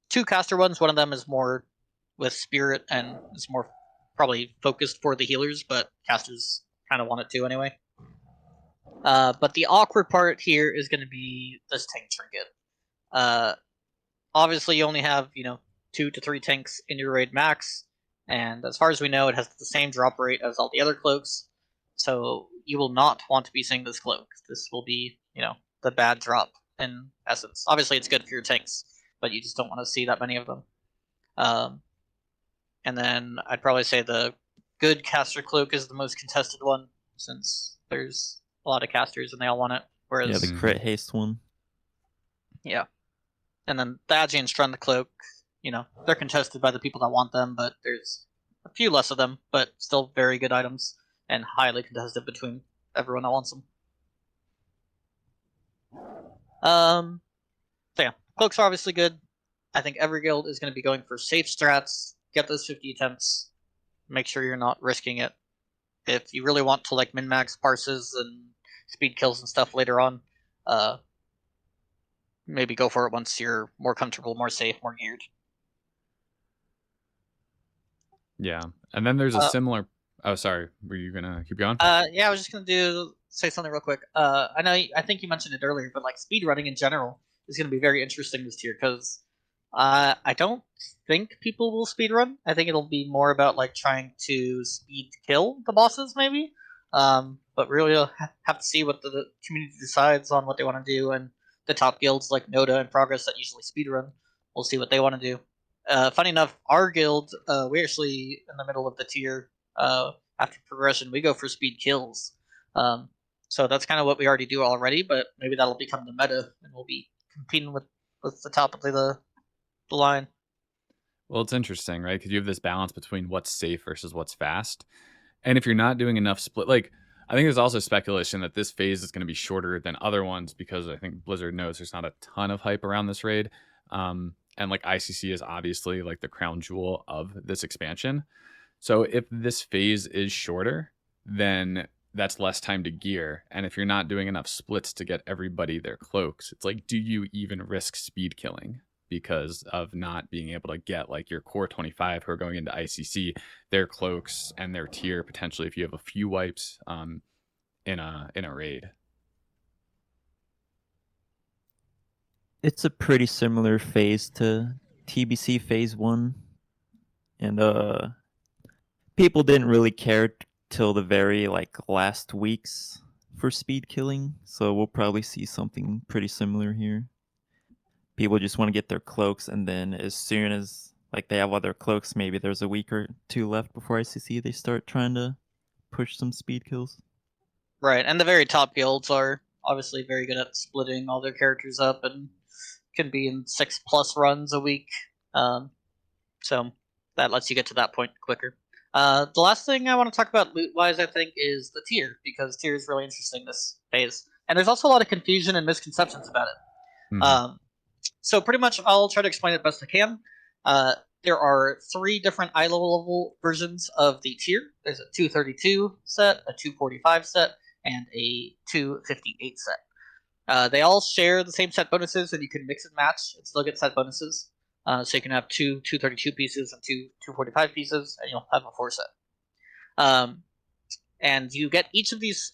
2 caster ones. One of them is more with spirit and is more probably focused for the healers, but casters kind of want it too anyway. But the awkward part here is going to be this tank trinket. Obviously, you only have 2 to 3 tanks in your raid max, and as far as we know, it has the same drop rate as all the other cloaks. So you will not want to be seeing this cloak. This will be the bad drop. in essence. Obviously, it's good for your tanks, but you just don't want to see that many of them. And then I'd probably say the good caster cloak is the most contested one, since there's a lot of casters and they all want it. Whereas, Yeah, the crit haste one. yeah. And then the Agi and Strand the cloak, they're contested by the people that want them, but there's a few less of them, but still very good items and highly contested between everyone that wants them. So yeah, cloaks are obviously good. I think every guild is going to be going for safe strats. Get those 50 attempts. Make sure you're not risking it. If you really want to like min-max parses and speed kills and stuff later on, maybe go for it once you're more comfortable, more safe, more geared. Yeah, and then there's a similar. Oh, sorry. Were you gonna keep going? Yeah, I was just gonna say something real quick. I think you mentioned it earlier, but like speedrunning in general is gonna be very interesting this year because I don't think people will speedrun. I think it'll be more about like trying to speed kill the bosses, maybe. But really, you'll have to see what the community decides on what they want to do, and the top guilds like Noda and Progress that usually speedrun, we'll see what they want to do. Funny enough, our guild, we're actually in the middle of the tier. After progression, we go for speed kills. So that's kind of what we already do already, but maybe that'll become the meta, and we'll be competing with the top of the line. Well, it's interesting, right? Because you have this balance between what's safe versus what's fast. And if you're not doing enough split, like, I think there's also speculation that this phase is going to be shorter than other ones because I think Blizzard knows there's not a ton of hype around this raid. And like ICC is obviously like the crown jewel of this expansion. So if this phase is shorter, then that's less time to gear. And if you're not doing enough splits to get everybody their cloaks, it's like, do you even risk speed killing because of not being able to get like your core 25 who are going into ICC, their cloaks and their tier potentially if you have a few wipes in a raid? It's a pretty similar phase to TBC phase 1. And people didn't really care till the very last weeks for speed killing, so we'll probably see something pretty similar here. People just want to get their cloaks, and then as soon as they have all their cloaks, maybe there's a week or two left before ICC, they start trying to push some speed kills. Right, and the very top guilds are obviously very good at splitting all their characters up and can be in 6+ runs a week. So that lets you get to that point quicker. The last thing I want to talk about loot-wise, I think, is the tier, because tier is really interesting this phase. And there's also a lot of confusion and misconceptions about it. Mhm. So pretty much I'll try to explain it best I can. There are 3 different eye level versions of the tier. There's a 232 set, a 245 set, and a 258 set. They all share the same set bonuses, and you can mix and match and still get set bonuses. So you can have 2 232 pieces and 2 245 pieces, and you'll have a 4 set. And you get each of these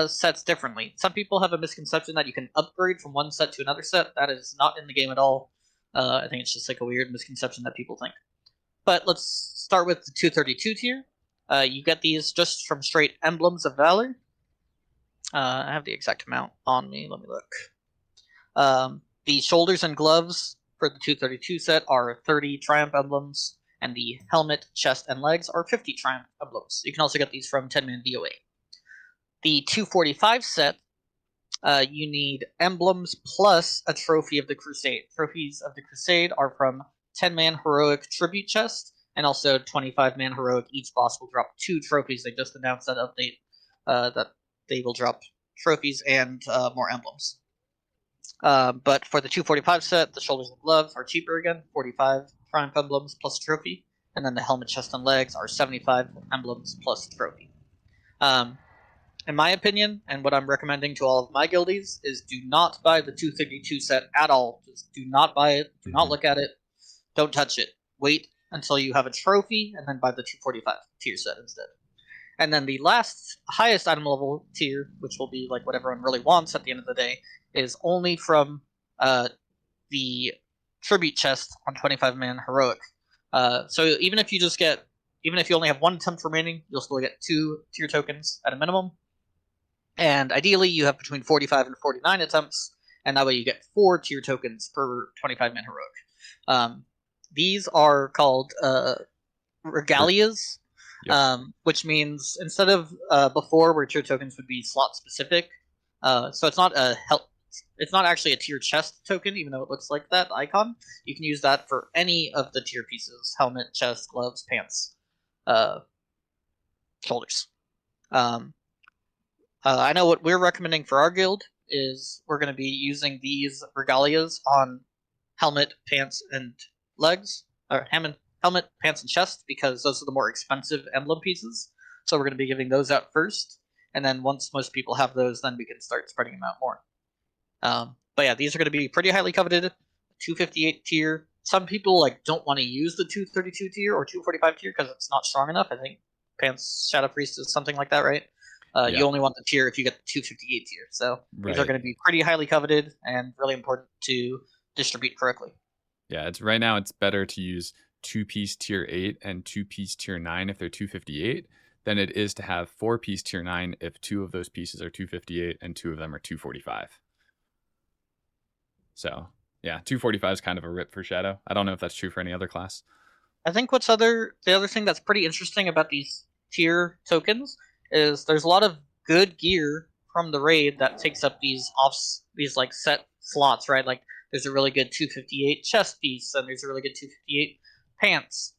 sets differently. Some people have a misconception that you can upgrade from one set to another set. That is not in the game at all. I think it's just a weird misconception that people think. But let's start with the 232 tier. You get these just from straight Emblems of Valor. I have the exact amount on me. Let me look. The shoulders and gloves for the 232 set are 30 Triumph Emblems, and the helmet, chest, and legs are 50 Triumph Emblems. You can also get these from 10-man DOA. The 245 set, you need emblems plus a Trophy of the Crusade. Trophies of the Crusade are from 10-man Heroic Tribute Chest, and also 25-man Heroic. Each boss will drop 2 trophies. They just announced that update that they will drop trophies and more emblems. But for the 245 set, the shoulders and gloves are cheaper again, 45 Triumph Emblems plus a trophy, and then the helmet, chest, and legs are 75 emblems plus a trophy. In my opinion, and what I'm recommending to all of my guildies, is do not buy the 232 set at all. Just do not buy it. Do not look at it. Don't touch it. Wait until you have a trophy, and then buy the 245 tier set instead. And then the last, highest item level tier, which will be what everyone really wants at the end of the day, is only from the tribute chest on 25-man Heroic. So even if you only have 1 attempt remaining, you'll still get 2 tier tokens at a minimum. And ideally, you have between 45 and 49 attempts, and that way you get 4 tier tokens per 25-man heroic. These are called regalias, which means instead of before where tier tokens would be slot specific, so it's not actually a tier chest token, even though it looks like that icon. You can use that for any of the tier pieces: helmet, chest, gloves, pants, shoulders. I know what we're recommending for our guild is we're going to be using these regalias on helmet, pants, and legs, or helmet, pants, and chest, because those are the more expensive emblem pieces. So we're going to be giving those out first, and then once most people have those, then we can start spreading them out more. But yeah, these are going to be pretty highly coveted. 258 tier. Some people don't want to use the 232 tier or 245 tier because it's not strong enough. I think Pants Shadow Priest is something like that, right? You only want the tier if you get the 258 tier. So these are going to be pretty highly coveted and really important to distribute correctly. Yeah, right now it's better to use 2-piece tier 8 and 2-piece tier 9 if they're 258 than it is to have 4-piece tier 9 if 2 of those pieces are 258 and 2 of them are 245. So yeah, 245 is kind of a rip for Shadow. I don't know if that's true for any other class. I think the other thing that's pretty interesting about these tier tokens is there's a lot of good gear from the raid that takes up these set slots, right? Like there's a really good 258 chest piece, and there's a really good 258 pants.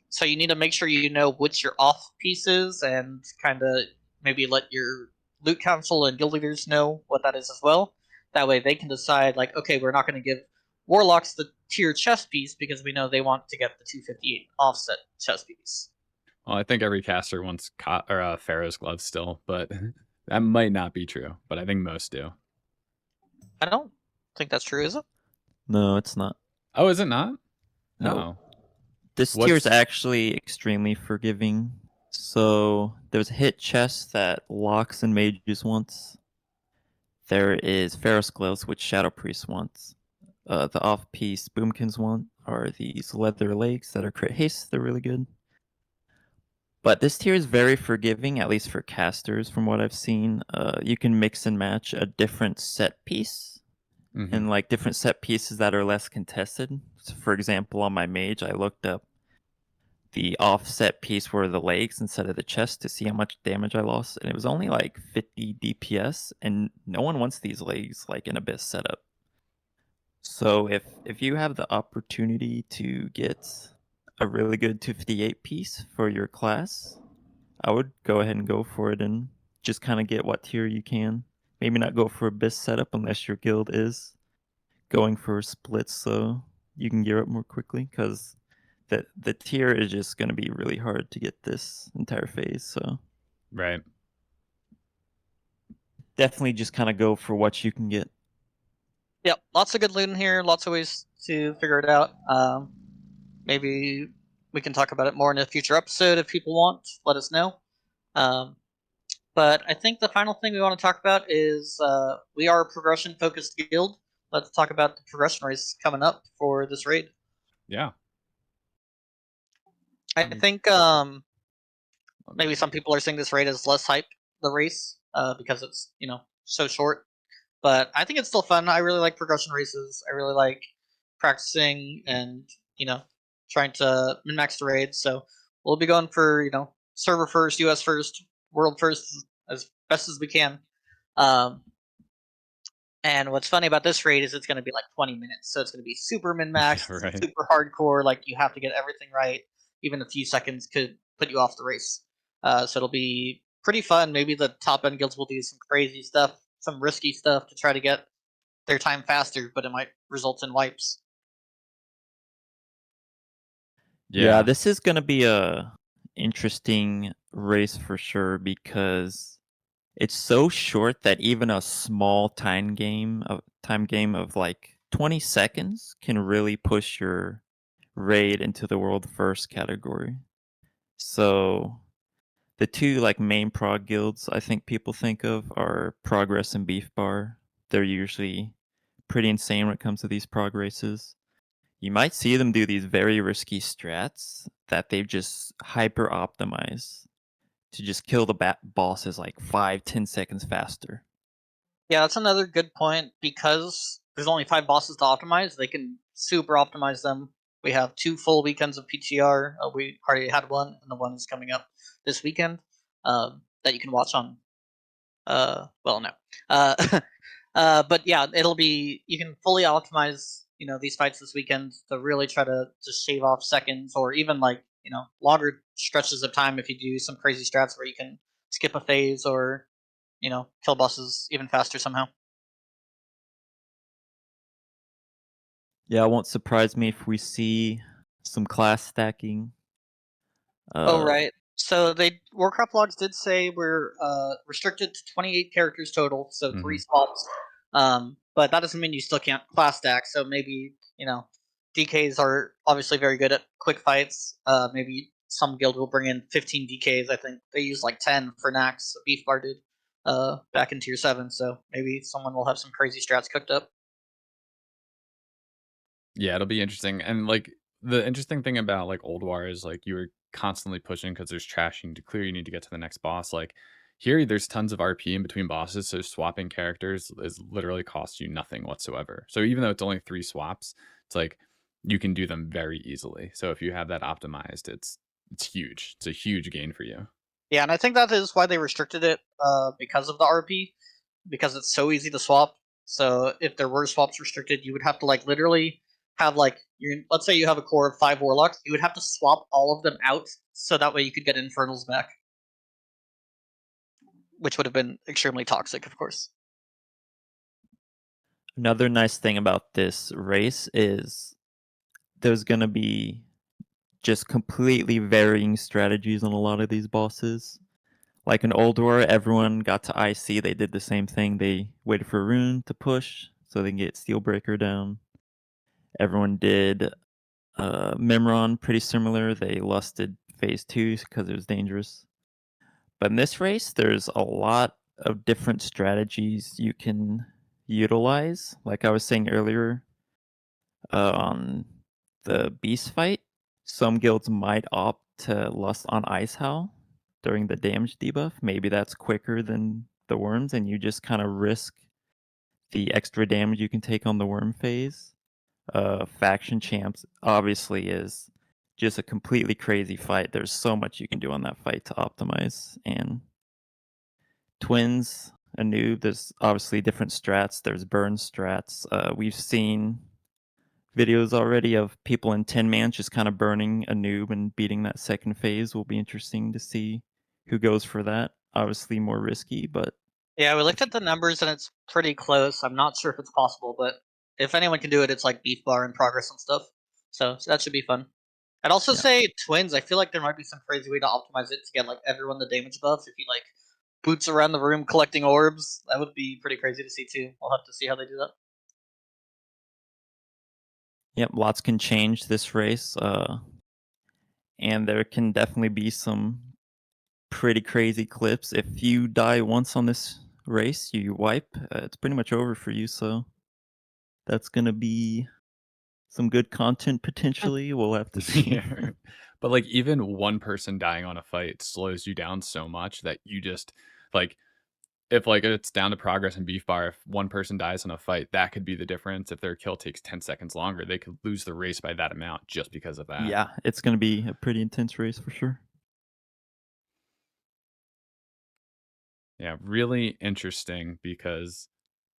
So you need to make sure you know which your off pieces, and kind of maybe let your loot council and guild leaders know what that is as well. That way they can decide, okay, we're not going to give warlocks the tier chest piece because we know they want to get the 258 offset chest piece. Well, I think every caster wants Pharaoh's gloves still, but that might not be true. But I think most do. I don't think that's true, is it? No, it's not. Oh, is it not? No. This tier is actually extremely forgiving. So there's a hit chest that locks and mages wants. There is Pharaoh's gloves, which Shadow Priest wants. The off-piece Boomkins want are these leather legs that are crit haste. They're really good. But this tier is very forgiving, at least for casters from what I've seen. You can mix and match a different set piece and different set pieces that are less contested. So for example, on my mage, I looked up the offset piece were the legs instead of the chest to see how much damage I lost, and it was only 50 DPS, and no one wants these legs in Abyss setup. So if you have the opportunity to get a really good 258 piece for your class, I would go ahead and go for it and just kind of get what tier you can. Maybe not go for Abyss setup unless your guild is going for splits so you can gear up more quickly, because the tier is just going to be really hard to get this entire phase. So right, definitely just kind of go for what you can get. Yep, lots of good loot in here, lots of ways to figure it out. Maybe we can talk about it more in a future episode if people want. Let us know. But I think the final thing we want to talk about is we are a progression-focused guild. Let's talk about the progression race coming up for this raid. Yeah. I think maybe some people are saying this raid is less hype, the race, because it's so short. But I think it's still fun. I really like progression races. I really like practicing and trying to min-max the raids. So we'll be going for server first, US first, world first as best as we can. And what's funny about this raid is it's going to be 20 minutes, so it's going to be super min-max, right. super hardcore. You have to get everything right. Even a few seconds could put you off the race. So it'll be pretty fun. Maybe the top end guilds will do some crazy stuff, some risky stuff to try to get their time faster, but it might result in wipes. Yeah, this is going to be a interesting race for sure, because it's so short that even a small time game of 20 seconds can really push your raid into the world first category. So the two main prog guilds I think people think of are Progress and Beef Bar. They're usually pretty insane when it comes to these prog races. You might see them do these very risky strats that they've just hyper optimized to just kill the bosses 5-10 seconds faster. Yeah, that's another good point. Because there's only 5 bosses to optimize, they can super optimize them. We have 2 full weekends of PTR. We already had one, and the one is coming up this weekend that you can watch on. Well, no. But yeah, it'll be, you can fully optimize these fights this weekend to really try to just shave off seconds, or even like longer stretches of time if you do some crazy strats where you can skip a phase, or kill bosses even faster somehow. Yeah, it won't surprise me if we see some class stacking. Oh right. So Warcraft logs did say we're restricted to 28 characters total, so 3 swaps. But that doesn't mean you still can't class stack. So maybe DKs are obviously very good at quick fights. Maybe some guild will bring in 15 DKs. I think they use like 10 for Nax. Beef Bar did back in tier 7. So maybe someone will have some crazy strats cooked up. Yeah, it'll be interesting. And like the interesting thing about like Old War is like you were constantly pushing because there's trashing to clear. You need to get to the next boss. Like here, there's tons of RP in between bosses, so swapping characters is literally costs you nothing whatsoever. So even though it's only 3 swaps, it's like you can do them very easily. So if you have that optimized, it's huge. It's a huge gain for you. Yeah, and I think that is why they restricted it because of the RP, because it's so easy to swap. So if there were swaps restricted, you would have to like literally have like let's say you have a core of 5 warlocks, you would have to swap all of them out so that way you could get infernals back, which would have been extremely toxic, of course. Another nice thing about this race is there's going to be just completely varying strategies on a lot of these bosses. Like in Old War, everyone got to IC. They did the same thing. They waited for a rune to push so they can get Steelbreaker down. Everyone did Mimron, pretty similar. They lusted phase 2 because it was dangerous. But in this race, there's a lot of different strategies you can utilize. Like I was saying earlier on the beast fight, some guilds might opt to lust on Ice Howl during the damage debuff. Maybe that's quicker than the worms, and you just kind of risk the extra damage you can take on the worm phase. Faction champs obviously is just a completely crazy fight. There's so much you can do on that fight to optimize. And twins, Anub, there's obviously different strats. There's burn strats. We've seen videos already of people in 10 mans just kind of burning Anub and beating that second phase. Will be interesting to see who goes for that. Obviously more risky, but Yeah, we looked at the numbers and it's pretty close. I'm not sure if it's possible, but if anyone can do it, it's like Beef Bar in progress and stuff. So that should be fun. I'd also Yeah. say twins. I feel like there might be some crazy way to optimize it to get like everyone the damage buff. If you like boots around the room collecting orbs, that would be pretty crazy to see too. We'll have to see how they do that. Yep, lots can change this race. And there can definitely be some pretty crazy clips. If you die once on this race, you wipe. It's pretty much over for you. So that's gonna be some good content potentially. We'll have to see. Yeah. But like even one person dying on a fight slows you down so much that you just like if like it's down to progress and beef bar, if one person dies in a fight, that could be the difference. If their kill takes 10 seconds longer, they could lose the race by that amount just because of that. Yeah, it's gonna be a pretty intense race for sure. Yeah, really interesting because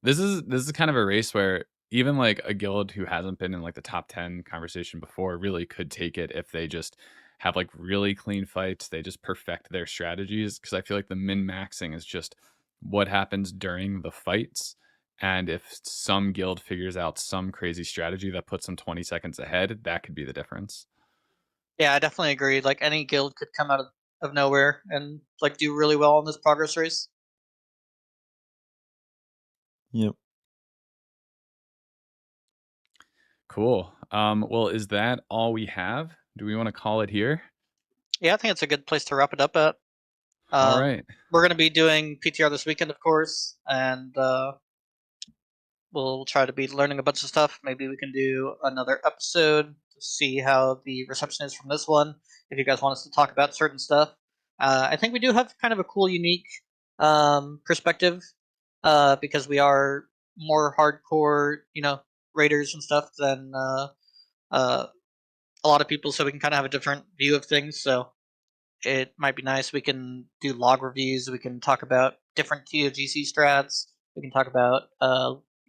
this is kind of a race where even like a guild who hasn't been in like the top 10 conversation before really could take it if they just have like really clean fights. They just perfect their strategies because I feel like the min maxing is just what happens during the fights. And if some guild figures out some crazy strategy that puts them 20 seconds ahead, that could be the difference. Yeah, I definitely agree. Like any guild could come out of nowhere and like do really well in this progress race. Yep. Cool. Well, is that all we have? Do we want to call it here? Yeah, I think it's a good place to wrap it up at. All right. We're going to be doing PTR this weekend, of course, and we'll try to be learning a bunch of stuff. Maybe we can do another episode to see how the reception is from this one. If you guys want us to talk about certain stuff, I think we do have kind of a cool, unique perspective because we are more hardcore, raiders and stuff than a lot of people, so we can kind of have a different view of things. So it might be nice. We can do log reviews. We can talk about different TOGC strats. We can talk about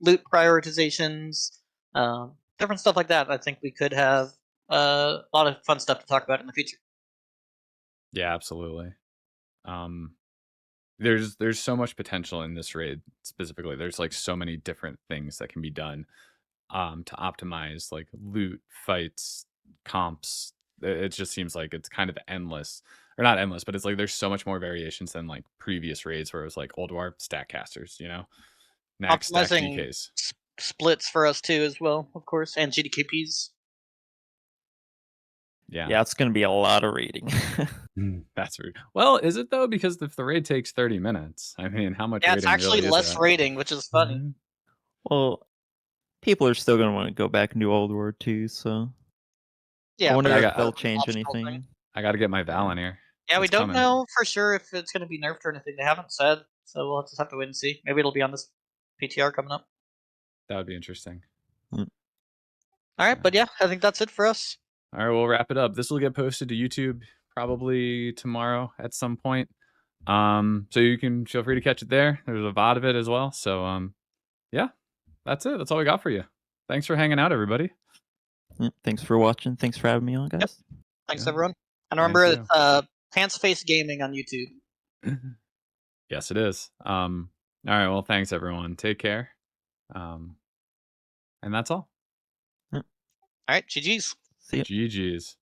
loot prioritizations, different stuff like that. I think we could have a lot of fun stuff to talk about in the future. Yeah, absolutely. There's so much potential in this raid specifically. There's like so many different things that can be done to optimize like loot, fights, comps. It just seems like it's kind of endless, or not endless, but it's like there's so much more variations than like previous raids where it was like old war stat casters, Next stack Optimizing GKs. splits for us too, as well, of course, and GDKPs. Yeah, it's going to be a lot of raiding. That's rude. Well, is it though? Because if the raid takes 30 minutes, I mean, how much Yeah, raiding it's actually really less is that? raiding, which is funny. Well, people are still going to want to go back and do Old War 2, so Yeah, I wonder but if it's they'll an change optional thing. anything. I got to get my Val in here. Yeah, we It's don't coming. know for sure if it's going to be nerfed or anything. They haven't said, so we'll just have to wait and see. Maybe it'll be on this PTR coming up. That would be interesting. All right, but yeah, I think that's it for us. All right, we'll wrap it up. This will get posted to YouTube probably tomorrow at some point. So you can feel free to catch it there. There's a VOD of it as well. So yeah, that's it. That's all we got for you. Thanks for hanging out, everybody. Thanks for watching. Thanks for having me on, guys. Yep. Thanks, Yeah. everyone. And remember, Thanks, it's Pants Face Gaming on YouTube. Yes, it is. All right, well, thanks, everyone. Take care. And that's all. All right, GG's. See ya. GG's.